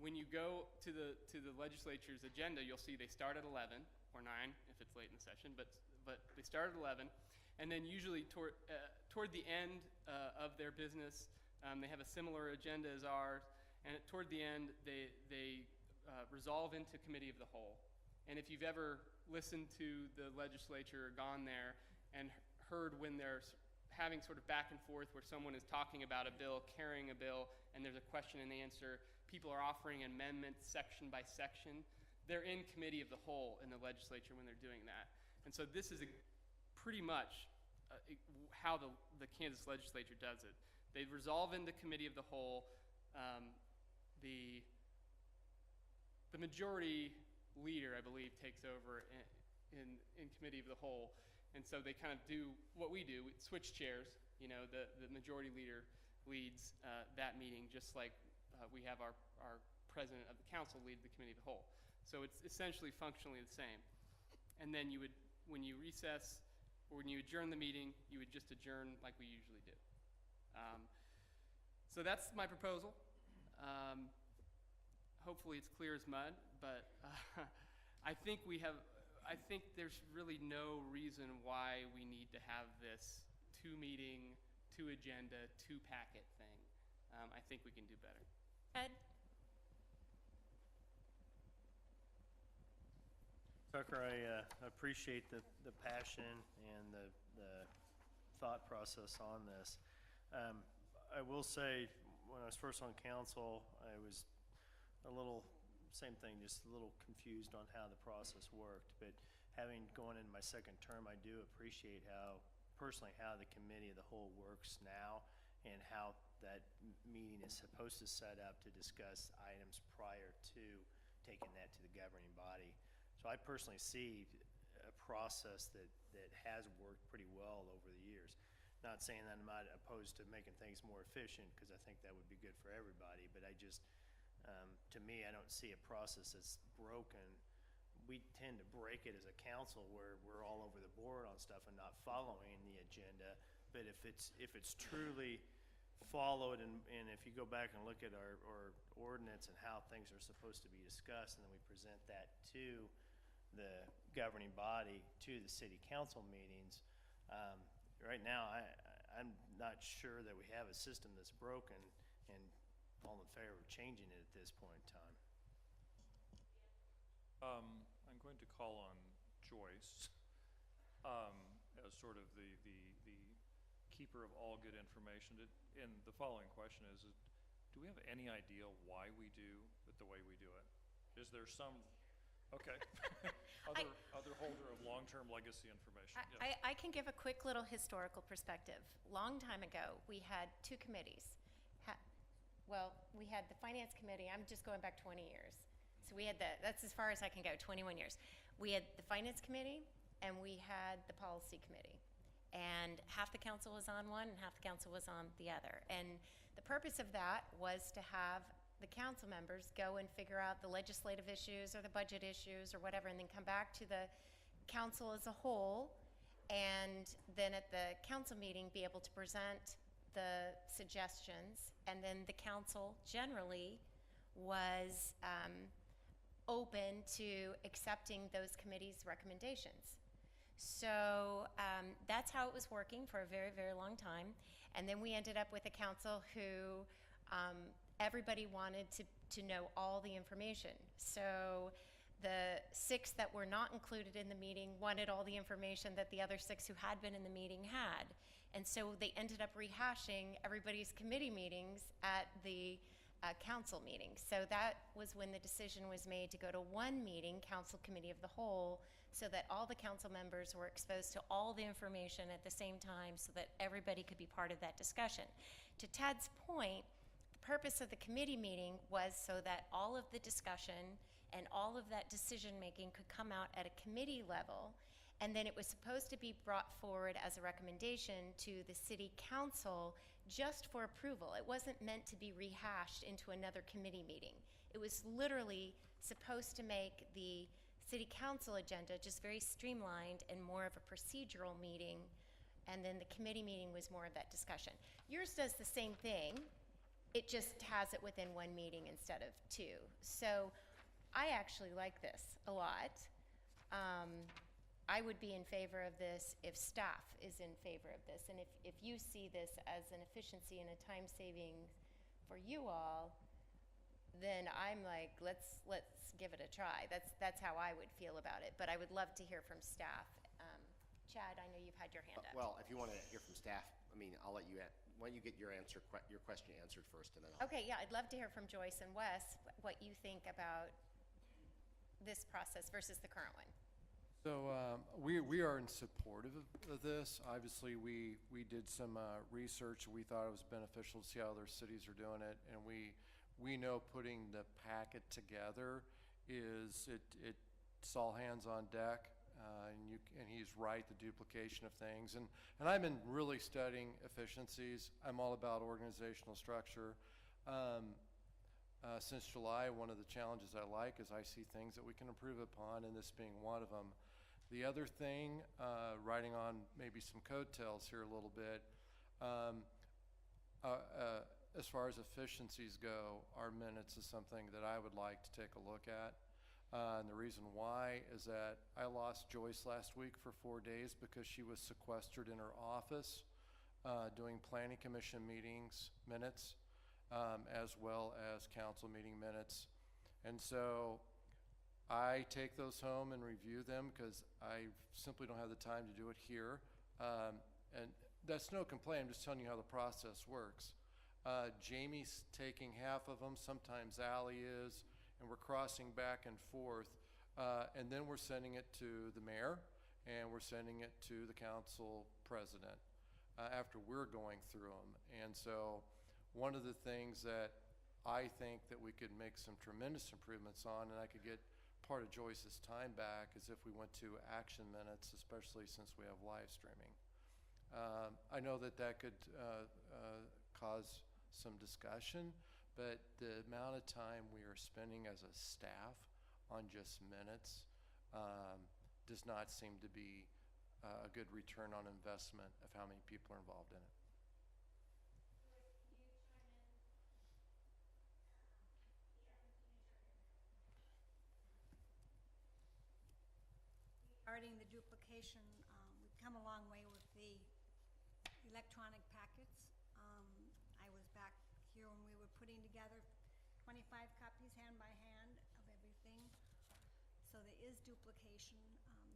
[SPEAKER 8] When you go to the legislature's agenda, you'll see they start at 11 or 9 if it's late in the session, but they start at 11, and then usually toward the end of their business, they have a similar agenda as ours, and toward the end, they resolve into committee of the whole. And if you've ever listened to the legislature or gone there and heard when they're having sort of back and forth where someone is talking about a bill, carrying a bill, and there's a question and answer, people are offering amendments section by section, they're in committee of the whole in the legislature when they're doing that. And so this is pretty much how the Kansas legislature does it. They resolve into committee of the whole. The majority leader, I believe, takes over in committee of the whole. And so they kind of do what we do, switch chairs. The majority leader leads that meeting, just like we have our president of the council lead the committee of the whole. So it's essentially functionally the same. And then when you recess or when you adjourn the meeting, you would just adjourn like we usually do. So that's my proposal. Hopefully it's clear as mud, but I think there's really no reason why we need to have this 2-meeting, 2-agenda, 2-packet thing. I think we can do better.
[SPEAKER 7] Ed?
[SPEAKER 14] Tucker, I appreciate the passion and the thought process on this. I will say when I was first on council, I was a little, same thing, just a little confused on how the process worked. But having gone into my second term, I do appreciate personally how the committee of the whole works now, and how that meeting is supposed to set up to discuss items prior to taking that to the governing body. So I personally see a process that has worked pretty well over the years. Not saying that I'm not opposed to making things more efficient, because I think that would be good for everybody, but I just, to me, I don't see a process that's broken. We tend to break it as a council where we're all over the board on stuff and not following the agenda. But if it's truly followed, and if you go back and look at our ordinance and how things are supposed to be discussed, and then we present that to the governing body, to the city council meetings, right now, I'm not sure that we have a system that's broken, and all in favor of changing it at this point in time.
[SPEAKER 1] I'm going to call on Joyce as sort of the keeper of all good information. And the following question is, do we have any idea why we do it the way we do it? Is there some, okay, other holder of long-term legacy information? Yes.
[SPEAKER 7] I can give a quick little historical perspective. Long time ago, we had two committees. We had the Finance Committee. I'm just going back 20 years. So we had that's as far as I can go, 21 years. We had the Finance Committee and we had the Policy Committee. And half the council was on one and half the council was on the other. And the purpose of that was to have the council members go and figure out the legislative issues or the budget issues or whatever, and then come back to the council as a whole, and then at the council meeting be able to present the suggestions, and then the council generally was open to accepting those committees' recommendations. So that's how it was working for a very, very long time. And then we ended up with a council who everybody wanted to know all the information. So the 6 that were not included in the meeting wanted all the information that the other 6 who had been in the meeting had. And so they ended up rehashing everybody's committee meetings at the council meeting. So that was when the decision was made to go to one meeting, Council Committee of the Whole, so that all the council members were exposed to all the information at the same time, so that everybody could be part of that discussion. To Ted's point, the purpose of the committee meeting was so that all of the discussion and all of that decision-making could come out at a committee level, and then it was supposed to be brought forward as a recommendation to the city council just for approval. It wasn't meant to be rehashed into another committee meeting. It was literally supposed to make the city council agenda just very streamlined and more of a procedural meeting, and then the committee meeting was more of that discussion. Yours does the same thing. It just has it within one meeting instead of 2. So I actually like this a lot. I would be in favor of this if staff is in favor of this. And if you see this as an efficiency and a time saving for you all, then I'm like, let's give it a try. That's how I would feel about it. But I would love to hear from staff. Chad, I know you've had your hand up.
[SPEAKER 11] Well, if you want to hear from staff, I mean, I'll let you, why don't you get your question answered first, and then I'll.
[SPEAKER 7] Okay, yeah, I'd love to hear from Joyce and Wes what you think about this process versus the current one.
[SPEAKER 6] So we are in support of this. Obviously, we did some research. We thought it was beneficial to see how other cities are doing it, and we know putting the packet together it's all hands on deck, and he's right, the duplication of things. And I've been really studying efficiencies. I'm all about organizational structure. Since July, one of the challenges I like is I see things that we can improve upon, and this being one of them. The other thing, riding on maybe some coattails here a little bit, as far as efficiencies go, our minutes is something that I would like to take a look at. And the reason why is that I lost Joyce last week for 4 days because she was sequestered in her office doing planning commission meetings minutes, as well as council meeting minutes. And so I take those home and review them because I simply don't have the time to do it here. And that's no complaint, I'm just telling you how the process works. Jamie's taking half of them, sometimes Ally is, and we're crossing back and forth. And then we're sending it to the mayor, and we're sending it to the council president after we're going through them. And so one of the things that I think that we could make some tremendous improvements on, and I could get part of Joyce's time back, is if we went to action minutes, especially since we have live streaming. I know that that could cause some discussion, but the amount of time we are spending as a staff on just minutes does not seem to be a good return on investment of how many people are involved in it.
[SPEAKER 21] Regarding the duplication, we've come a long way with the electronic packets. I was back here when we were putting together 25 copies hand by hand of everything. So there is duplication.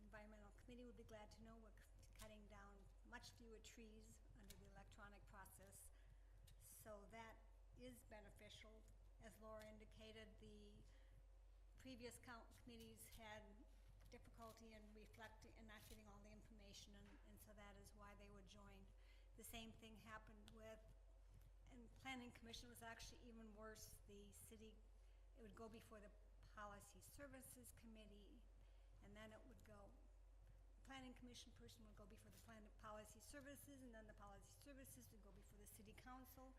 [SPEAKER 21] Environmental Committee would be glad to know we're cutting down much fewer trees under the electronic process. So that is beneficial. As Laura indicated, the previous committees had difficulty in reflecting and not getting all the information, and so that is why they were joined. The same thing happened with, and Planning Commission was actually even worse. The city, it would go before the Policy Services Committee, and then it would go, the Planning Commission person would go before the Policy Services, and then the Policy Services would go before the City Council.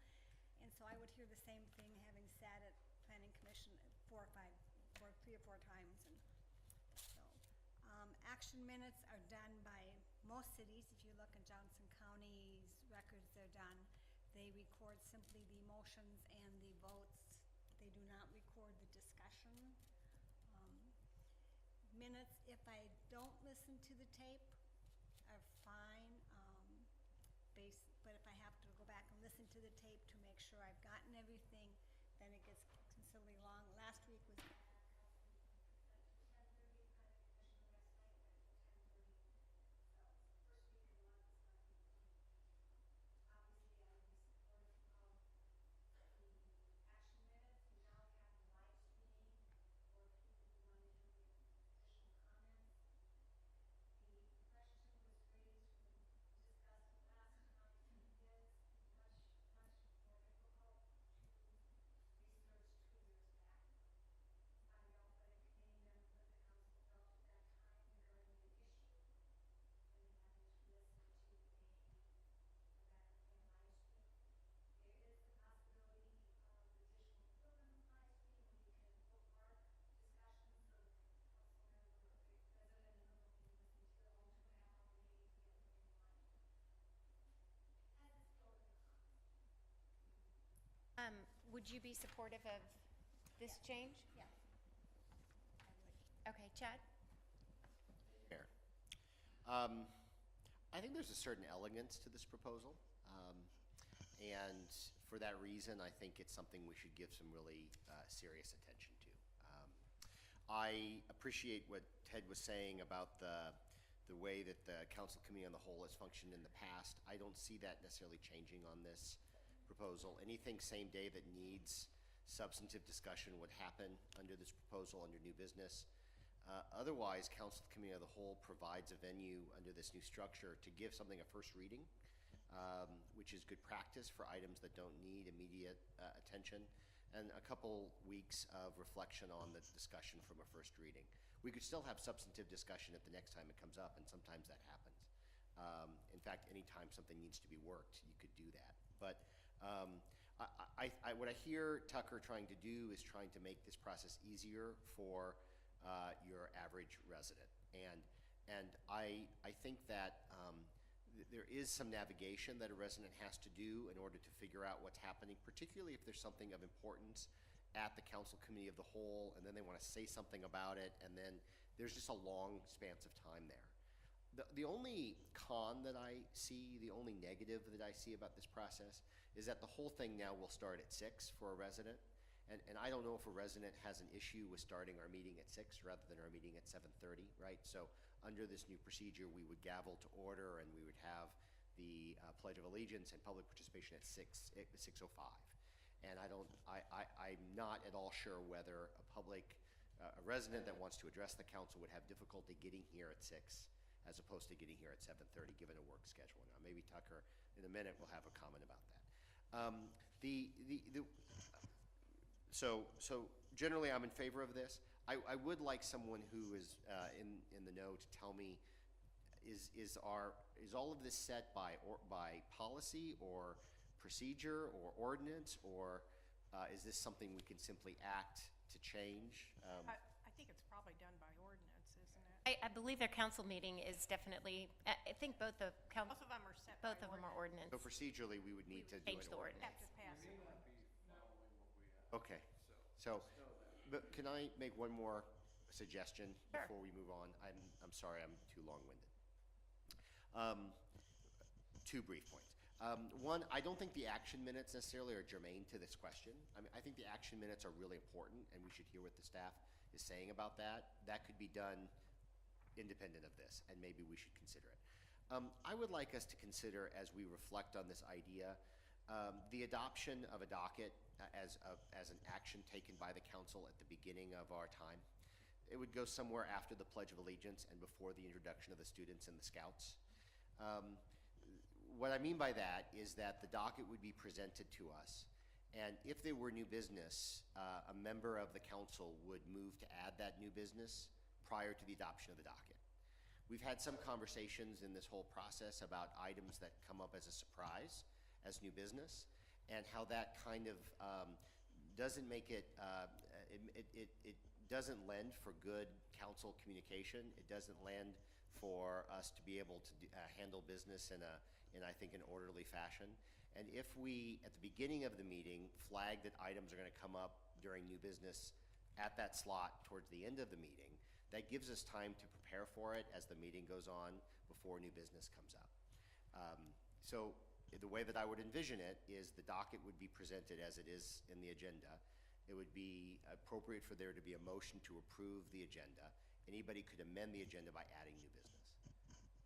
[SPEAKER 21] And so I would hear the same thing, having sat at Planning Commission 3 or 4 times. And so, action minutes are done by most cities. If you look at Johnson County's records, they're done. They record simply the motions and the votes. They do not record the discussion. Minutes, if I don't listen to the tape, are fine. But if I have to go back and listen to the tape to make sure I've gotten everything, then it gets considerably long. Last week was
[SPEAKER 7] would you be supportive of this change?
[SPEAKER 21] Yeah.
[SPEAKER 7] Okay, Chad?
[SPEAKER 11] Mayor. I think there's a certain elegance to this proposal. And for that reason, I think it's something we should give some really serious attention to. I appreciate what Ted was saying about the way that the Council Committee on the Whole has functioned in the past. I don't see that necessarily changing on this proposal. Anything same day that needs substantive discussion would happen under this proposal, under new business. Otherwise, Council Committee of the Whole provides a venue under this new structure to give something a first reading, which is good practice for items that don't need immediate attention, and a couple weeks of reflection on the discussion from a first reading. We could still have substantive discussion at the next time it comes up, and sometimes that happens. In fact, anytime something needs to be worked, you could do that. But what I hear Tucker trying to do is trying to make this process easier for your average resident. And I think that there is some navigation that a resident has to do in order to figure out what's happening, particularly if there's something of importance at the Council Committee of the Whole, and then they want to say something about it, and then there's just a long span of time there. The only con that I see, the only negative that I see about this process is that the whole thing now will start at 6 for a resident. And I don't know if a resident has an issue with starting our meeting at 6 rather than our meeting at 7:30, right? So under this new procedure, we would gavel to order and we would have the Pledge of Allegiance and public participation at 6:05. And I'm not at all sure whether a resident that wants to address the council would have difficulty getting here at 6 as opposed to getting here at 7:30, given a work schedule. Now, maybe Tucker, in a minute, will have a comment about that. So generally, I'm in favor of this. I would like someone who is in the know to tell me, is all of this set by policy or procedure or ordinance, or is this something we can simply act to change?
[SPEAKER 10] I think it's probably done by ordinance, isn't it?
[SPEAKER 7] I believe their council meeting is definitely, I think both of them are
[SPEAKER 10] set
[SPEAKER 7] both
[SPEAKER 10] by
[SPEAKER 7] of them are ordinance.
[SPEAKER 11] So procedurally, we would need to do
[SPEAKER 7] Change
[SPEAKER 11] an
[SPEAKER 7] the
[SPEAKER 11] ordinance.
[SPEAKER 10] Have to pass it.
[SPEAKER 11] Okay, so, but can I make one more suggestion
[SPEAKER 7] Sure.
[SPEAKER 11] before we move on? I'm sorry, I'm too long-winded. Two brief points. One, I don't think the action minutes necessarily are germane to this question. I mean, I think the action minutes are really important, and we should hear what the staff is saying about that. That could be done independent of this, and maybe we should consider it. I would like us to consider, as we reflect on this idea, the adoption of a docket as an action taken by the council at the beginning of our time. It would go somewhere after the Pledge of Allegiance and before the introduction of the students and the scouts. What I mean by that is that the docket would be presented to us, and if there were new business, a member of the council would move to add that new business prior to the adoption of the docket. We've had some conversations in this whole process about items that come up as a surprise, as new business, and how that kind of doesn't make it doesn't lend for good council communication. It doesn't lend for us to be able to handle business in I think an orderly fashion. And if we, at the beginning of the meeting, flag that items are going to come up during new business at that slot towards the end of the meeting, that gives us time to prepare for it as the meeting goes on before new business comes up. So the way that I would envision it is the docket would be presented as it is in the agenda. It would be appropriate for there to be a motion to approve the agenda. Anybody could amend the agenda by adding new business,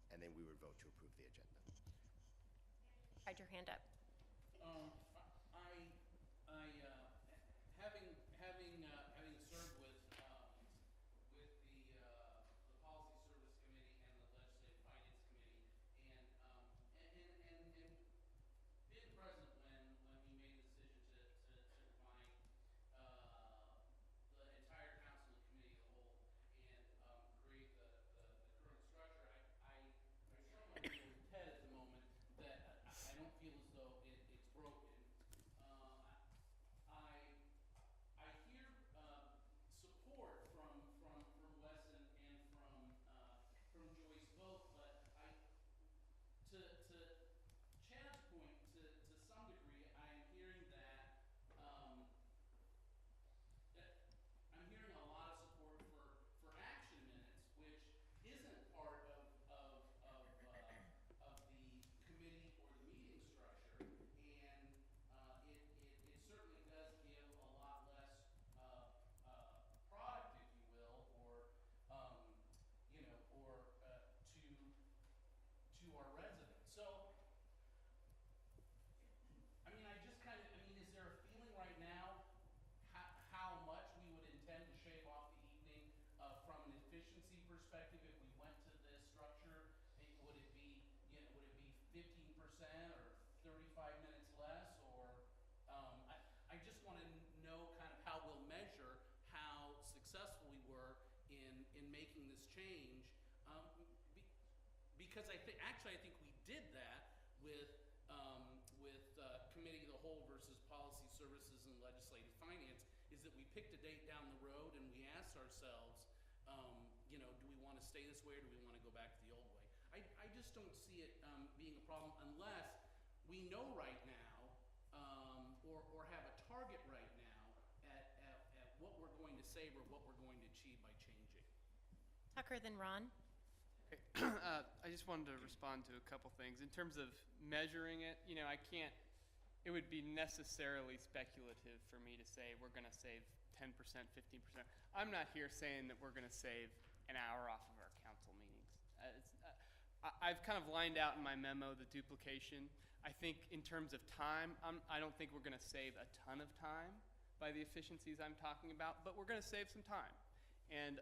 [SPEAKER 11] and then we would vote to approve the agenda.
[SPEAKER 7] Had your hand up.
[SPEAKER 2] Having served with the Policy Service Committee and the Legislative Finance Committee, and being present when we made the decision to combine the entire council and committee as a whole and create the current structure, I show my little head at the moment that I don't feel as though it's broken. I hear support from Wesson and from Joyce both, but to Chad's point, to some degree, I am hearing that I'm hearing a lot of support for action minutes, which isn't part of the committee or the meeting structure, and it certainly does give a lot less product, if you will, or to our residents. So, I mean, is there a feeling right now how much we would intend to shave off the evening from an efficiency perspective if we went to this structure? Would it be 15% or 35 minutes less, or I just want to know kind of how we'll measure how successful we were in making this change, because I think we did that with Committee of the Whole versus Policy Services and Legislative Finance, is that we picked a date down the road and we asked ourselves, do we want to stay this way or do we want to go back to the old way? I just don't see it being a problem unless we know right now or have a target right now at what we're going to save or what we're going to achieve by changing.
[SPEAKER 7] Tucker, then Ron.
[SPEAKER 8] I just wanted to respond to a couple things. In terms of measuring it, it would be necessarily speculative for me to say we're going to save 10%, 15%. I'm not here saying that we're going to save an hour off of our council meetings. I've kind of lined out in my memo the duplication. I think in terms of time, I don't think we're going to save a ton of time by the efficiencies I'm talking about, but we're going to save some time. And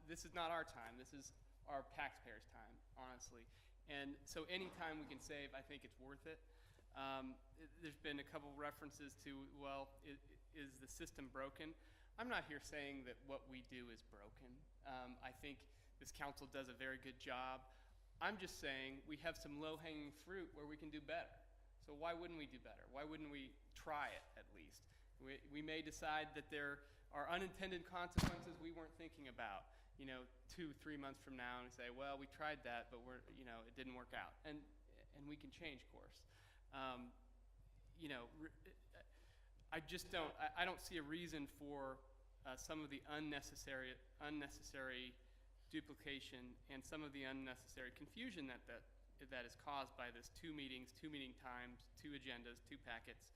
[SPEAKER 8] this is not our time. This is our taxpayers' time, honestly. And so any time we can save, I think it's worth it. There's been a couple references to, well, is the system broken? I'm not here saying that what we do is broken. I think this council does a very good job. I'm just saying we have some low-hanging fruit where we can do better. So why wouldn't we do better? Why wouldn't we try it at least? We may decide that there are unintended consequences we weren't thinking about, 2-3 months from now, and say, well, we tried that, but it didn't work out, and we can change course. I just don't. I don't see a reason for some of the unnecessary duplication and some of the unnecessary confusion that is caused by this 2 meetings, 2 meeting times, 2 agendas, 2 packets.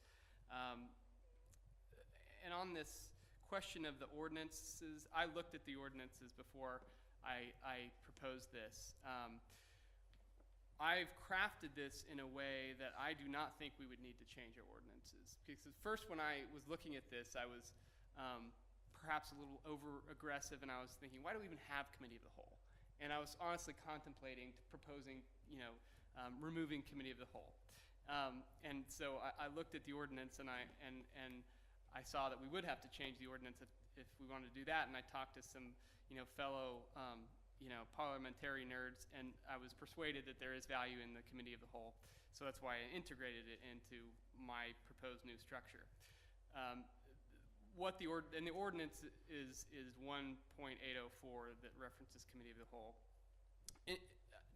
[SPEAKER 8] And on this question of the ordinances, I looked at the ordinances before I proposed this. I've crafted this in a way that I do not think we would need to change our ordinances. Because first, when I was looking at this, I was perhaps a little over-aggressive, and I was thinking, why do we even have committee of the whole? And I was honestly contemplating proposing, removing committee of the whole. And so I looked at the ordinance, and I saw that we would have to change the ordinance if we wanted to do that. And I talked to some, fellow, parliamentary nerds, and I was persuaded that there is value in the committee of the whole. So that's why I integrated it into my proposed new structure. The ordinance is 1.804 that references committee of the whole.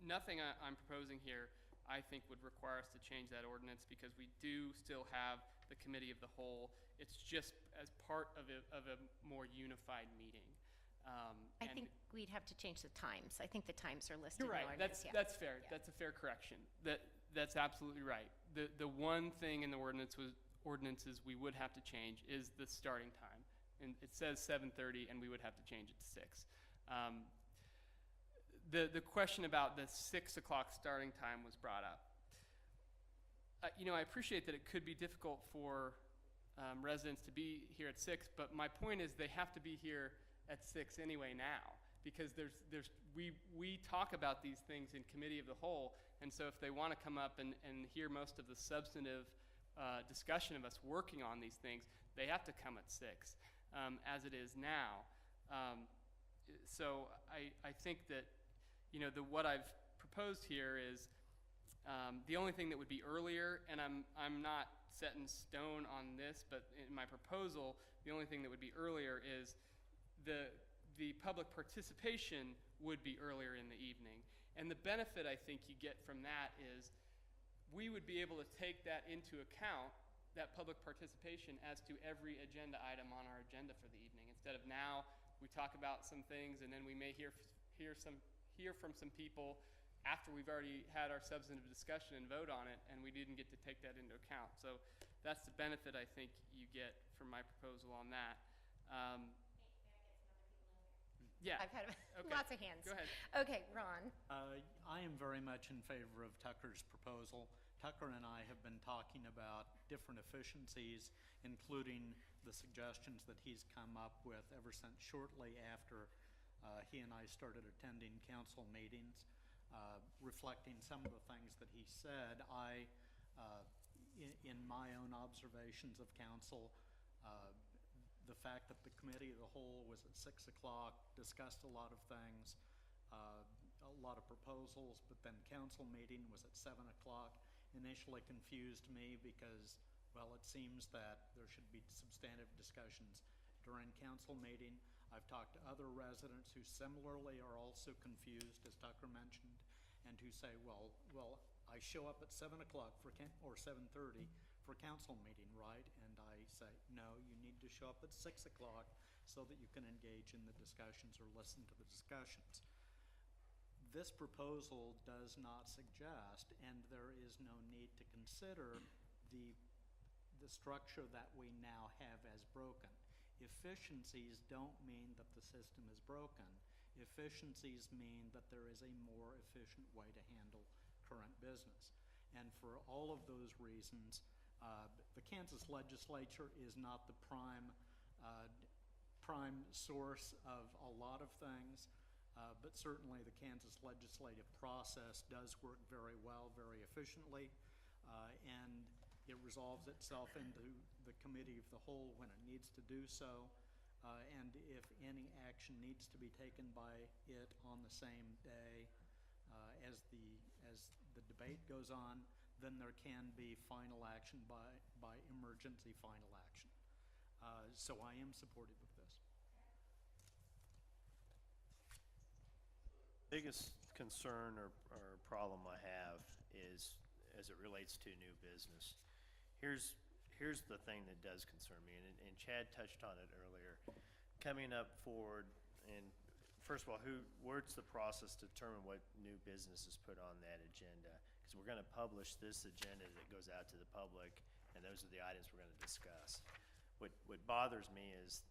[SPEAKER 8] Nothing I'm proposing here, I think, would require us to change that ordinance because we do still have the committee of the whole. It's just as part of a more unified meeting.
[SPEAKER 7] I think we'd have to change the times. I think the times are listed
[SPEAKER 8] You're right.
[SPEAKER 7] in the ordinance.
[SPEAKER 8] That's fair. Yeah. That's a fair correction. That's absolutely right. The one thing in the ordinances we would have to change is the starting time. And it says 7:30, and we would have to change it to 6. The question about the 6 o'clock starting time was brought up. I appreciate that it could be difficult for residents to be here at 6, but my point is they have to be here at 6 anyway now, because we talk about these things in committee of the whole, and so if they want to come up and hear most of the substantive discussion of us working on these things, they have to come at 6, as it is now. So I think that what I've proposed here is the only thing that would be earlier, and I'm not set in stone on this, but in my proposal, the only thing that would be earlier is the public participation would be earlier in the evening. And the benefit I think you get from that is we would be able to take that into account, that public participation, as to every agenda item on our agenda for the evening. Instead of now, we talk about some things and then we may hear from some people after we've already had our substantive discussion and vote on it, and we didn't get to take that into account. So that's the benefit I think you get from my proposal on that. Yeah.
[SPEAKER 7] I've had
[SPEAKER 8] Okay.
[SPEAKER 7] lots of hands.
[SPEAKER 8] Go ahead.
[SPEAKER 7] Okay, Ron.
[SPEAKER 13] I am very much in favor of Tucker's proposal. Tucker and I have been talking about different efficiencies, including the suggestions that he's come up with ever since shortly after he and I started attending council meetings. Reflecting some of the things that he said, in my own observations of council, the fact that the committee of the whole was at 6 o'clock, discussed a lot of things, a lot of proposals, but then council meeting was at 7 o'clock, initially confused me because, well, it seems that there should be substantive discussions during council meeting. I've talked to other residents who similarly are also confused, as Tucker mentioned, and who say, well, I show up at 7 o'clock or 7:30 for council meeting, right? And I say, no, you need to show up at 6 o'clock so that you can engage in the discussions or listen to the discussions. This proposal does not suggest, and there is no need to consider, the structure that we now have as broken. Efficiencies don't mean that the system is broken. Efficiencies mean that there is a more efficient way to handle current business. And for all of those reasons, the Kansas legislature is not the prime source of a lot of things, but certainly the Kansas legislative process does work very well, very efficiently, and it resolves itself into the committee of the whole when it needs to do so. And if any action needs to be taken by it on the same day as the debate goes on, then there can be final action by emergency final action. So I am supportive of this.
[SPEAKER 14] Biggest concern or problem I have is as it relates to new business. Here's the thing that does concern me, and Chad touched on it earlier. Coming up forward, and first of all, where's the process to determine what new business is put on that agenda? Because we're going to publish this agenda that goes out to the public, and those are the items we're going to discuss. What bothers me is,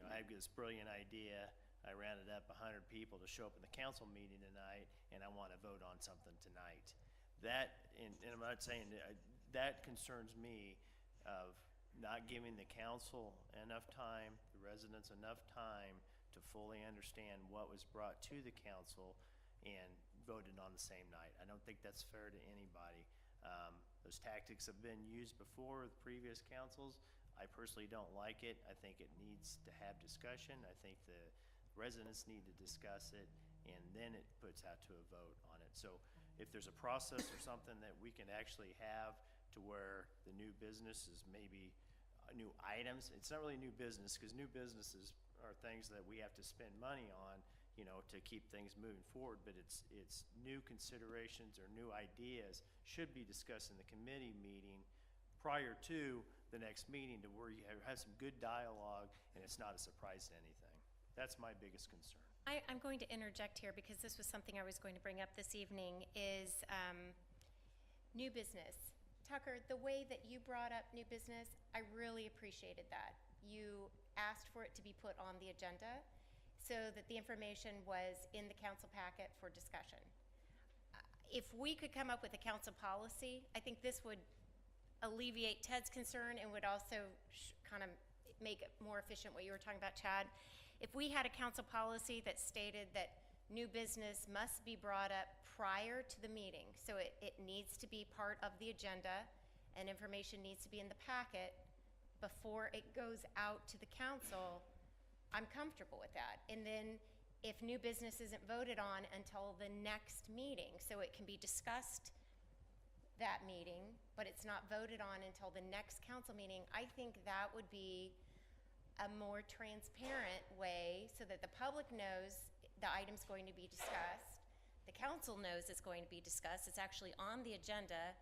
[SPEAKER 14] I have this brilliant idea. I rounded up 100 people to show up in the council meeting tonight, and I want to vote on something tonight. That, and I'm not saying that concerns me, of not giving the council enough time, the residents enough time to fully understand what was brought to the council and voted on the same night. I don't think that's fair to anybody. Those tactics have been used before with previous councils. I personally don't like it. I think it needs to have discussion. I think the residents need to discuss it, and then it puts out to a vote on it. So if there's a process or something that we can actually have to where the new business is maybe new items. It's not really new business, because new businesses are things that we have to spend money on, to keep things moving forward, but it's new considerations or new ideas should be discussed in the committee meeting prior to the next meeting, to where you have some good dialogue and it's not a surprise to anything. That's my biggest concern.
[SPEAKER 7] I'm going to interject here because this was something I was going to bring up this evening, is new business. Tucker, the way that you brought up new business, I really appreciated that. You asked for it to be put on the agenda so that the information was in the council packet for discussion. If we could come up with a council policy, I think this would alleviate Ted's concern and would also kind of make it more efficient, what you were talking about, Chad. If we had a council policy that stated that new business must be brought up prior to the meeting, so it needs to be part of the agenda and information needs to be in the packet before it goes out to the council, I'm comfortable with that. And then if new business isn't voted on until the next meeting, so it can be discussed that meeting, but it's not voted on until the next council meeting, I think that would be a more transparent way so that the public knows the item's going to be discussed. The council knows it's going to be discussed. It's actually on the agenda,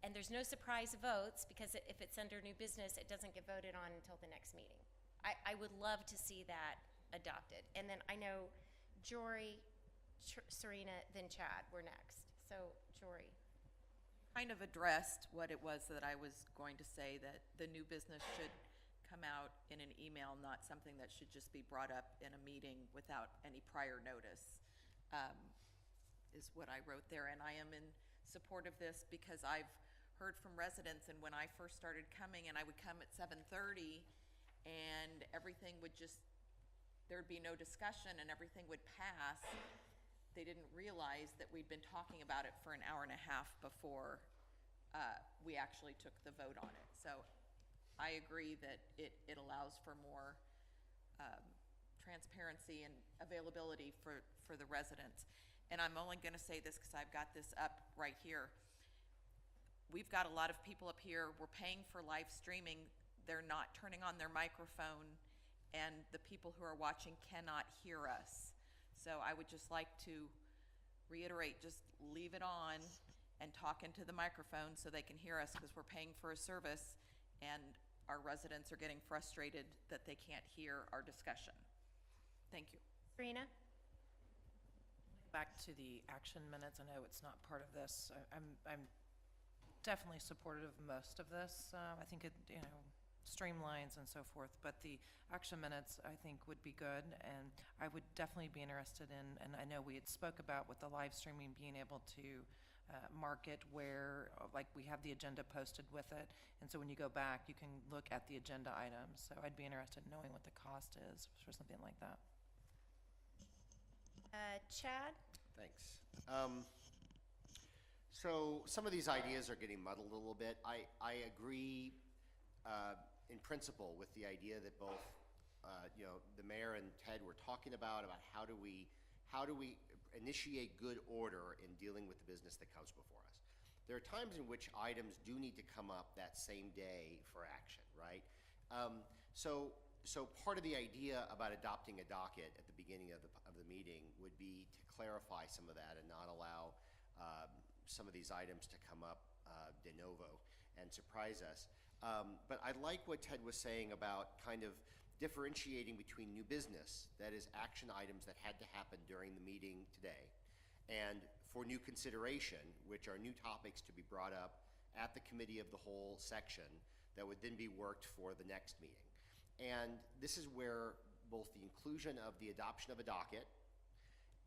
[SPEAKER 7] and there's no surprise votes, because if it's under new business, it doesn't get voted on until the next meeting. I would love to see that adopted. And then I know Jory, Serena, then Chad were next. So, Jory.
[SPEAKER 4] Kind of addressed what it was that I was going to say, that the new business should come out in an email, not something that should just be brought up in a meeting without any prior notice, is what I wrote there. And I am in support of this because I've heard from residents, and when I first started coming, and I would come at 7:30, and everything would just, there'd be no discussion and everything would pass. They didn't realize that we'd been talking about it for an hour and a half before we actually took the vote on it. So I agree that it allows for more transparency and availability for the residents. And I'm only going to say this because I've got this up right here. We've got a lot of people up here. We're paying for live streaming. They're not turning on their microphone, and the people who are watching cannot hear us. So I would just like to reiterate, just leave it on and talk into the microphone so they can hear us, because we're paying for a service and our residents are getting frustrated that they can't hear our discussion. Thank you.
[SPEAKER 7] Serena?
[SPEAKER 15] Back to the action minutes, I know it's not part of this. I'm definitely supportive of most of this. I think it, streamlines and so forth. But the action minutes, I think, would be good, and I would definitely be interested in, and I know we had spoke about with the live streaming, being able to mark it where, like, we have the agenda posted with it, and so when you go back, you can look at the agenda items. So I'd be interested in knowing what the cost is for something like that.
[SPEAKER 7] Chad?
[SPEAKER 11] Thanks. So some of these ideas are getting muddled a little bit. I agree in principle with the idea that both the mayor and Ted were talking about how do we initiate good order in dealing with the business that comes before us. There are times in which items do need to come up that same day for action, right? So part of the idea about adopting a docket at the beginning of the meeting would be to clarify some of that and not allow some of these items to come up de novo and surprise us. But I like what Ted was saying about kind of differentiating between new business, that is action items that had to happen during the meeting today, and for new consideration, which are new topics to be brought up at the committee of the whole section that would then be worked for the next meeting. And this is where both the inclusion of the adoption of a docket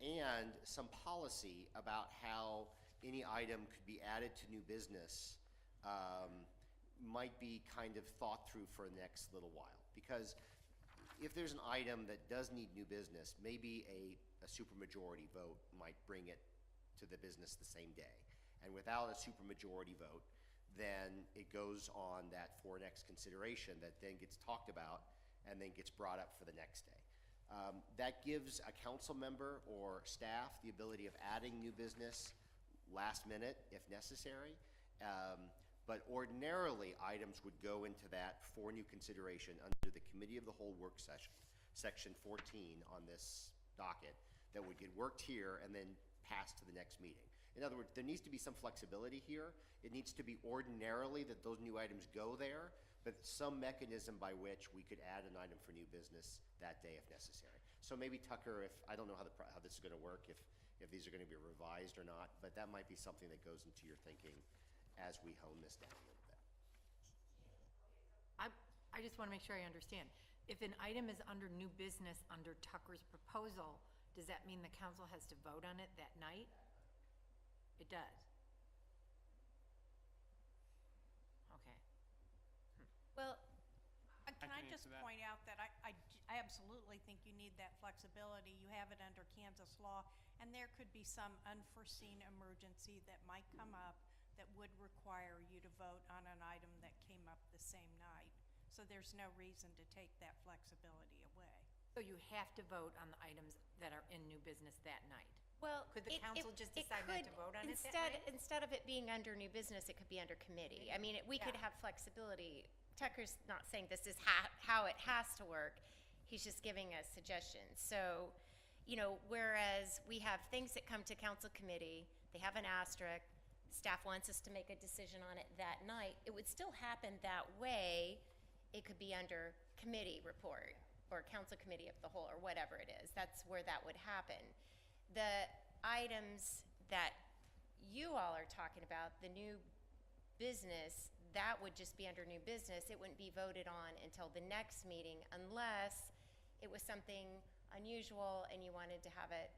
[SPEAKER 11] and some policy about how any item could be added to new business might be kind of thought through for the next little while. Because if there's an item that does need new business, maybe a supermajority vote might bring it to the business the same day. And without a supermajority vote, then it goes on that for next consideration that then gets talked about and then gets brought up for the next day. That gives a council member or staff the ability of adding new business last minute if necessary. But ordinarily, items would go into that for new consideration under the committee of the whole work session, section 14 on this docket, that would get worked here and then passed to the next meeting. In other words, there needs to be some flexibility here. It needs to be ordinarily that those new items go there, but some mechanism by which we could add an item for new business that day if necessary. So maybe Tucker, I don't know how this is going to work, if these are going to be revised or not, but that might be something that goes into your thinking as we hone this down a little bit.
[SPEAKER 10] I just want to make sure I understand. If an item is under new business under Tucker's proposal, does that mean the council has to vote on it that night? It does. Okay.
[SPEAKER 7] Well,
[SPEAKER 3] Can I just point out that I absolutely think you need that flexibility. You have it under Kansas law, and there could be some unforeseen emergency that might come up that would require you to vote on an item that came up the same night. So there's no reason to take that flexibility away.
[SPEAKER 10] So you have to vote on the items that are in new business that night?
[SPEAKER 7] Well,
[SPEAKER 10] Could the council just
[SPEAKER 7] it
[SPEAKER 10] decide not
[SPEAKER 7] could-
[SPEAKER 10] to vote on it that night?
[SPEAKER 7] Instead of it being under new business, it could be under committee. I mean, we could have flexibility. Tucker's not saying this is how it has to work. He's just giving us suggestions. So, whereas we have things that come to council committee, they have an asterisk, staff wants us to make a decision on it that night, it would still happen that way. It could be under committee report or council committee of the whole or whatever it is. That's where that would happen. The items that you all are talking about, the new business, that would just be under new business. It wouldn't be voted on until the next meeting unless it was something unusual and you wanted to have it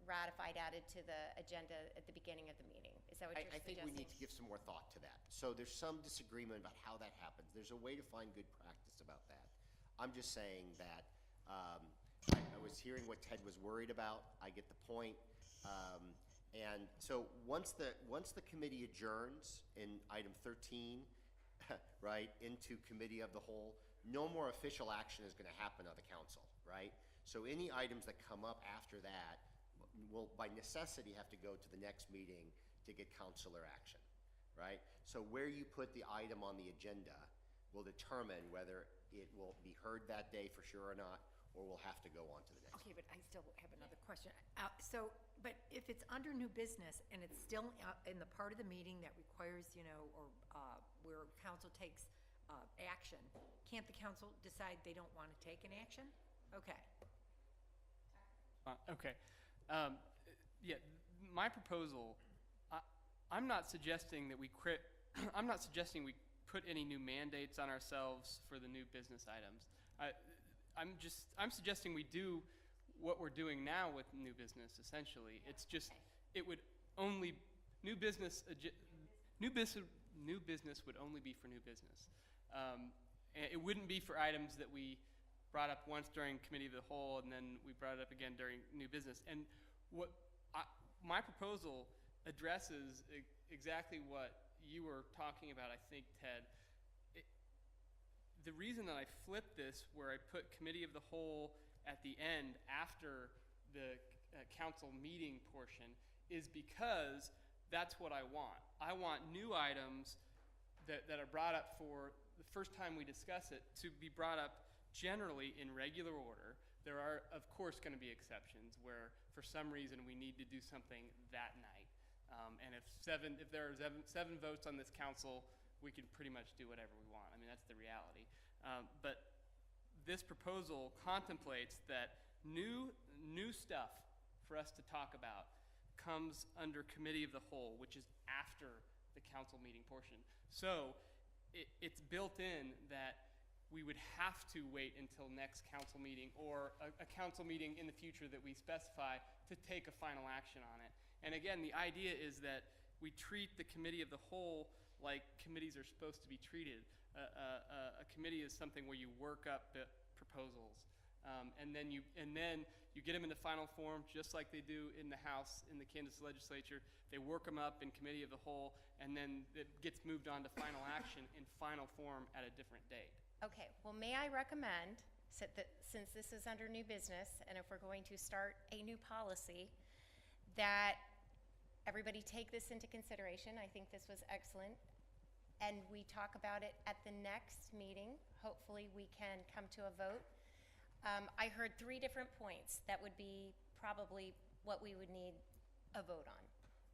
[SPEAKER 7] ratified, added to the agenda at the beginning of the meeting. Is that what you're
[SPEAKER 11] I think we
[SPEAKER 7] suggesting?
[SPEAKER 11] need to give some more thought to that. So there's some disagreement about how that happens. There's a way to find good practice about that. I'm just saying that I was hearing what Ted was worried about. I get the point. And so once the committee adjourns in item 13, right, into committee of the whole, no more official action is going to happen on the council, right? So any items that come up after that will by necessity have to go to the next meeting to get councilor action, right? So where you put the item on the agenda will determine whether it will be heard that day for sure or not, or will have to go on to the next.
[SPEAKER 10] Okay, but I still have another question. But if it's under new business and it's still in the part of the meeting that requires, or where council takes action, can't the council decide they don't want to take an action? Okay.
[SPEAKER 8] Okay. Yeah, my proposal, I'm not suggesting that I'm not suggesting we put any new mandates on ourselves for the new business items. I'm suggesting we do what we're doing now with new business, essentially. It's just, it would only, new business would only be for new business. And it wouldn't be for items that we brought up once during committee of the whole, and then we brought it up again during new business. And my proposal addresses exactly what you were talking about, I think, Ted. The reason that I flipped this, where I put committee of the whole at the end after the council meeting portion, is because that's what I want. I want new items that are brought up for the first time we discuss it to be brought up generally in regular order. There are, of course, going to be exceptions where, for some reason, we need to do something that night. And if there are seven votes on this council, we can pretty much do whatever we want. I mean, that's the reality. But this proposal contemplates that new stuff for us to talk about comes under committee of the whole, which is after the council meeting portion. So it's built in that we would have to wait until next council meeting or a council meeting in the future that we specify to take a final action on it. And again, the idea is that we treat the committee of the whole like committees are supposed to be treated. A committee is something where you work up the proposals, and then you get them into final form, just like they do in the House, in the Kansas legislature. They work them up in committee of the whole, and then it gets moved on to final action in final form at a different date.
[SPEAKER 7] Okay, well, may I recommend, since this is under new business, and if we're going to start a new policy, that everybody take this into consideration. I think this was excellent. And we talk about it at the next meeting. Hopefully we can come to a vote. I heard 3 different points that would be probably what we would need a vote on.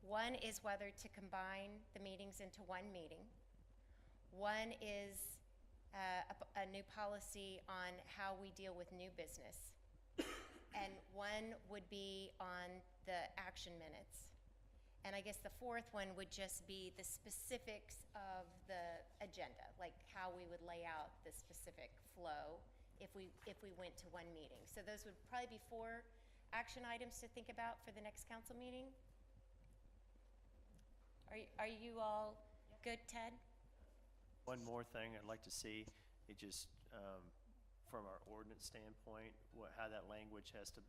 [SPEAKER 7] One is whether to combine the meetings into one meeting. One is a new policy on how we deal with new business. And one would be on the action minutes. And I guess the 4th one would just be the specifics of the agenda, like how we would lay out the specific flow if we went to one meeting. So those would probably be 4 action items to think about for the next council meeting. Are you all good, Ted?
[SPEAKER 14] One more thing I'd like to see, it just, from our ordinance standpoint, how that language has to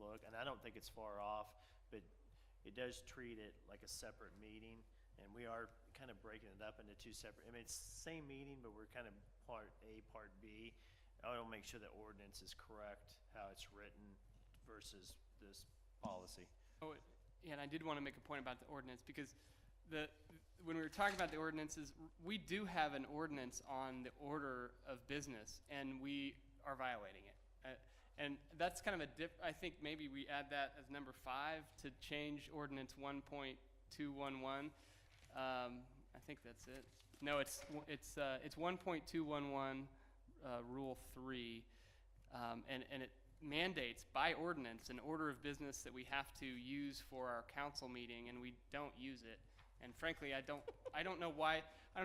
[SPEAKER 14] look. And I don't think it's far off, but it does treat it like a separate meeting, and we are kind of breaking it up into 2 separate, I mean, it's the same meeting, but we're kind of part A, part B. I want to make sure the ordinance is correct, how it's written versus this policy.
[SPEAKER 8] Oh, yeah, and I did want to make a point about the ordinance, because when we were talking about the ordinances, we do have an ordinance on the order of business, and we are violating it. And that's kind of I think maybe we add that as number 5 to change ordinance 1.211. I think that's it. No, it's 1.211 Rule 3, and it mandates by ordinance an order of business that we have to use for our council meeting, and we don't use it. And frankly, I don't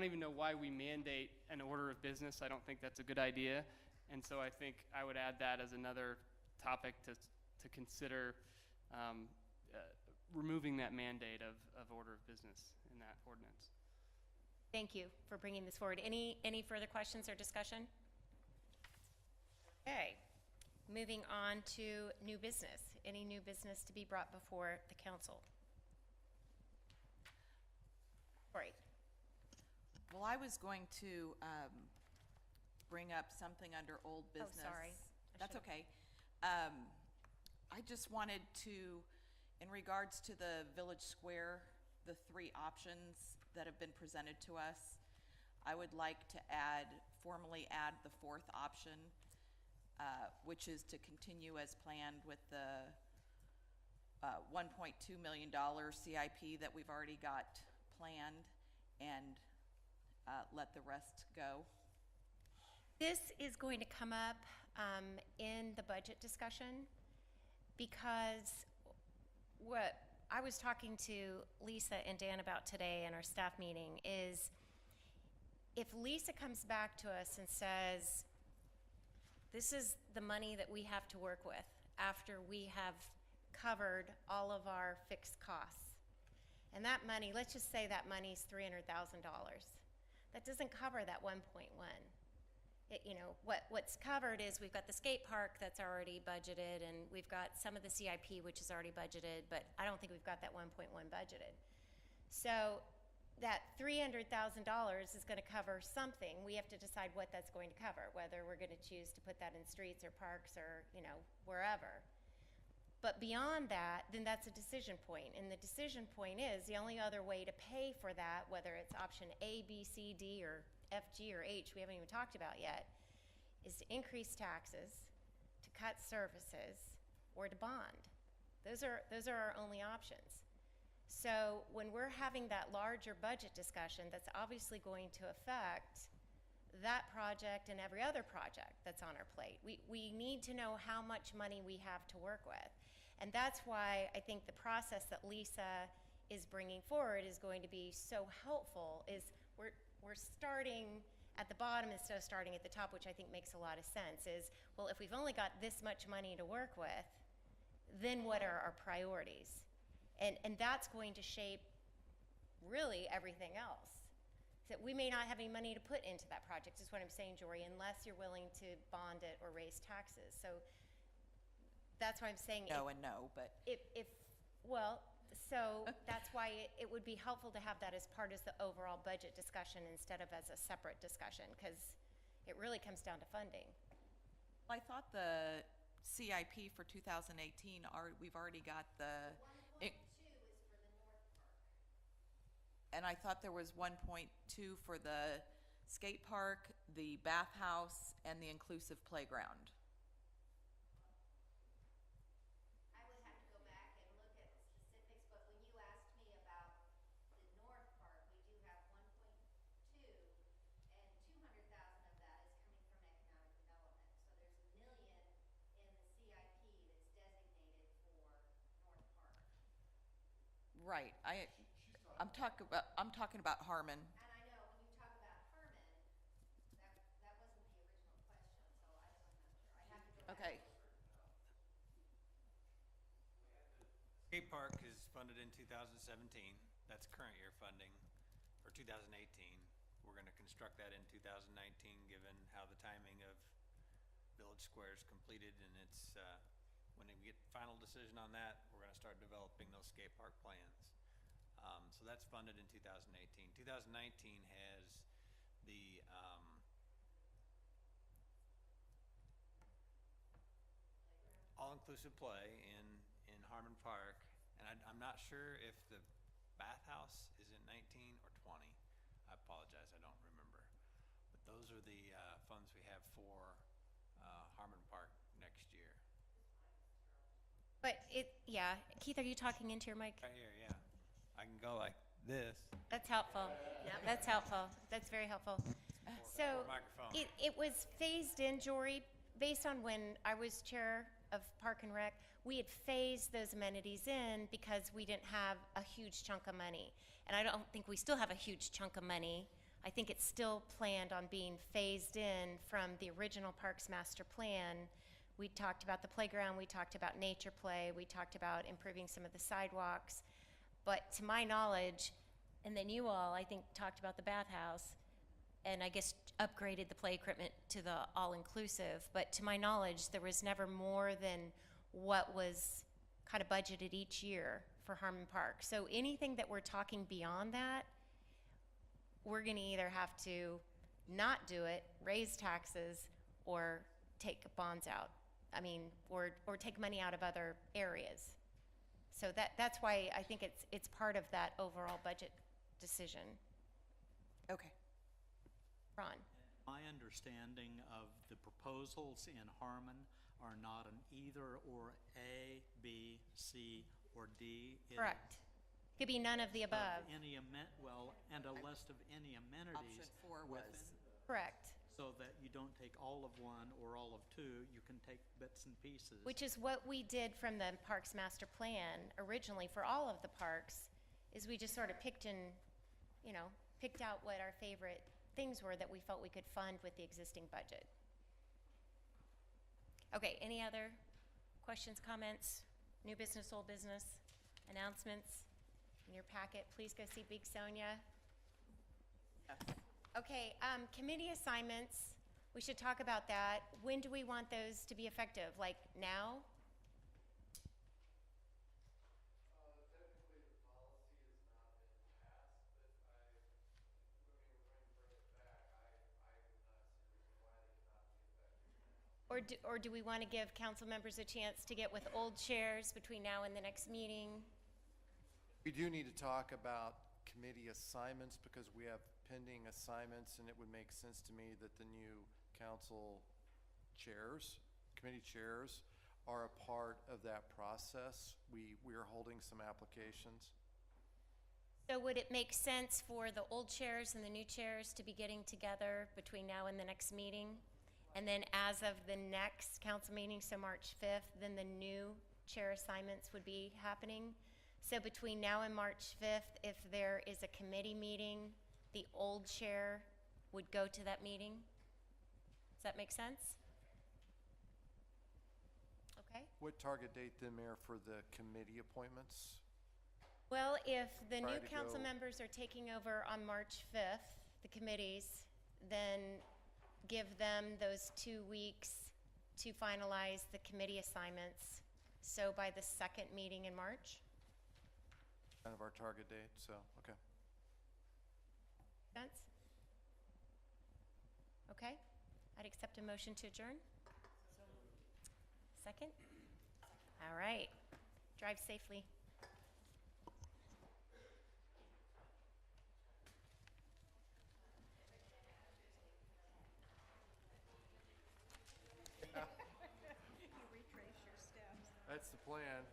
[SPEAKER 8] even know why we mandate an order of business. I don't think that's a good idea. And so I think I would add that as another topic to consider, removing that mandate of order of business in that ordinance.
[SPEAKER 7] Thank you for bringing this forward. Any further questions or discussion? Okay, moving on to new business. Any new business to be brought before the council? Right.
[SPEAKER 4] Well, I was going to bring up something under old business.
[SPEAKER 7] Oh, sorry.
[SPEAKER 4] That's okay. I just wanted to, in regards to the Village Square, the 3 options that have been presented to us, I would like to formally add the 4th option, which is to continue as planned with the $1.2 million CIP that we've already got planned, and let the rest go.
[SPEAKER 7] This is going to come up in the budget discussion, because what I was talking to Lisa and Dan about today in our staff meeting is if Lisa comes back to us and says, this is the money that we have to work with after we have covered all of our fixed costs. And that money, let's just say that money's $300,000. That doesn't cover that 1.1. What's covered is we've got the skate park that's already budgeted, and we've got some of the CIP, which is already budgeted, but I don't think we've got that 1.1 budgeted. So that $300,000 is going to cover something. We have to decide what that's going to cover, whether we're going to choose to put that in streets or parks or, wherever. But beyond that, then that's a decision point. And the decision point is the only other way to pay for that, whether it's option A, B, C, D, or F, G, or H, we haven't even talked about yet, is to increase taxes, to cut services, or to bond. Those are our only options. So when we're having that larger budget discussion, that's obviously going to affect that project and every other project that's on our plate. We need to know how much money we have to work with. And that's why I think the process that Lisa is bringing forward is going to be so helpful, is we're starting at the bottom instead of starting at the top, which I think makes a lot of sense, is, well, if we've only got this much money to work with, then what are our priorities? And that's going to shape really everything else. That we may not have any money to put into that project, is what I'm saying, Jory, unless you're willing to bond it or raise taxes. So that's why I'm saying.
[SPEAKER 4] No and no, but.
[SPEAKER 7] So that's why it would be helpful to have that as part of the overall budget discussion instead of as a separate discussion, because it really comes down to funding.
[SPEAKER 4] I thought the CIP for 2018, we've already got the.
[SPEAKER 9] 1.2 is for the North Park.
[SPEAKER 4] And I thought there was 1.2 for the skate park, the bathhouse, and the inclusive playground.
[SPEAKER 9] I would have to go back and look at the specifics, but when you asked me about the North Park, we do have 1.2, and 200,000 of that is coming from economic development. So there's $1 million in the CIP that's designated for North Park.
[SPEAKER 4] Right. I'm talking about Harmon.
[SPEAKER 9] And I know when you talk about Herman, that wasn't the original question, so I'm not sure. I have to go back.
[SPEAKER 4] Okay.
[SPEAKER 17] Skate park is funded in 2017. That's current year funding for 2018. We're going to construct that in 2019, given how the timing of Village Square is completed, and it's when we get final decision on that, we're going to start developing those skate park plans. So that's funded in 2018. 2019 has the all-inclusive play in Harmon Park, and I'm not sure if the bathhouse is in 19 or 20. I apologize, I don't remember. But those are the funds we have for Harmon Park next year.
[SPEAKER 7] But Keith, are you talking into your mic?
[SPEAKER 17] Right here, yeah. I can go like this.
[SPEAKER 7] That's helpful. That's helpful. That's very helpful. So
[SPEAKER 17] microphone.
[SPEAKER 7] it was phased in, Jory, based on when I was chair of Park and Rec. We had phased those amenities in because we didn't have a huge chunk of money. And I don't think we still have a huge chunk of money. I think it's still planned on being phased in from the original Parks Master Plan. We talked about the playground, we talked about nature play, we talked about improving some of the sidewalks. But to my knowledge, and then you all, I think, talked about the bathhouse, and I guess upgraded the play equipment to the all-inclusive. But to my knowledge, there was never more than what was kind of budgeted each year for Harmon Park. So anything that we're talking beyond that, we're gonna either have to not do it, raise taxes, or take bonds out. I mean, or take money out of other areas. So that's why I think it's part of that overall budget decision.
[SPEAKER 4] Okay.
[SPEAKER 7] Ron?
[SPEAKER 13] My understanding of the proposals in Harmon are not an either or A, B, C, or D. It
[SPEAKER 7] Correct. Could be none of the above.
[SPEAKER 13] and a list of any amenities.
[SPEAKER 4] Option 4 was.
[SPEAKER 13] within-
[SPEAKER 7] Correct.
[SPEAKER 13] So that you don't take all of one or all of two, you can take bits and pieces.
[SPEAKER 7] Which is what we did from the Parks Master Plan originally for all of the parks, is we just sort of picked out what our favorite things were that we felt we could fund with the existing budget. Okay, any other questions, comments, new business, old business, announcements? In your packet, please go see Big Sonia. Okay, committee assignments, we should talk about that. When do we want those to be effective? Like now? Or do we want to give council members a chance to get with old chairs between now and the next meeting?
[SPEAKER 6] We do need to talk about committee assignments because we have pending assignments, and it would make sense to me that the new council chairs, committee chairs, are a part of that process. We are holding some applications.
[SPEAKER 7] So would it make sense for the old chairs and the new chairs to be getting together between now and the next meeting? And then as of the next council meeting, so March 5th, then the new chair assignments would be happening? So between now and March 5th, if there is a committee meeting, the old chair would go to that meeting? Does that make sense? Okay.
[SPEAKER 6] What target date then, Mayor, for the committee appointments?
[SPEAKER 7] Well, if the
[SPEAKER 6] Try
[SPEAKER 7] new
[SPEAKER 6] to
[SPEAKER 7] council
[SPEAKER 6] go-
[SPEAKER 7] members are taking over on March 5th, the committees, then give them those 2 weeks to finalize the committee assignments. So by the second meeting in March?
[SPEAKER 6] Kind of our target date, so, okay.
[SPEAKER 7] Sense? Okay, I'd accept a motion to adjourn. Second? All right, drive safely.
[SPEAKER 3] You retrace your steps.
[SPEAKER 6] That's the plan.